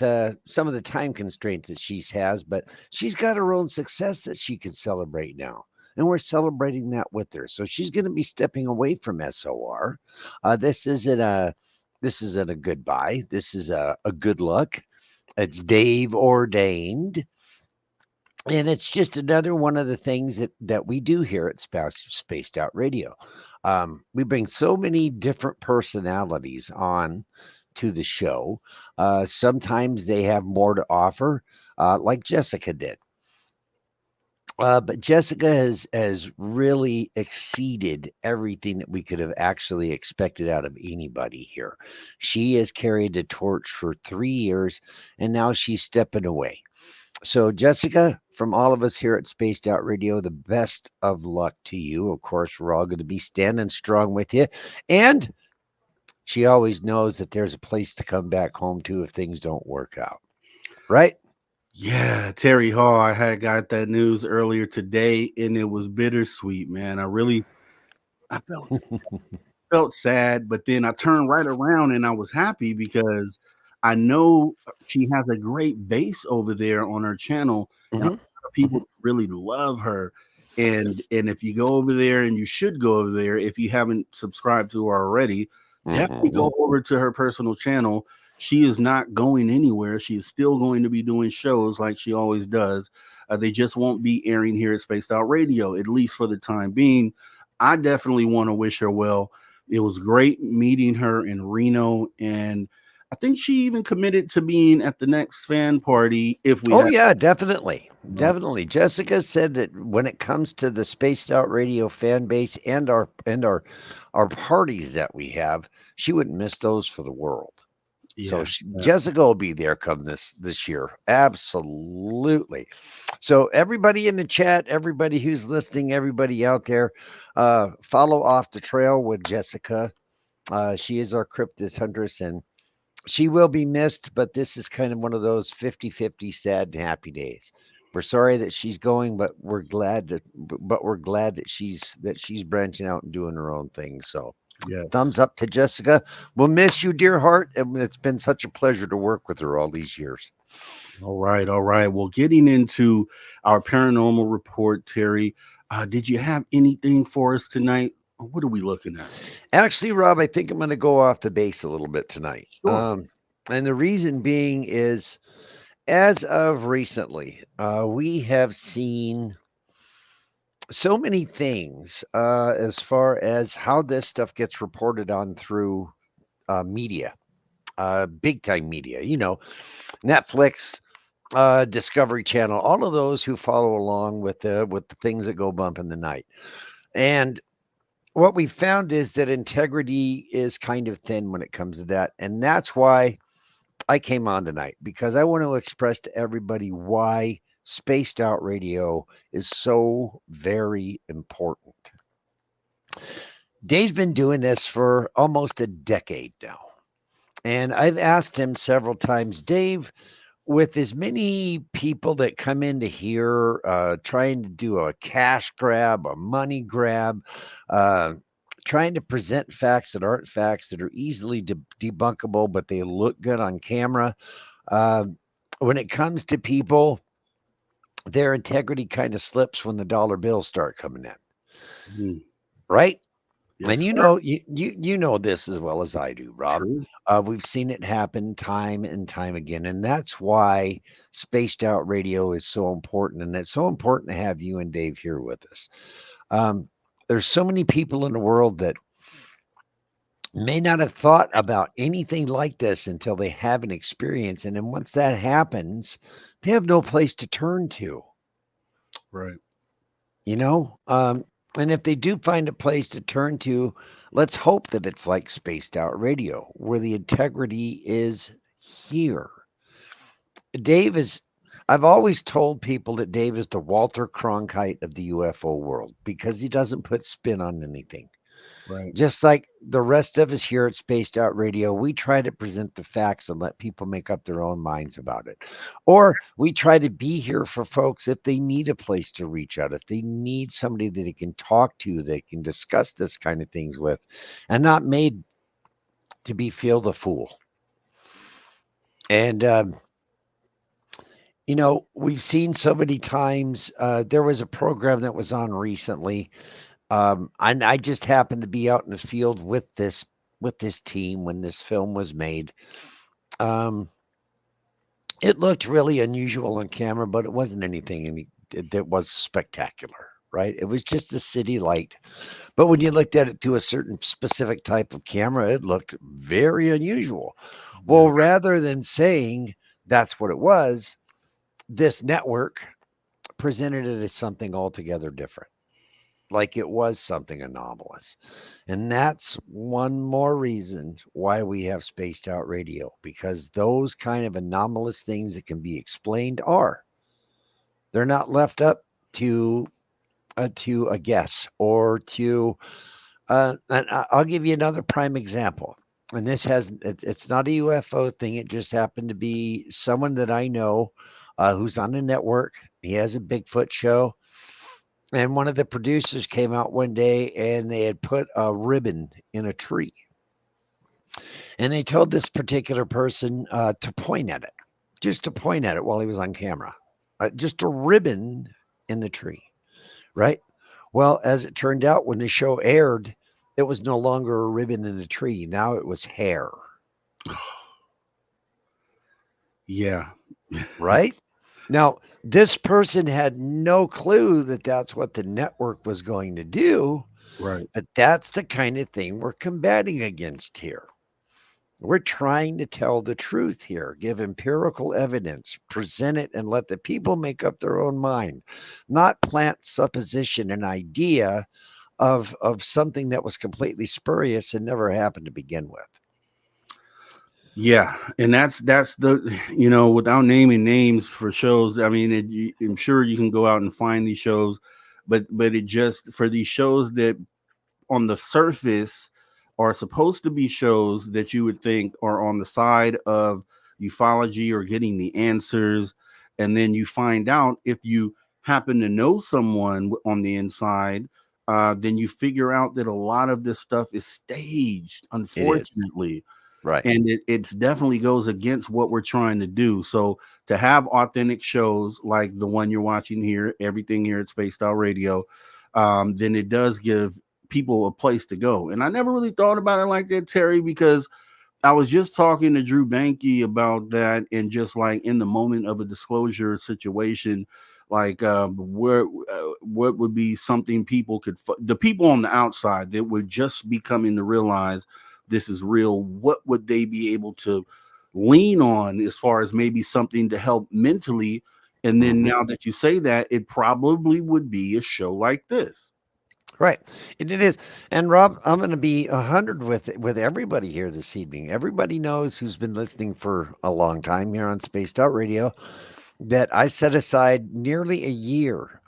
some of the time constraints that she has, but she's got her own success that she can celebrate now. And we're celebrating that with her. So she's going to be stepping away from SOR. This isn't a goodbye. This is a good luck. It's Dave ordained. And it's just another one of the things that we do here at Spaced Out Radio. We bring so many different personalities on to the show. Sometimes they have more to offer, like Jessica did. But Jessica has really exceeded everything that we could have actually expected out of anybody here. She has carried the torch for 3 years, and now she's stepping away. So, Jessica, from all of us here at Spaced Out Radio, the best of luck to you. Of course, we're all going to be standing strong with you. And she always knows that there's a place to come back home to if things don't work out. Right? Yeah, Terry Hall, I had got that news earlier today, and it was bittersweet, man. I really I felt sad, but then I turned right around and I was happy because I know she has a great base over there on her channel, and a lot of people really love her. And if you go over there, and you should go over there if you haven't subscribed to her already, definitely go over to her personal channel. She is not going anywhere. She is still going to be doing shows like she always does. They just won't be airing here at Spaced Out Radio, at least for the time being. I definitely want to wish her well. It was great meeting her in Reno, and I think she even committed to being at the next fan party if we. Oh yeah, definitely. Jessica said that when it comes to the Spaced Out Radio fan base and our parties that we have, she wouldn't miss those for the world. So Jessica will be there come this year. Absolutely. So everybody in the chat, everybody who's listening, everybody out there, follow Off the Trail with Jessica. She is our cryptid huntress, and she will be missed, but this is kind of one of those 50-50 sad and happy days. We're sorry that she's going, but we're glad that she's branching out and doing her own thing. So thumbs up to Jessica. We'll miss you, dear heart. And it's been such a pleasure to work with her all these years. All right. Well, getting into our paranormal report, Terry, did you have anything for us tonight? What are we looking at? Actually, Rob, I think I'm going to go off the base a little bit tonight. Sure. And the reason being is, as of recently, we have seen so many things as far as how this stuff gets reported on through media, big time media, Netflix, Discovery Channel, all of those who follow along with the things that go bump in the night. And what we found is that integrity is kind of thin when it comes to that. And that's why I came on tonight, because I want to express to everybody why Spaced Out Radio is so very important. Dave's been doing this for almost a decade now. And I've asked him several times, Dave, with as many people that come in to here trying to do a cash grab, a money grab, trying to present facts that aren't facts, that are easily debunkable, but they look good on camera. When it comes to people, their integrity kind of slips when the dollar bills start coming in. Right? Yes, and sir. you know this as well as I do, Rob. We've seen it happen time and time again, and that's why Spaced Out Radio is so important, and it's so important to have you and Dave here with us. There's so many people in the world that may not have thought about anything like this until they have an experience, and then once that happens, they have no place to turn to. Right. And if they do find a place to turn to, let's hope that it's like Spaced Out Radio, where the integrity is here. I've always told people that Dave is the Walter Cronkite of the UFO world, because he doesn't put spin on anything. Right. Just like the rest of us here at Spaced Out Radio, we try to present the facts and let people make up their own minds about it. Or we try to be here for folks if they need a place to reach out, if they need somebody that they can talk to, they can discuss this kind of things with, and not made to be feel the fool. And, we've seen so many times, there was a program that was on recently. And I just happened to be out in the field with this team when this film was made. It looked really unusual on camera, but it wasn't anything that was spectacular, right? It was just a city light. But when you looked at it through a certain specific type of camera, it looked very unusual. Well, rather than saying that's what it was, this network presented it as something altogether different. Like it was something anomalous. And that's one more reason why we have Spaced Out Radio, because those kind of anomalous things that can be explained they're not left up to a guess or to and I'll give you another prime example. And it's not a UFO thing. It just happened to be someone that I know who's on a network. He has a Bigfoot show. And one of the producers came out one day and they had put a ribbon in a tree. And they told this particular person to point at it, just to point at it while he was on camera. Just a ribbon in the tree, right? Well, as it turned out, when the show aired, it was no longer a ribbon in the tree. Now it was hair. Yeah. Right? Now, this person had no clue that that's what the network was going to do, Right. but that's the kind of thing we're combating against here. We're trying to tell the truth here, give empirical evidence, present it, and let the people make up their own mind, not plant supposition and idea of something that was completely spurious and never happened to begin with. Yeah, and that's the, you know, without naming names for shows. I mean, I'm sure you can go out and find these shows, but it just, for these shows that on the surface are supposed to be shows that you would think are on the side of ufology or getting the answers, and then you find out, if you happen to know someone on the inside, then you figure out that a lot of this stuff is staged, unfortunately. Right. And it definitely goes against what we're trying to do. So to have authentic shows like the one you're watching here, everything here at Spaced Out Radio, then it does give people a place to go. And I never really thought about it like that, Terry, because I was just talking to Drew Bankey about that, and just like in the moment of a disclosure situation, like what would be something people could, the people on the outside that would just be coming to realize this is real, what would they be able to lean on as far as maybe something to help mentally? And then now that you say that, it probably would be a show like this. Right. And it is. And Rob, I'm going to be 100 with everybody here this evening. Everybody knows, who's been listening for a long time here on Spaced Out Radio, that I set aside nearly a year.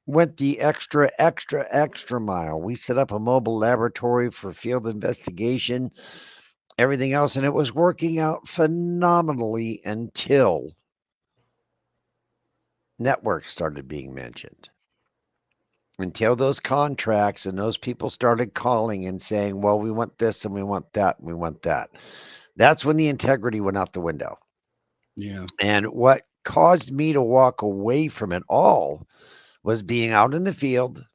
Went the extra mile. We set up a mobile laboratory for field investigation, everything else, and it was working out phenomenally until networks started being mentioned. Until those contracts and those people started calling and saying, well, we want this and we want that and we want that. That's when the integrity went out the window. Yeah. And what caused me to walk away from it all was being out in the field,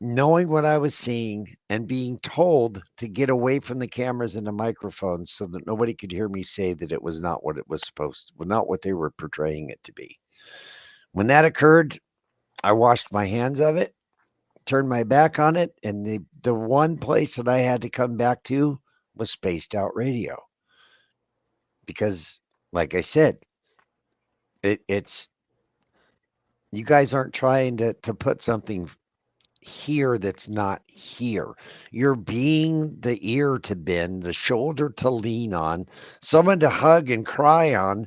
knowing what I was seeing, and being told to get away from the cameras and the microphones so that nobody could hear me say that it was not what it was supposed to, not what they were portraying it to be. When that occurred, I washed my hands of it, turned my back on it, and the one place that I had to come back to was Spaced Out Radio. Because, like I said, it's, you guys aren't trying to put something here that's not here. You're being the ear to bend, the shoulder to lean on, someone to hug and cry on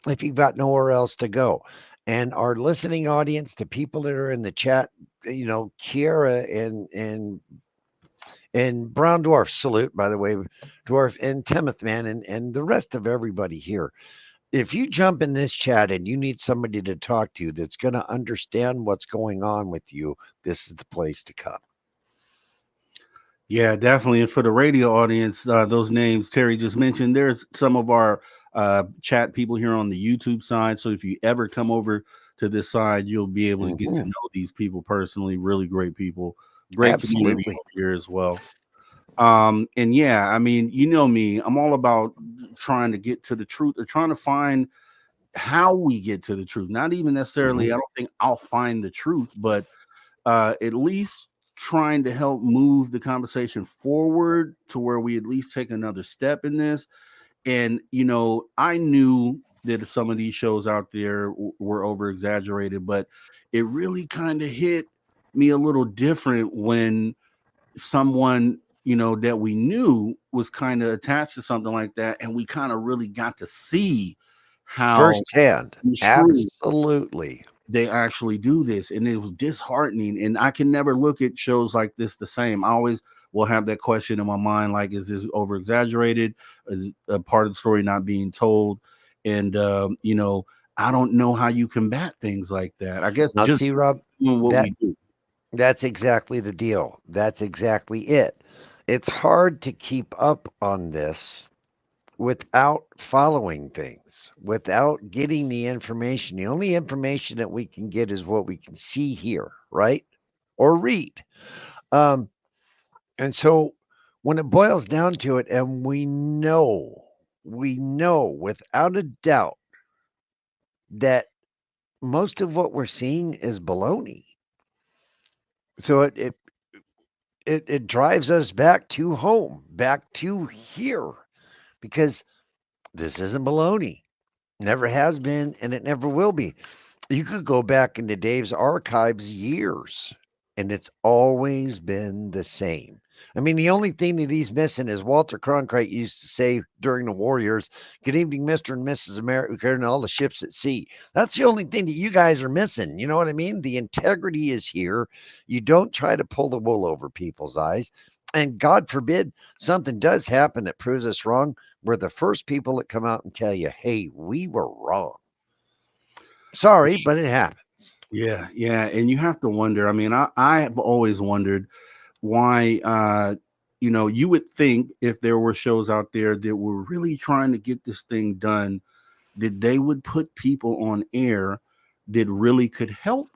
if you've got nowhere else to go. And our listening audience, the people that are in the chat, you know, Kiera and Brown Dwarf, salute, by the way, Dwarf, and Timothy, man, and the rest of everybody here. If you jump in this chat and you need somebody to talk to that's going to understand what's going on with you, this is the place to come. Yeah, definitely. And for the radio audience, those names Terry just mentioned, there's some of our chat people here on the YouTube side. So if you ever come over to this side, you'll be able to get to know these people personally. Really great people. Great community over here as well. And yeah, I mean, you know me, I'm all about trying to get to the truth, or trying to find how we get to the truth. Not even necessarily, I don't think I'll find the truth, but at least trying to help move the conversation forward to where we at least take another step in this. And, you know, I knew that some of these shows out there were over exaggerated, but it really kind of hit me a little different when someone, you know, that we knew was kind of attached to something like that, and we kind of really got to see how firsthand, absolutely, they actually do this. And it was disheartening. And I can never look at shows like this the same. I always will have that question in my mind, like, is this over exaggerated? Is a part of the story not being told? And you know, I don't know how you combat things like that. I guess Now, just see, Rob, doing what that we do. that's exactly the deal. That's exactly it. It's hard to keep up on this without following things, without getting the information. The only information that we can get is what we can see here, right? Or read. Um, and so when it boils down to it, and we know without a doubt that most of what we're seeing is baloney. So it drives us back to home, back to here, because this isn't baloney. Never has been, and it never will be. You could go back into Dave's archives years, and it's always been the same. I mean, the only thing that he's missing is Walter Cronkite used to say during the war years, "Good evening, Mr. and Mrs. America, and all the ships at sea." That's the only thing that you guys are missing. You know what I mean? The integrity is here. You don't try to pull the wool over people's eyes. And God forbid something does happen that proves us wrong. We're the first people that come out and tell you, "Hey, we were wrong." Sorry, but it happens. Yeah, yeah. And you have to wonder. I mean, I have always wondered why you would think if there were shows out there that were really trying to get this thing done, that they would put people on air that really could help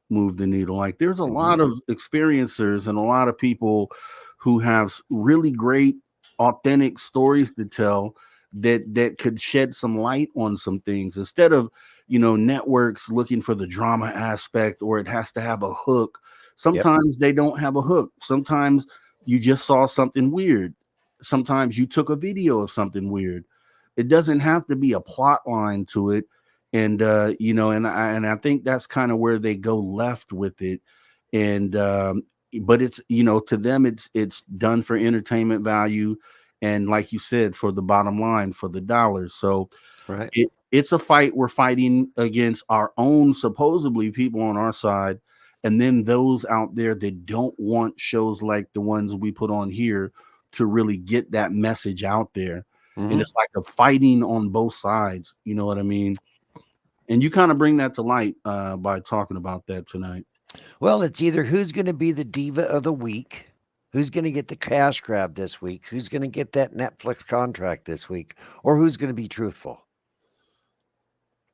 move the needle. Like there's a lot of experiencers and a lot of people who have really great authentic stories to tell that could shed some light on some things instead of networks looking for the drama aspect, or it has to have a hook. Sometimes they don't have a hook. Sometimes you just saw something weird. Sometimes you took a video of something weird. It doesn't have to be a plot line to it. And I think that's kind of where they go left with it. And but it's to them it's done for entertainment value, and like you said, for the bottom line, for the dollars. So Right. it's a fight we're fighting against our own supposedly people on our side, and then those out there that don't want shows like the ones we put on here to really get that message out there. And it's like a fighting on both sides, you know what I mean? And you kind of bring that to light by talking about that tonight. Well, it's either who's going to be the diva of the week, who's going to get the cash grab this week, who's going to get that Netflix contract this week, or who's going to be truthful.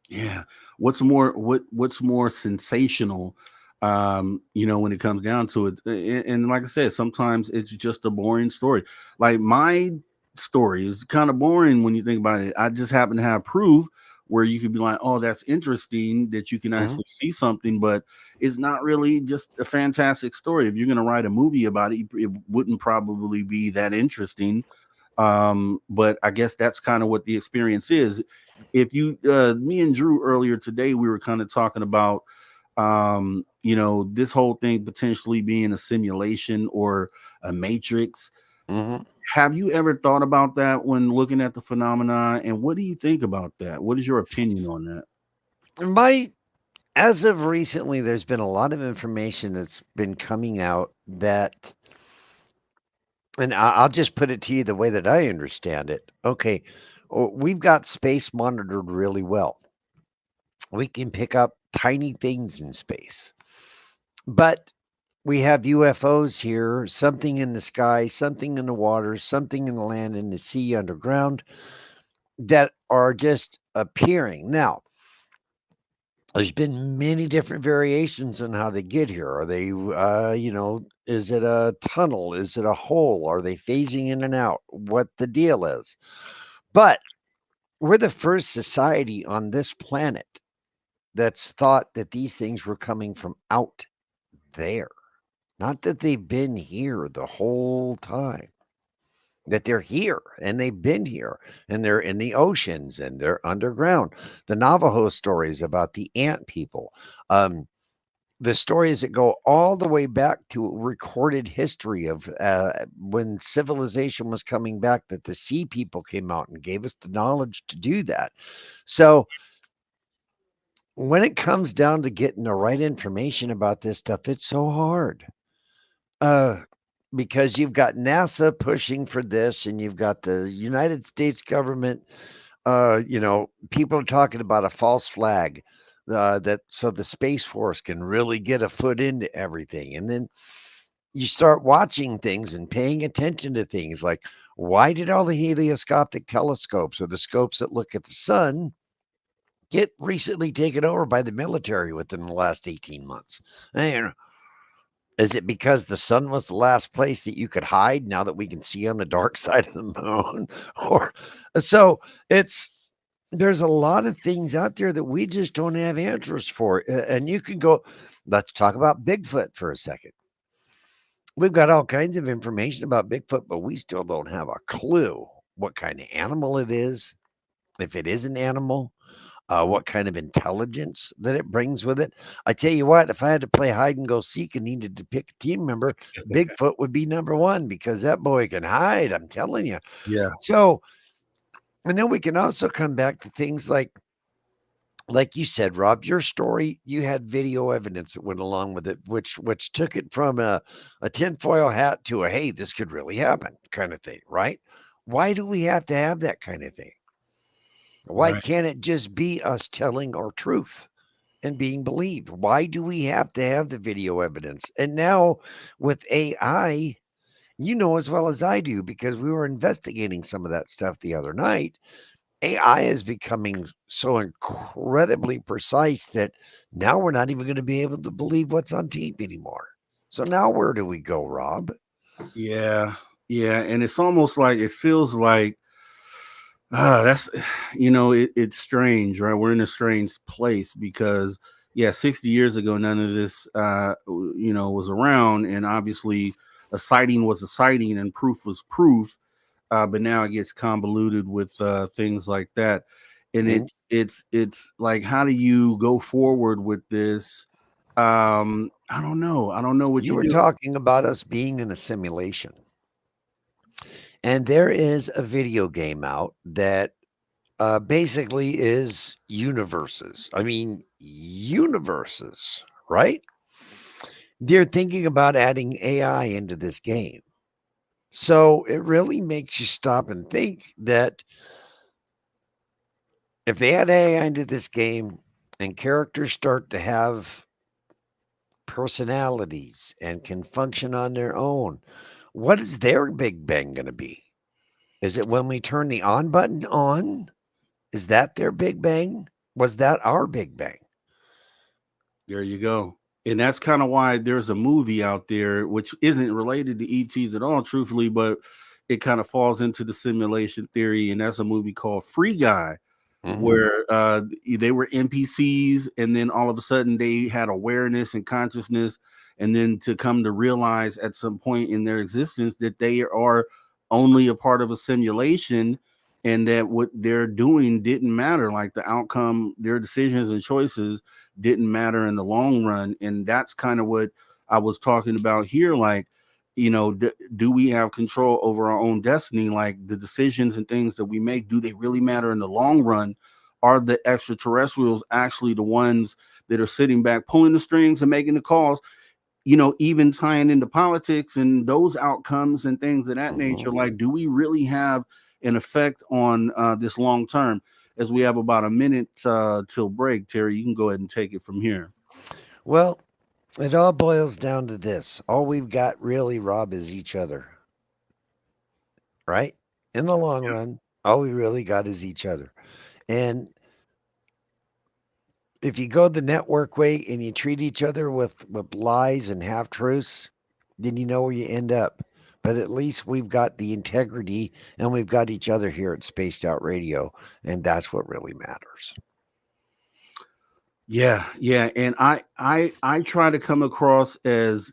Yeah. What's more sensational, when it comes down to it. And like I said, sometimes it's just a boring story. Like my story is kind of boring when you think about it. I just happen to have proof where you could be like, oh, that's interesting that you can actually see something, but it's not really just a fantastic story. If you're going to write a movie about it, it wouldn't probably be that interesting. But I guess that's kind of what the experience is. If you me and Drew earlier today, we were kind of talking about this whole thing potentially being a simulation or a matrix. Have you ever thought about that when looking at the phenomena, and what do you think about that? What is your opinion on that? As of recently, there's been a lot of information that's been coming out that, and I'll just put it to you the way that I understand it. Okay, we've got space monitored really well. We can pick up tiny things in space, but we have UFOs here, something in the sky, something in the water, something in the land, in the sea, underground, that are just appearing. Now, there's been many different variations on how they get here. Are they, is it a tunnel? Is it a hole? Are they phasing in and out? What the deal is. But we're the first society on this planet that's thought that these things were coming from out there. Not that they've been here the whole time, that they're here and they've been here and they're in the oceans and they're underground. The Navajo stories about the ant people, the stories that go all the way back to recorded history of when civilization was coming back, that the sea people came out and gave us the knowledge to do that. So when it comes down to getting the right information about this stuff, it's so hard. Because you've got NASA pushing for this, and you've got the United States government People are talking about a false flag, that so the Space Force can really get a foot into everything. And then you start watching things and paying attention to things like, why did all the helioscopic telescopes, or the scopes that look at the sun, get recently taken over by the military within the last 18 months? Is it because the sun was the last place that you could hide now that we can see on the dark side of the moon? Or so there's a lot of things out there that we just don't have answers for. And you can go, let's talk about Bigfoot for a second. We've got all kinds of information about Bigfoot, but we still don't have a clue what kind of animal it is, if it is an animal, what kind of intelligence that it brings with it. I tell you what, if I had to play hide and go seek and needed to pick a team member, Bigfoot would be number one, because that boy can hide. I'm telling you. Yeah. So, and then we can also come back to things like you said, Rob, your story, you had video evidence that went along with it, which took it from a tinfoil hat to a, hey, this could really happen kind of thing, right? Why do we have to have that kind of thing? Why Right. can't it just be us telling our truth and being believed? Why do we have to have the video evidence? And now with AI, you know as well as I do, because we were investigating some of that stuff the other night. AI is becoming so incredibly precise that now we're not even going to be able to believe what's on tape anymore. So now where do we go, Rob? Yeah. Yeah. And it's almost like, it feels like, that's, it's strange, right? We're in a strange place because, yeah, 60 years ago, none of this, was around. And obviously a sighting was a sighting and proof was proof. But now it gets convoluted with things like that. And Mhm. it's like, how do you go forward with this? I don't know. I don't know what You you were do. talking about us being in a simulation. And there is a video game out that basically is universes. I mean, universes, right? They're thinking about adding AI into this game. So it really makes you stop and think that if they add AI into this game and characters start to have personalities and can function on their own, what is their big bang going to be? Is it when we turn the on button on? Is that their big bang? Was that our big bang? There you go. And that's kind of why there's a movie out there which isn't related to ETs at all, truthfully, but it kind of falls into the simulation theory. And that's a movie called Free Guy, Mhm. where they were NPCs, and then all of a sudden they had awareness and consciousness, and then to come to realize at some point in their existence that they are only a part of a simulation, and that what they're doing didn't matter, like the outcome, their decisions and choices didn't matter in the long run. And that's kind of what I was talking about here, like, do we have control over our own destiny? Like, the decisions and things that we make, do they really matter in the long run? Are the extraterrestrials actually the ones that are sitting back pulling the strings and making the calls, even tying into politics and those outcomes and things of that nature? Mhm. Like, do we really have an effect on this long term? As we have about a minute till break, Terry, you can go ahead and take it from here. Well, it all boils down to this. All we've got really, Rob, is each other, right? In the long run, all we really got is each other. And if you go the network way and you treat each other with lies and half truths, then you know where you end up. But at least we've got the integrity and we've got each other here at Spaced Out Radio, and that's what really matters. Yeah, yeah, and I try to come across as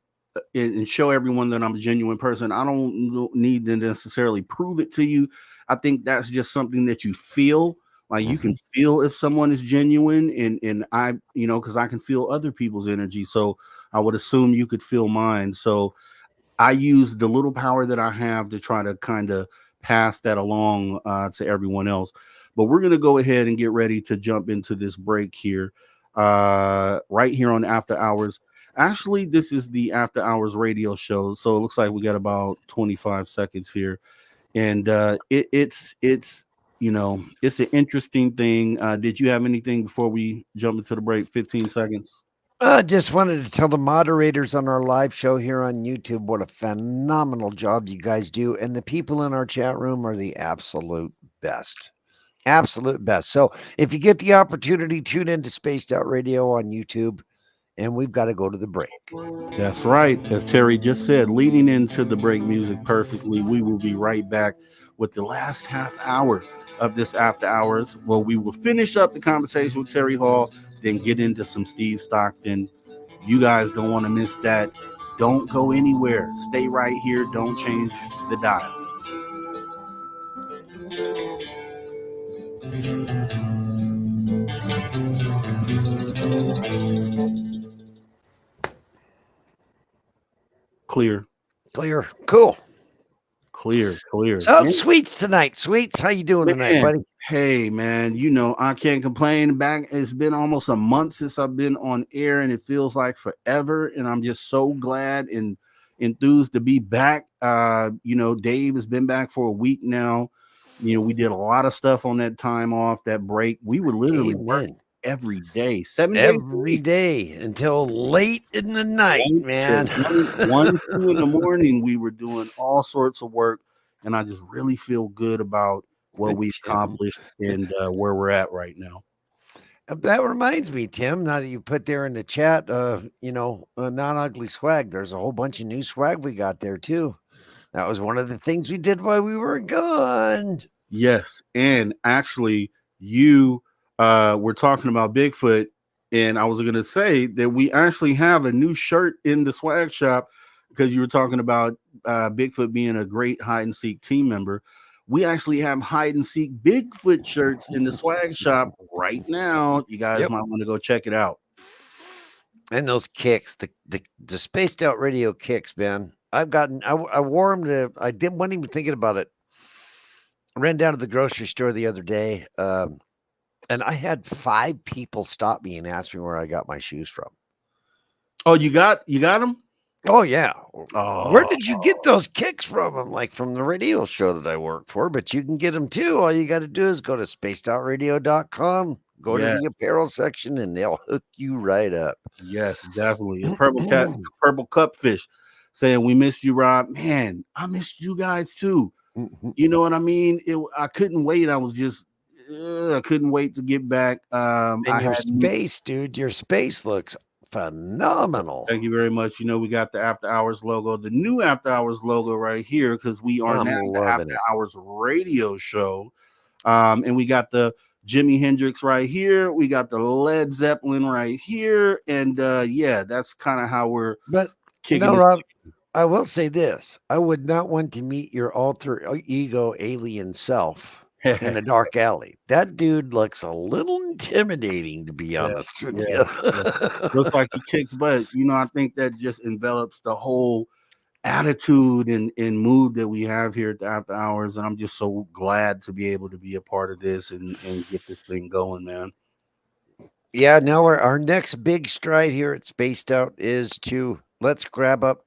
and show everyone that I'm a genuine person. I don't need to necessarily prove it to you. I think that's just something that you feel. Like, you can Mhm. feel if someone is genuine, and I, because I can feel other people's energy. So I would assume you could feel mine. So I use the little power that I have to try to kind of pass that along to everyone else. But we're gonna go ahead and get ready to jump into this break here, right here on After Hours. Actually, this is the After Hours radio show, so it looks like we got about 25 seconds here, and it's it's an interesting thing. Did you have anything before we jump into the break? 15 seconds. I just wanted to tell the moderators on our live show here on YouTube what a phenomenal job you guys do. And the people in our chat room are the absolute best. Absolute best. So if you get the opportunity, tune into Spaced Out Radio on YouTube. And we've got to go to the break. That's right. As Terry just said, leading into the break music perfectly, we will be right back with the last half hour of this After Hours. Well, we will finish up the conversation with Terry Hall, then get into some Steve Stockton. You guys don't want to miss that. Don't go anywhere. Stay right here. Don't change the dial. Clear. Cool. Clear. So Sweets tonight. Sweets, how you doing tonight, buddy? Hey, man, I can't complain. It's been almost a month since I've been on air, and it feels like forever. And I'm just so glad and enthused to be back. Dave has been back for a week now. We did a lot of stuff on that time off, that break. We were literally working every day, 7 days every day until late in the night, man. 1, 2 in the morning, we were doing all sorts of work, and I just really feel good about what we've accomplished and where we're at right now. That reminds me, Tim, now that you put there in the chat, non-ugly swag, there's a whole bunch of new swag we got there too. That was one of the things we did while we were gone. Yes, and actually you we're talking about Bigfoot, and I was going to say that we actually have a new shirt in the swag shop because you were talking about Bigfoot being a great hide and seek team member. We actually have hide and seek Bigfoot shirts in the swag shop right now. You guys might want to go check it out. And those kicks, the Spaced Out Radio kicks, man. I wore them I wasn't even thinking about it. I ran down to the grocery store the other day. And I had 5 people stop me and ask me where I got my shoes from. Oh, you got them? Oh, yeah. Oh. Where did you get those kicks from? I'm like, from the radio show that I work for, but you can get them too. All you got to do is go to spacedoutradio.com, go to the apparel section, and they'll hook you right up. Yes, definitely. And Purple Cupfish saying, we missed you, Rob. Man, I missed you guys too. You know what I mean? I couldn't wait. I was just, I couldn't wait to get back. And your space, dude, your space looks phenomenal. Thank you very much. We got the After Hours logo, the new After Hours logo right here, because we are now the After Hours radio show. And we got the Jimi Hendrix right here. We got the Led Zeppelin right here. And that's kind of how we're kicking this. Rob, I will say this. I would not want to meet your alter ego alien self in a dark alley. That dude looks a little intimidating, to be honest with you. Looks like he kicks butt. I think that just envelops the whole attitude and mood that we have here at the After Hours. And I'm just so glad to be able to be a part of this and get this thing going, man. Yeah, now our next big stride here at Spaced Out is to let's grab up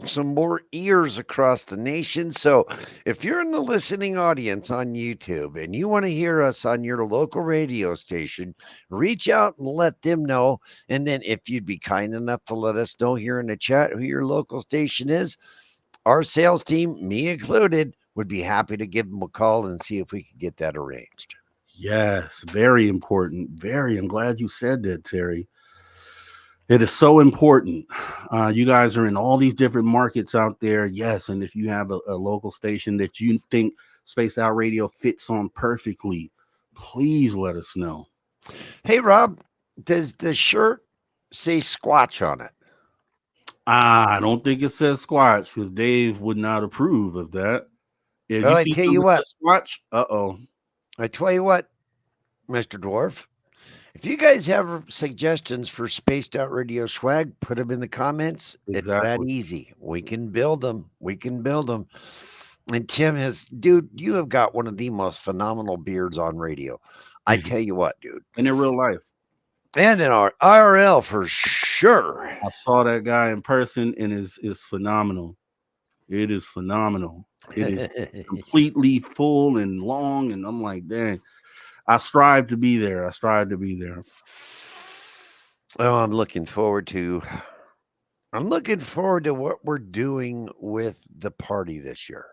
some more ears across the nation. So if you're in the listening audience on YouTube and you want to hear us on your local radio station, reach out and let them know. And then if you'd be kind enough to let us know here in the chat who your local station is, our sales team, me included, would be happy to give them a call and see if we can get that arranged. Yes, very important. I'm glad you said that, Terry. It is so important. You guys are in all these different markets out there. Yes. And if you have a local station that you think Spaced Out Radio fits on perfectly, please let us know. Hey, Rob, does the shirt say Squatch on it? I don't think it says Squatch because Dave would not approve of that. If I tell you what, Squatch, I tell you what, Mr. Dwarf. If you guys have suggestions for Spaced Out Radio swag, put them in the comments. Exactly. It's that easy. We can build them. And Tim you have got one of the most phenomenal beards on radio. I tell you what, dude. And in real life. And in our IRL for sure. I saw that guy in person and is phenomenal. It is phenomenal. It is completely full and long, and I'm like, dang, I strive to be there. I strive to be there. Oh, I'm looking forward to what we're doing with the party this year.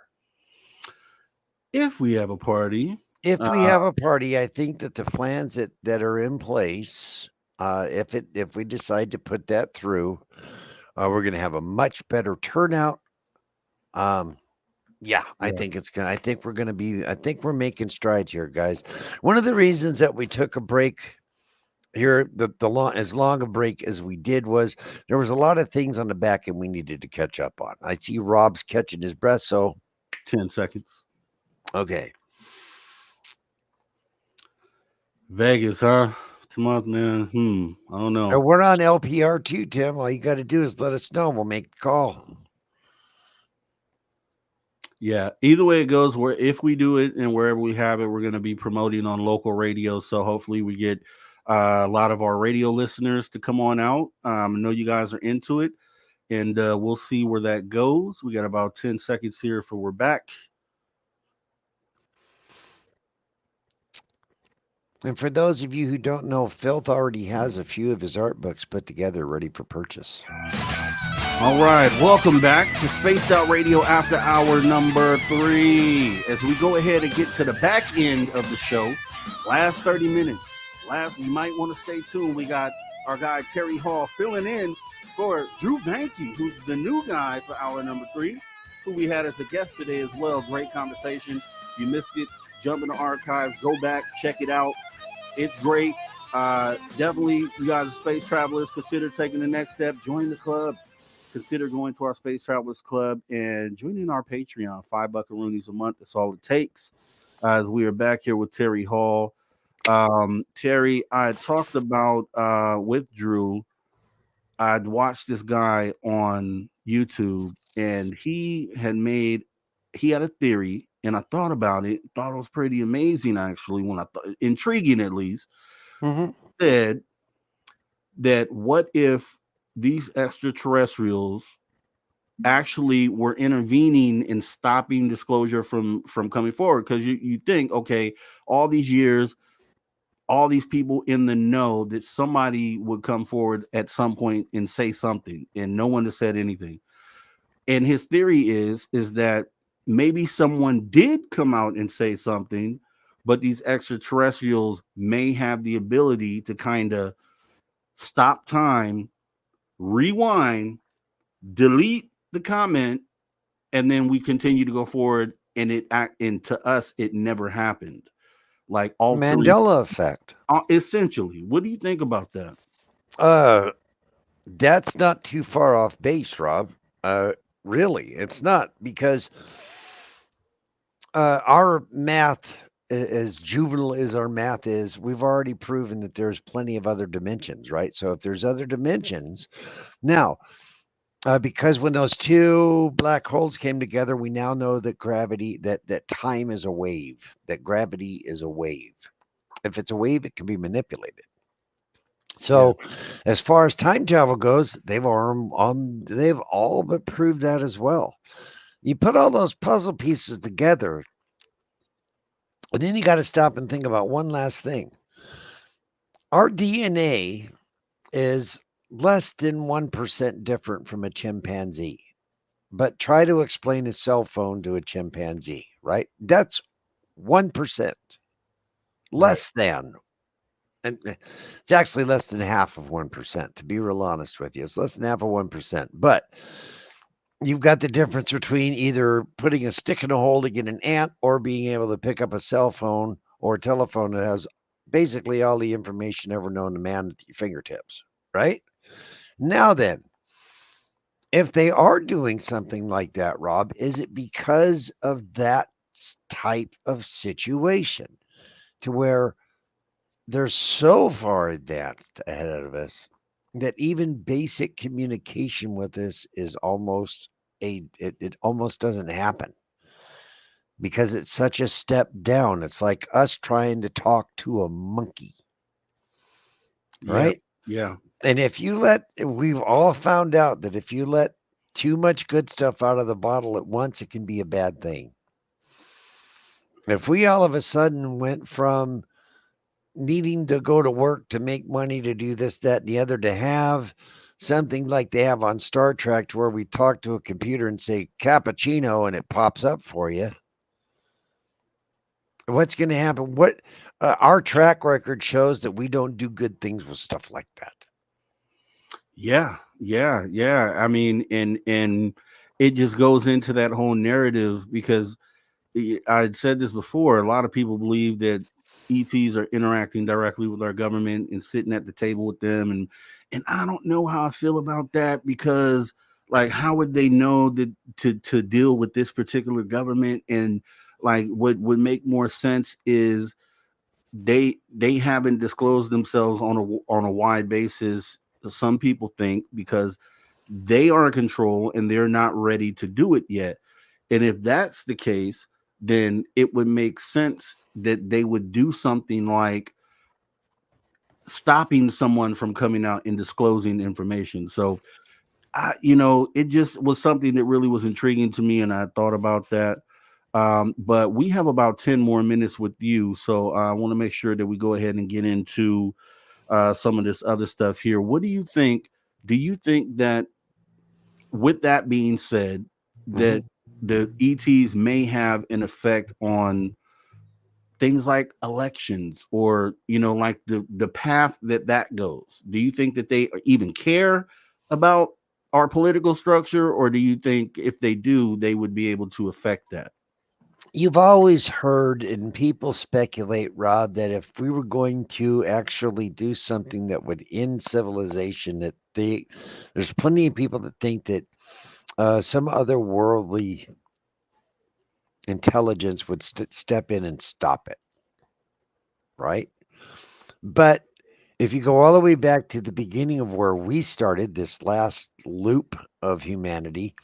If we have a party, If we have a party, I think that the plans that are in place, if we decide to put that through, we're going to have a much better turnout. Yeah, I think we're making strides here, guys. One of the reasons that we took a break here, as long a break as we did, was there was a lot of things on the back end we needed to catch up on. I see Rob's catching his breath, so 10 seconds. Okay. Vegas, huh? Tomorrow, man. I don't know. We're on LPR too, Tim. All you got to do is let us know. We'll make the call. Yeah, either way it goes, if we do it and wherever we have it, we're going to be promoting on local radio. So hopefully we get a lot of our radio listeners to come on out. I know you guys are into it, and we'll see where that goes. We got about 10 seconds here for we're back. And for those of you who don't know, Filth already has a few of his art books put together ready for purchase. All right, welcome back to Spaced Out Radio After Hour number 3. As we go ahead and get to the back end of the show, last 30 minutes. You might want to stay tuned. We got our guy Terry Hall filling in for Drew Bankey, who's the new guy for hour number 3, who we had as a guest today as well. Great conversation. If you missed it, jump in the archives, go back, check it out. It's great. Definitely, you guys are space travelers. Consider taking the next step. Join the club. Consider going to our Space Travelers Club and joining our Patreon. $5 buckaroonies a month. That's all it takes. As we are back here with Terry Hall. Terry, I talked about with Drew. I'd watched this guy on YouTube, and he had a theory, and I thought about it. Thought it was pretty amazing, actually. Intriguing at least. Mm-hmm. Said that what if these extraterrestrials actually were intervening in stopping disclosure from coming forward? Because you think, okay, all these years, all these people in the know, that somebody would come forward at some point and say something, and no one has said anything. And his theory is that maybe someone did come out and say something, but these extraterrestrials may have the ability to kind of stop time, rewind, delete the comment, and then we continue to go forward, and to us it never happened. Like Mandela effect. Essentially. What do you think about that? That's not too far off base, Rob. Really, it's not, because our math, as juvenile as our math is, we've already proven that there's plenty of other dimensions, right? So if there's other dimensions, now, because when those two black holes came together, we now know that gravity, that time is a wave, that gravity is a wave. If it's a wave, it can be manipulated. So as far as time travel goes, they've all but proved that as well. You put all those puzzle pieces together, and then you got to stop and think about one last thing. Our DNA is less than 1% different from a chimpanzee. But try to explain a cell phone to a chimpanzee, right? That's 1%. Less than. And it's actually less than half of 1%, to be real honest with you. It's less than half of 1%. But you've got the difference between either putting a stick in a hole to get an ant, or being able to pick up a cell phone or a telephone that has basically all the information ever known to man at your fingertips, right? Now then, if they are doing something like that, Rob, is it because of that type of situation, to where they're so far advanced ahead of us that even basic communication with us is almost it almost doesn't happen, because it's such a step down? It's like us trying to talk to a monkey, right? Yeah. And we've all found out that if you let too much good stuff out of the bottle at once, it can be a bad thing. If we all of a sudden went from needing to go to work to make money to do this, that, and the other, to have something like they have on Star Trek, to where we talk to a computer and say cappuccino and it pops up for you, what's going to happen? What our track record shows that we don't do good things with stuff like that. Yeah. I mean, and it just goes into that whole narrative, because I said this before. A lot of people believe that ETs are interacting directly with our government and sitting at the table with them, and I don't know how I feel about that, because like, how would they know that to deal with this particular government? And like, what would make more sense is they haven't disclosed themselves on a wide basis. Some people think because they are in control and they're not ready to do it yet. And if that's the case, then it would make sense that they would do something like stopping someone from coming out and disclosing information. So it just was something that really was intriguing to me, and I thought about that. But we have about 10 more minutes with you, so I want to make sure that we go ahead and get into some of this other stuff here. What do you think? Do you think that, with that being said, that the ETs may have an effect on things like elections, or like the path that goes? Do you think that they even care about our political structure, or do you think if they do, they would be able to affect that? You've always heard, and people speculate, Rob, that if we were going to actually do something that would end civilization, that there's plenty of people that think that some otherworldly intelligence would step in and stop it, right? But if you go all the way back to the beginning of where we started this last loop of humanity,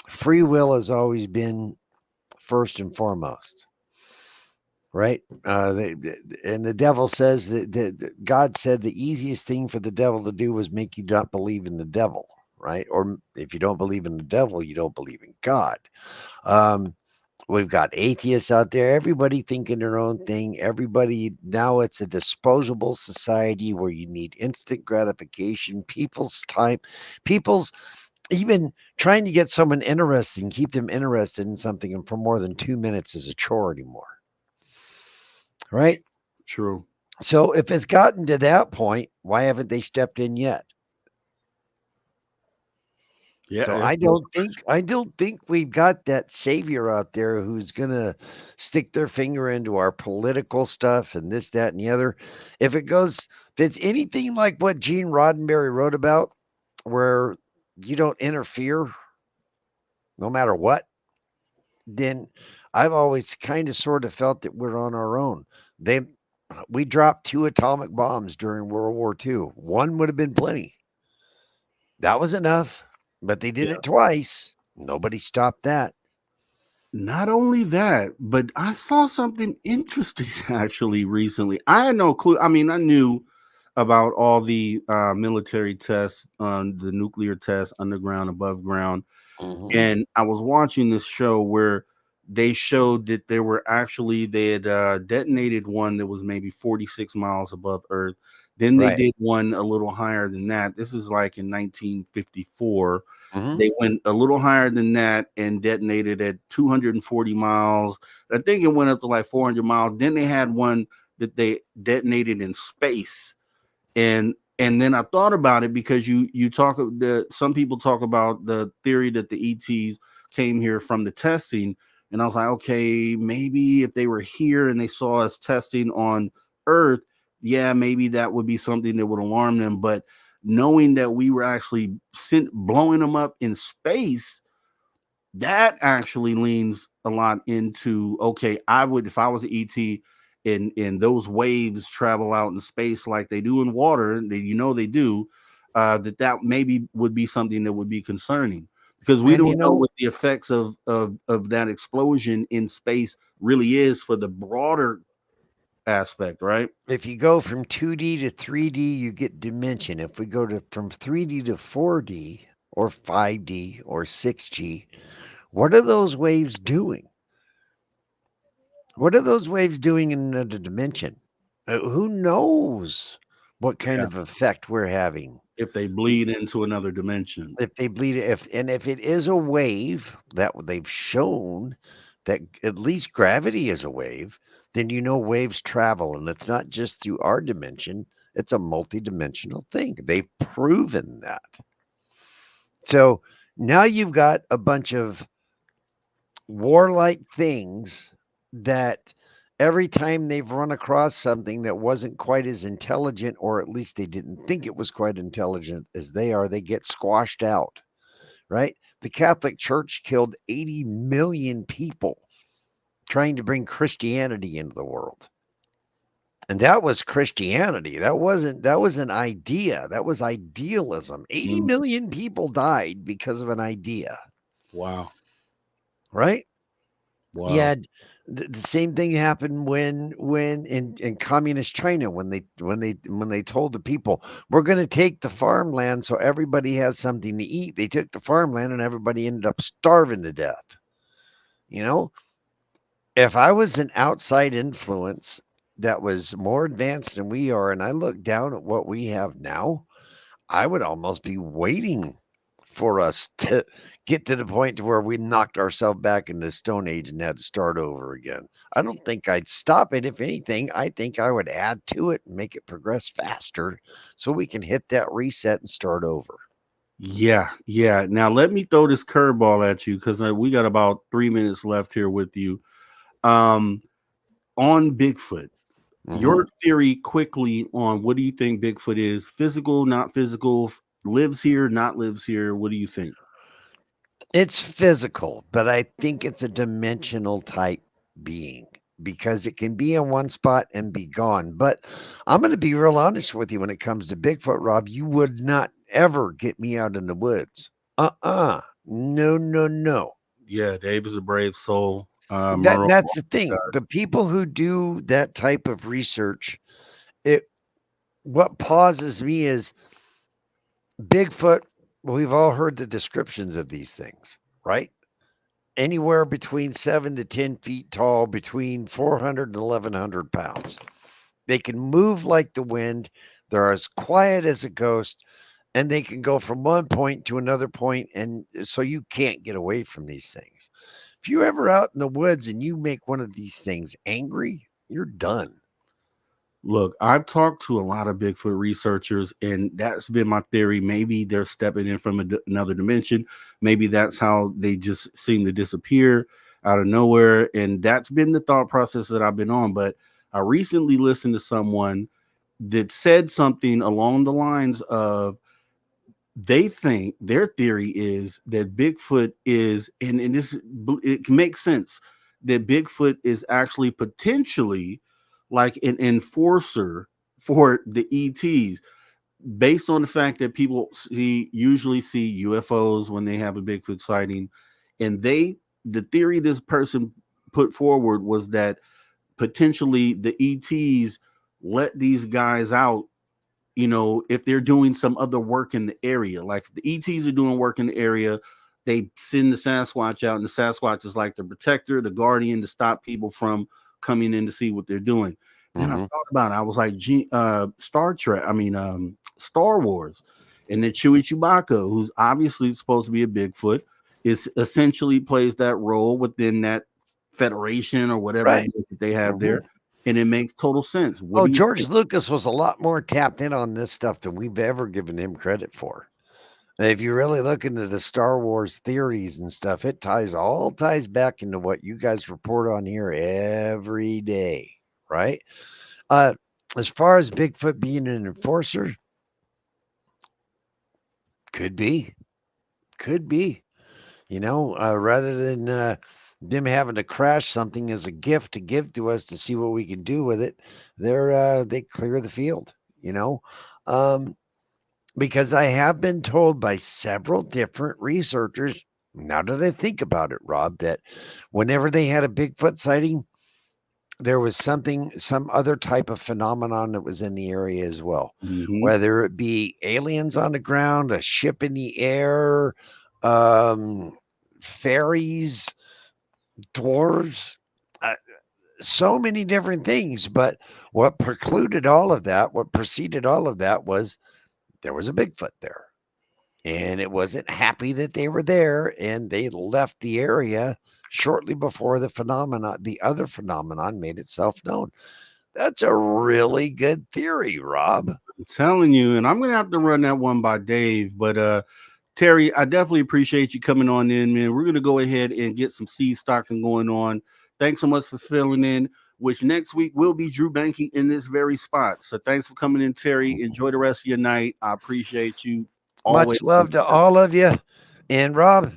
free will has always been first and foremost, right? And the devil says that God said the easiest thing for the devil to do was make you not believe in the devil, right? Or if you don't believe in the devil, you don't believe in God. We've got atheists out there, everybody thinking their own thing. Everybody, now it's a disposable society where you need instant gratification, people's time, people's even trying to get someone interesting, keep them interested in something, and for more than 2 minutes is a chore anymore. Right? True. So if it's gotten to that point, why haven't they stepped in yet? Yeah. So I don't think we've got that savior out there who's gonna stick their finger into our political stuff and this, that, and the other. If it's anything like what Gene Roddenberry wrote about, where you don't interfere no matter what, then I've always kind of sort of felt that we're on our own. We dropped 2 atomic bombs during World War II. One would have been plenty. That was enough. But they did it twice. Nobody stopped that. Not only that, but I saw something interesting actually recently. I had no clue. I mean, I knew about all the military tests, the nuclear tests, underground, above ground. And I was watching this show where they showed that they had detonated one that was maybe 46 miles above Earth. Then they did one a little higher than that. This is like in 1954. They went a little higher than that and detonated at 240 miles. I think it went up to like 400 miles. Then they had one that they detonated in space. And then I thought about it, because some people talk about the theory that the ETs came here from the testing. And I was like, okay, maybe if they were here and they saw us testing on Earth, yeah, maybe that would be something that would alarm them. But knowing that we were actually blowing them up in space, that actually leans a lot into, okay, if I was an ET and those waves travel out in space like they do in water, they do, that maybe would be something that would be concerning, because we don't know what the effects of that explosion in space really is for the broader aspect, right? If you go from 2D to 3D, you get dimension. If we go from 3D to 4D, or 5D or 6G, what are those waves doing? What are those waves doing in another dimension? Who knows what kind of effect we're having? If they bleed into another dimension. If they bleed, if it is a wave that they've shown that at least gravity is a wave, then waves travel, and it's not just through our dimension, it's a multidimensional thing. They've proven that. So now you've got a bunch of warlike things that every time they've run across something that wasn't quite as intelligent, or at least they didn't think it was quite intelligent as they are, they get squashed out, right? The Catholic Church killed 80 million people trying to bring Christianity into the world. And that was Christianity. That was an idea. That was idealism. 80 million people died because of an idea. Wow. Right? Wow. Yeah. The same thing happened when in communist China, when they told the people, we're going to take the farmland so everybody has something to eat. They took the farmland and everybody ended up starving to death. If I was an outside influence that was more advanced than we are, and I look down at what we have now, I would almost be waiting for us to get to the point to where we knocked ourselves back in the Stone Age and had to start over again. I don't think I'd stop it. If anything, I think I would add to it and make it progress faster so we can hit that reset and start over. Yeah. Now let me throw this curveball at you, because we got about 3 minutes left here with you. On Bigfoot, your theory quickly on what do you think Bigfoot is? Physical, not physical, lives here, not lives here. What do you think? It's physical, but I think it's a dimensional type being, because it can be in one spot and be gone. But I'm going to be real honest with you when it comes to Bigfoot, Rob. You would not ever get me out in the woods. No. Yeah, Dave is a brave soul. That's the thing. The people who do that type of research, what pauses me is Bigfoot. We've all heard the descriptions of these things, right? Anywhere between 7 to 10 feet tall, between 400 and 1,100 pounds. They can move like the wind. They're as quiet as a ghost, and they can go from one point to another point, and so you can't get away from these things. If you're ever out in the woods and you make one of these things angry, you're done. Look, I've talked to a lot of Bigfoot researchers, and that's been my theory. Maybe they're stepping in from another dimension. Maybe that's how they just seem to disappear out of nowhere. And that's been the thought process that I've been on. But I recently listened to someone that said something along the lines of, they think their theory is that Bigfoot is, and it makes sense, that Bigfoot is actually potentially like an enforcer for the ETs, based on the fact that people usually see UFOs when they have a Bigfoot sighting. And the theory this person put forward was that potentially the ETs let these guys out, if they're doing some other work in the area. Like if the ETs are doing work in the area, they send the Sasquatch out, and the Sasquatch is like the protector, the guardian, to stop people from coming in to see what they're doing. Then I thought about it. I was like, Star Wars, and then Chewbacca, who's obviously supposed to be a Bigfoot, is essentially plays that role within that federation or whatever it is that they have there. And it makes total sense. George Lucas was a lot more tapped in on this stuff than we've ever given him credit for. And if you really look into the Star Wars theories and stuff, it ties back into what you guys report on here every day, right? As far as Bigfoot being an enforcer, could be, rather than them having to crash something as a gift to give to us to see what we can do with it, they clear the field, because I have been told by several different researchers, now that I think about it, Rob, that whenever they had a Bigfoot sighting, there was some other type of phenomenon that was in the area as well, whether it be aliens on the ground, a ship in the air, fairies, dwarves, so many different things. But what preceded all of that was there was a Bigfoot there, and it wasn't happy that they were there, and they left the area shortly before the other phenomenon made itself known. That's a really good theory, Rob. I'm telling you, and I'm gonna have to run that one by Dave. But Terry, I definitely appreciate you coming on in, man. We're gonna go ahead and get some Steve Stockton going on. Thanks so much for filling in, which next week will be Drew Bankey in this very spot. So thanks for coming in, Terry. Enjoy the rest of your night. I appreciate you. Much love to all of you. And Rob,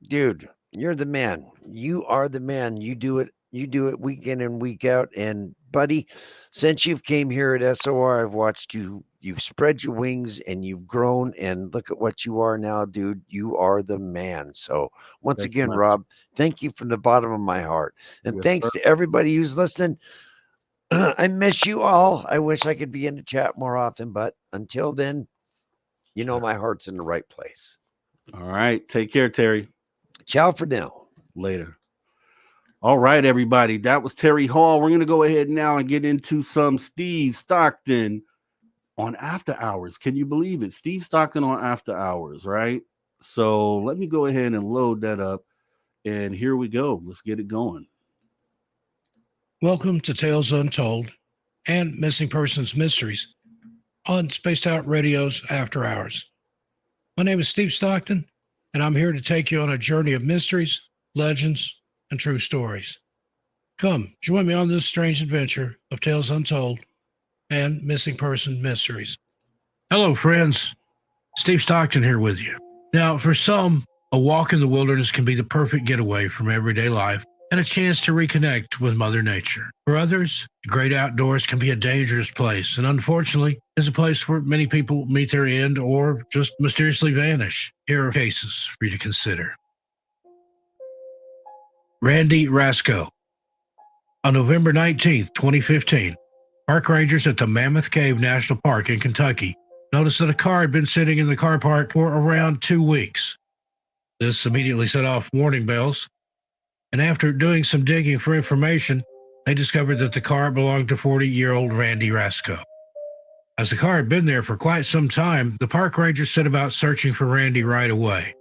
dude, you're the man. You are the man. You do it week in and week out. And buddy, since you've came here at SOR, I've watched you've spread your wings and you've grown, and look at what you are now, dude. You are the man. So once again, Rob, thank you from the bottom of my heart. And thanks to everybody who's listening. I miss you all. I wish I could be in the chat more often, but until then, you know my heart's in the right place. All right. Take care, Terry. Ciao for now. Later. All right, everybody. That was Terry Hall. We're going to go ahead now and get into some Steve Stockton on After Hours. Can you believe it? Steve Stockton on After Hours, right? So let me go ahead and load that up. And here we go. Let's get it going. Welcome to Tales Untold and Missing Persons Mysteries on Spaced Out Radio's After Hours. My name is Steve Stockton, and I'm here to take you on a journey of mysteries, legends, and true stories. Come, join me on this strange adventure of Tales Untold and Missing Person Mysteries. Hello, friends. Steve Stockton here with you. Now, for some, a walk in the wilderness can be the perfect getaway from everyday life and a chance to reconnect with Mother Nature. For others, the great outdoors can be a dangerous place, and unfortunately, is a place where many people meet their end or just mysteriously vanish. Here are cases for you to consider. Randy Rasco. On November 19th, 2015, park rangers at the Mammoth Cave National Park in Kentucky noticed that a car had been sitting in the car park for around 2 weeks. This immediately set off warning bells, and after doing some digging for information, they discovered that the car belonged to 40-year-old Randy Rasco. As the car had been there for quite some time, the park rangers set about searching for Randy right away.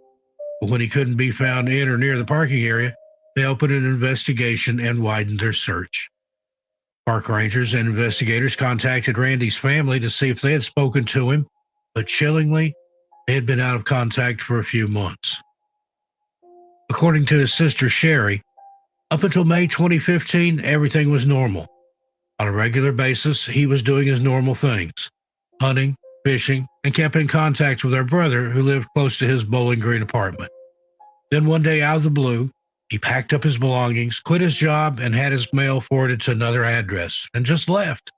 But when he couldn't be found in or near the parking area, they opened an investigation and widened their search. Park rangers and investigators contacted Randy's family to see if they had spoken to him, but chillingly, they had been out of contact for a few months. According to his sister Sherry, up until May 2015, everything was normal. On a regular basis, he was doing his normal things, hunting, fishing, and kept in contact with her brother who lived close to his Bowling Green apartment. Then one day out of the blue, he packed up his belongings, quit his job, and had his mail forwarded to another address, and just left.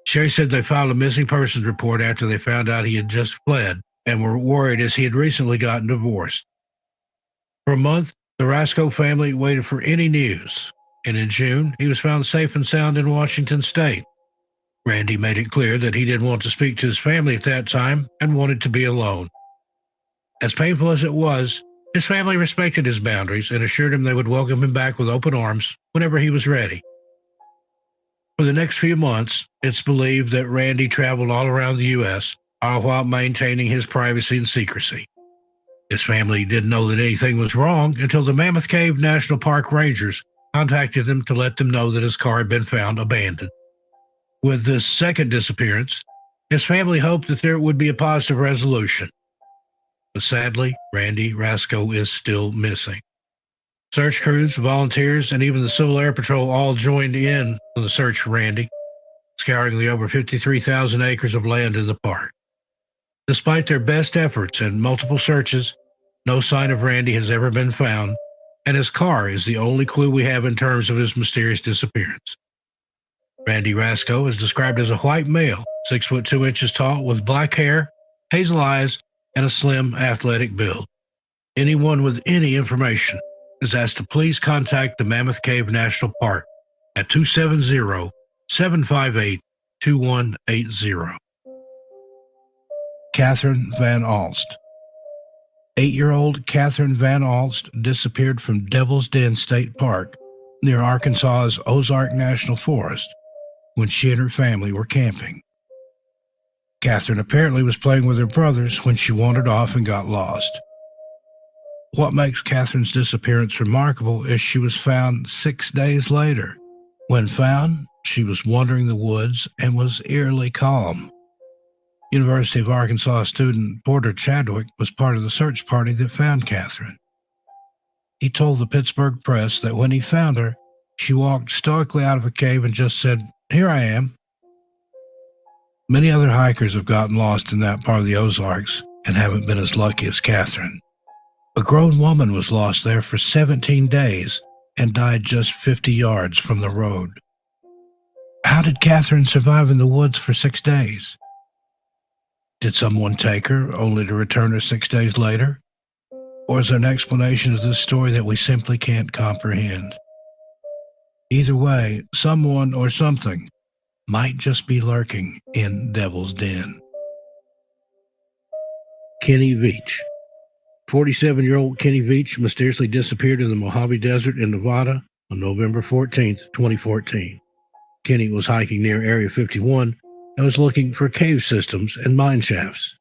Sherry said they filed a missing persons report after they found out he had just fled and were worried as he had recently gotten divorced. For a month, the Rasco family waited for any news, and in June, he was found safe and sound in Washington State. Randy made it clear that he didn't want to speak to his family at that time and wanted to be alone. As painful as it was, his family respected his boundaries and assured him they would welcome him back with open arms whenever he was ready. For the next few months, it's believed that Randy traveled all around the U.S., all while maintaining his privacy and secrecy. His family didn't know that anything was wrong until the Mammoth Cave National Park Rangers contacted them to let them know that his car had been found abandoned. With this second disappearance, his family hoped that there would be a positive resolution. But sadly, Randy Rasco is still missing. Search crews, volunteers, and even the Civil Air Patrol all joined in on the search for Randy, scouring the over 53,000 acres of land in the park. Despite their best efforts and multiple searches, no sign of Randy has ever been found, and his car is the only clue we have in terms of his mysterious disappearance. Randy Rasco is described as a white male, 6 foot 2 inches tall, with black hair, hazel eyes, and a slim, athletic build. Anyone with any information is asked to please contact the Mammoth Cave National Park at 270-758-2180. Catherine Van Alst. 8-year-old Catherine Van Alst disappeared from Devil's Den State Park near Arkansas's Ozark National Forest when she and her family were camping. Catherine apparently was playing with her brothers when she wandered off and got lost. What makes Catherine's disappearance remarkable is she was found 6 days later. When found, she was wandering the woods and was eerily calm. University of Arkansas student Porter Chadwick was part of the search party that found Catherine. He told the Pittsburgh Press that when he found her, she walked stoically out of a cave and just said, "Here I am." Many other hikers have gotten lost in that part of the Ozarks and haven't been as lucky as Catherine. A grown woman was lost there for 17 days and died just 50 yards from the road. How did Catherine survive in the woods for 6 days? Did someone take her only to return her 6 days later? Or is there an explanation of this story that we simply can't comprehend? Either way, someone or something might just be lurking in Devil's Den. Kenny Veach. 47-year-old Kenny Veach mysteriously disappeared in the Mojave Desert in Nevada on November 14, 2014. Kenny was hiking near Area 51 and was looking for cave systems and mine shafts.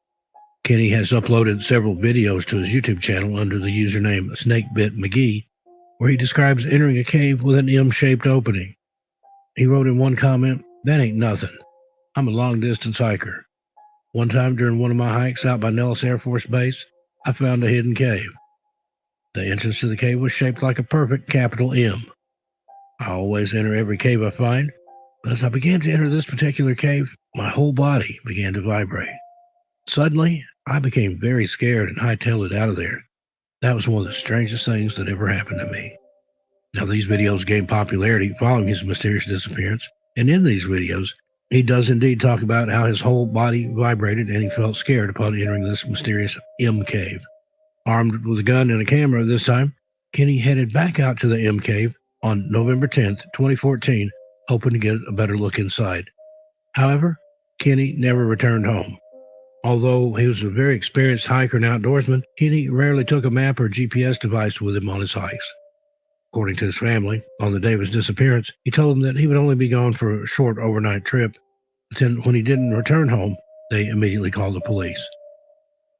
Kenny has uploaded several videos to his YouTube channel under the username Snakebit McGee, where he describes entering a cave with an M-shaped opening. He wrote in one comment, "That ain't nothing. I'm a long-distance hiker. One time during one of my hikes out by Nellis Air Force Base, I found a hidden cave. The entrance to the cave was shaped like a perfect capital M. I always enter every cave I find, but as I began to enter this particular cave, my whole body began to vibrate. Suddenly, I became very scared and hightailed it out of there. That was one of the strangest things that ever happened to me." Now, these videos gained popularity following his mysterious disappearance, and in these videos, he does indeed talk about how his whole body vibrated and he felt scared upon entering this mysterious M cave. Armed with a gun and a camera this time, Kenny headed back out to the M cave on November 10th, 2014, hoping to get a better look inside. However, Kenny never returned home. Although he was a very experienced hiker and outdoorsman, Kenny rarely took a map or GPS device with him on his hikes. According to his family, on the day of his disappearance, he told them that he would only be gone for a short overnight trip. But then when he didn't return home, they immediately called the police.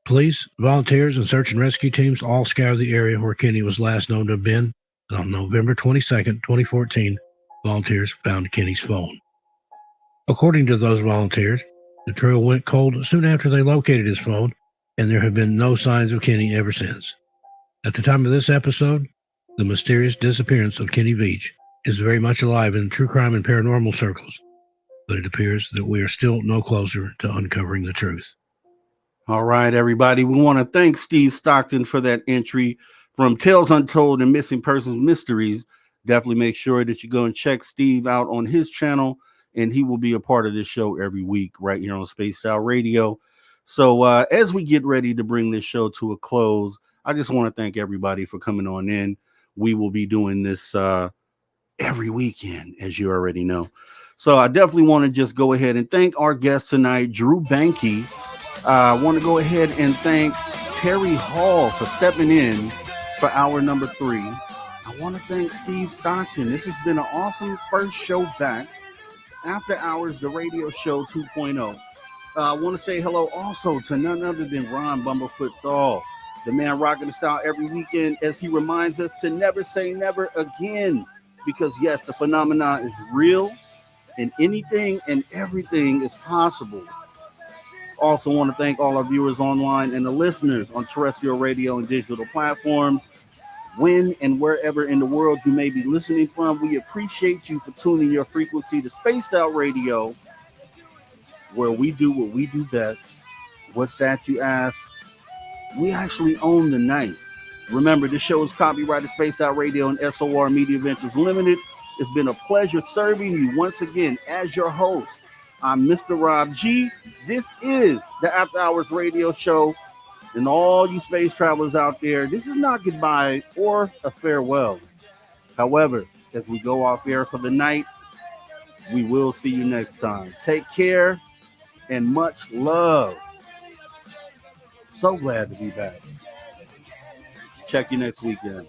Police, volunteers, and search and rescue teams all scoured the area where Kenny was last known to have been, and on November 22nd, 2014, volunteers found Kenny's phone. According to those volunteers, the trail went cold soon after they located his phone, and there have been no signs of Kenny ever since. At the time of this episode, the mysterious disappearance of Kenny Veach is very much alive in true crime and paranormal circles, but it appears that we are still no closer to uncovering the truth. All right, everybody. We want to thank Steve Stockton for that entry from Tales Untold and Missing Persons Mysteries. Definitely make sure that you go and check Steve out on his channel, and he will be a part of this show every week right here on Spaced Out Radio. So as we get ready to bring this show to a close, I just want to thank everybody for coming on in. We will be doing this every weekend, as you already know. So I definitely want to just go ahead and thank our guest tonight, Drew Bankey. I want to go ahead and thank Terry Hall for stepping in for hour number 3. I want to thank Steve Stockton. This has been an awesome first show back. After Hours, the radio show 2.0. I want to say hello also to none other than Ron Bumblefoot Thal, the man rocking the style every weekend, as he reminds us to never say never again. Because yes, the phenomenon is real, and anything and everything is possible. Also want to thank all our viewers online and the listeners on terrestrial radio and digital platforms. When and wherever in the world you may be listening from, we appreciate you for tuning your frequency to Spaced Out Radio, where we do what we do best. What's that, you ask? We actually own the night. Remember, this show is copyrighted Spaced Out Radio and SOR Media Ventures Limited. It's been a pleasure serving you once again as your host. I'm Mr. Rob G. This is the After Hours Radio Show. And all you space travelers out there, this is not goodbye or a farewell. However, as we go off air for the night. We will see you next time. Take care and much love. So glad to be back. Check you next weekend.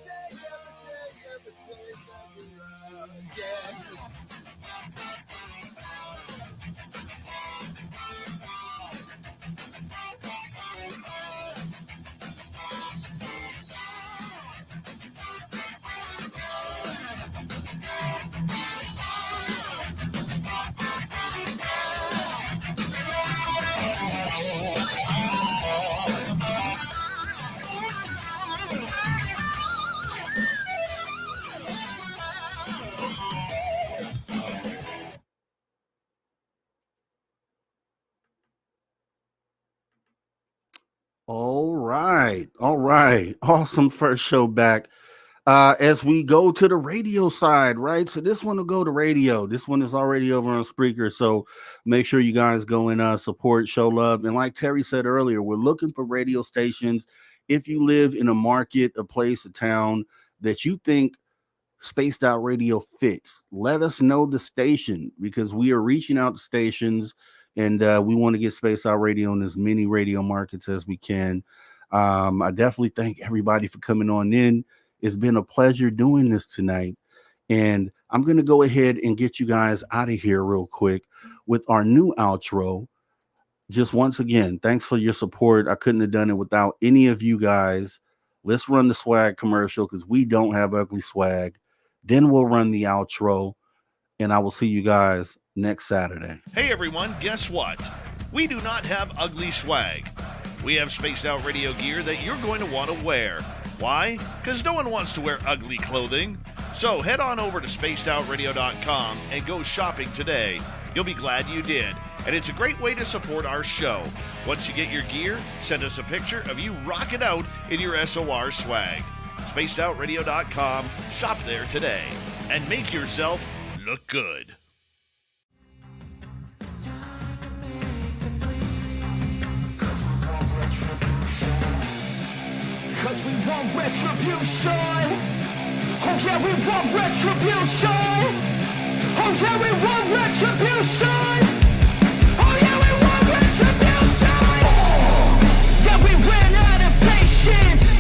All right. Awesome first show back. As we go to the radio side, right? So this one will go to radio. This one is already over on Spreaker. So make sure you guys go and support, show love. And like Terry said earlier, we're looking for radio stations. If you live in a market, a place, a town that you think Spaced Out Radio fits, let us know the station, because we are reaching out to stations and we want to get Spaced Out Radio in as many radio markets as we can. I definitely thank everybody for coming on in. It's been a pleasure doing this tonight. And I'm going to go ahead and get you guys out of here real quick with our new outro. Just once again, thanks for your support. I couldn't have done it without any of you guys. Let's run the swag commercial because we don't have ugly swag. Then we'll run the outro. And I will see you guys next Saturday. Hey everyone, guess what? We do not have ugly swag. We have Spaced Out Radio gear that you're going to want to wear. Why? Because no one wants to wear ugly clothing. So head on over to spacedoutradio.com and go shopping today. You'll be glad you did. And it's a great way to support our show. Once you get your gear, send us a picture of you rocking out in your SOR swag. spacedoutradio.com. Shop there today. And make yourself look good. Cause we want retribution. Oh yeah, we want retribution. Oh yeah, we want retribution. Oh yeah, we want retribution. Yeah, we ran out of patience.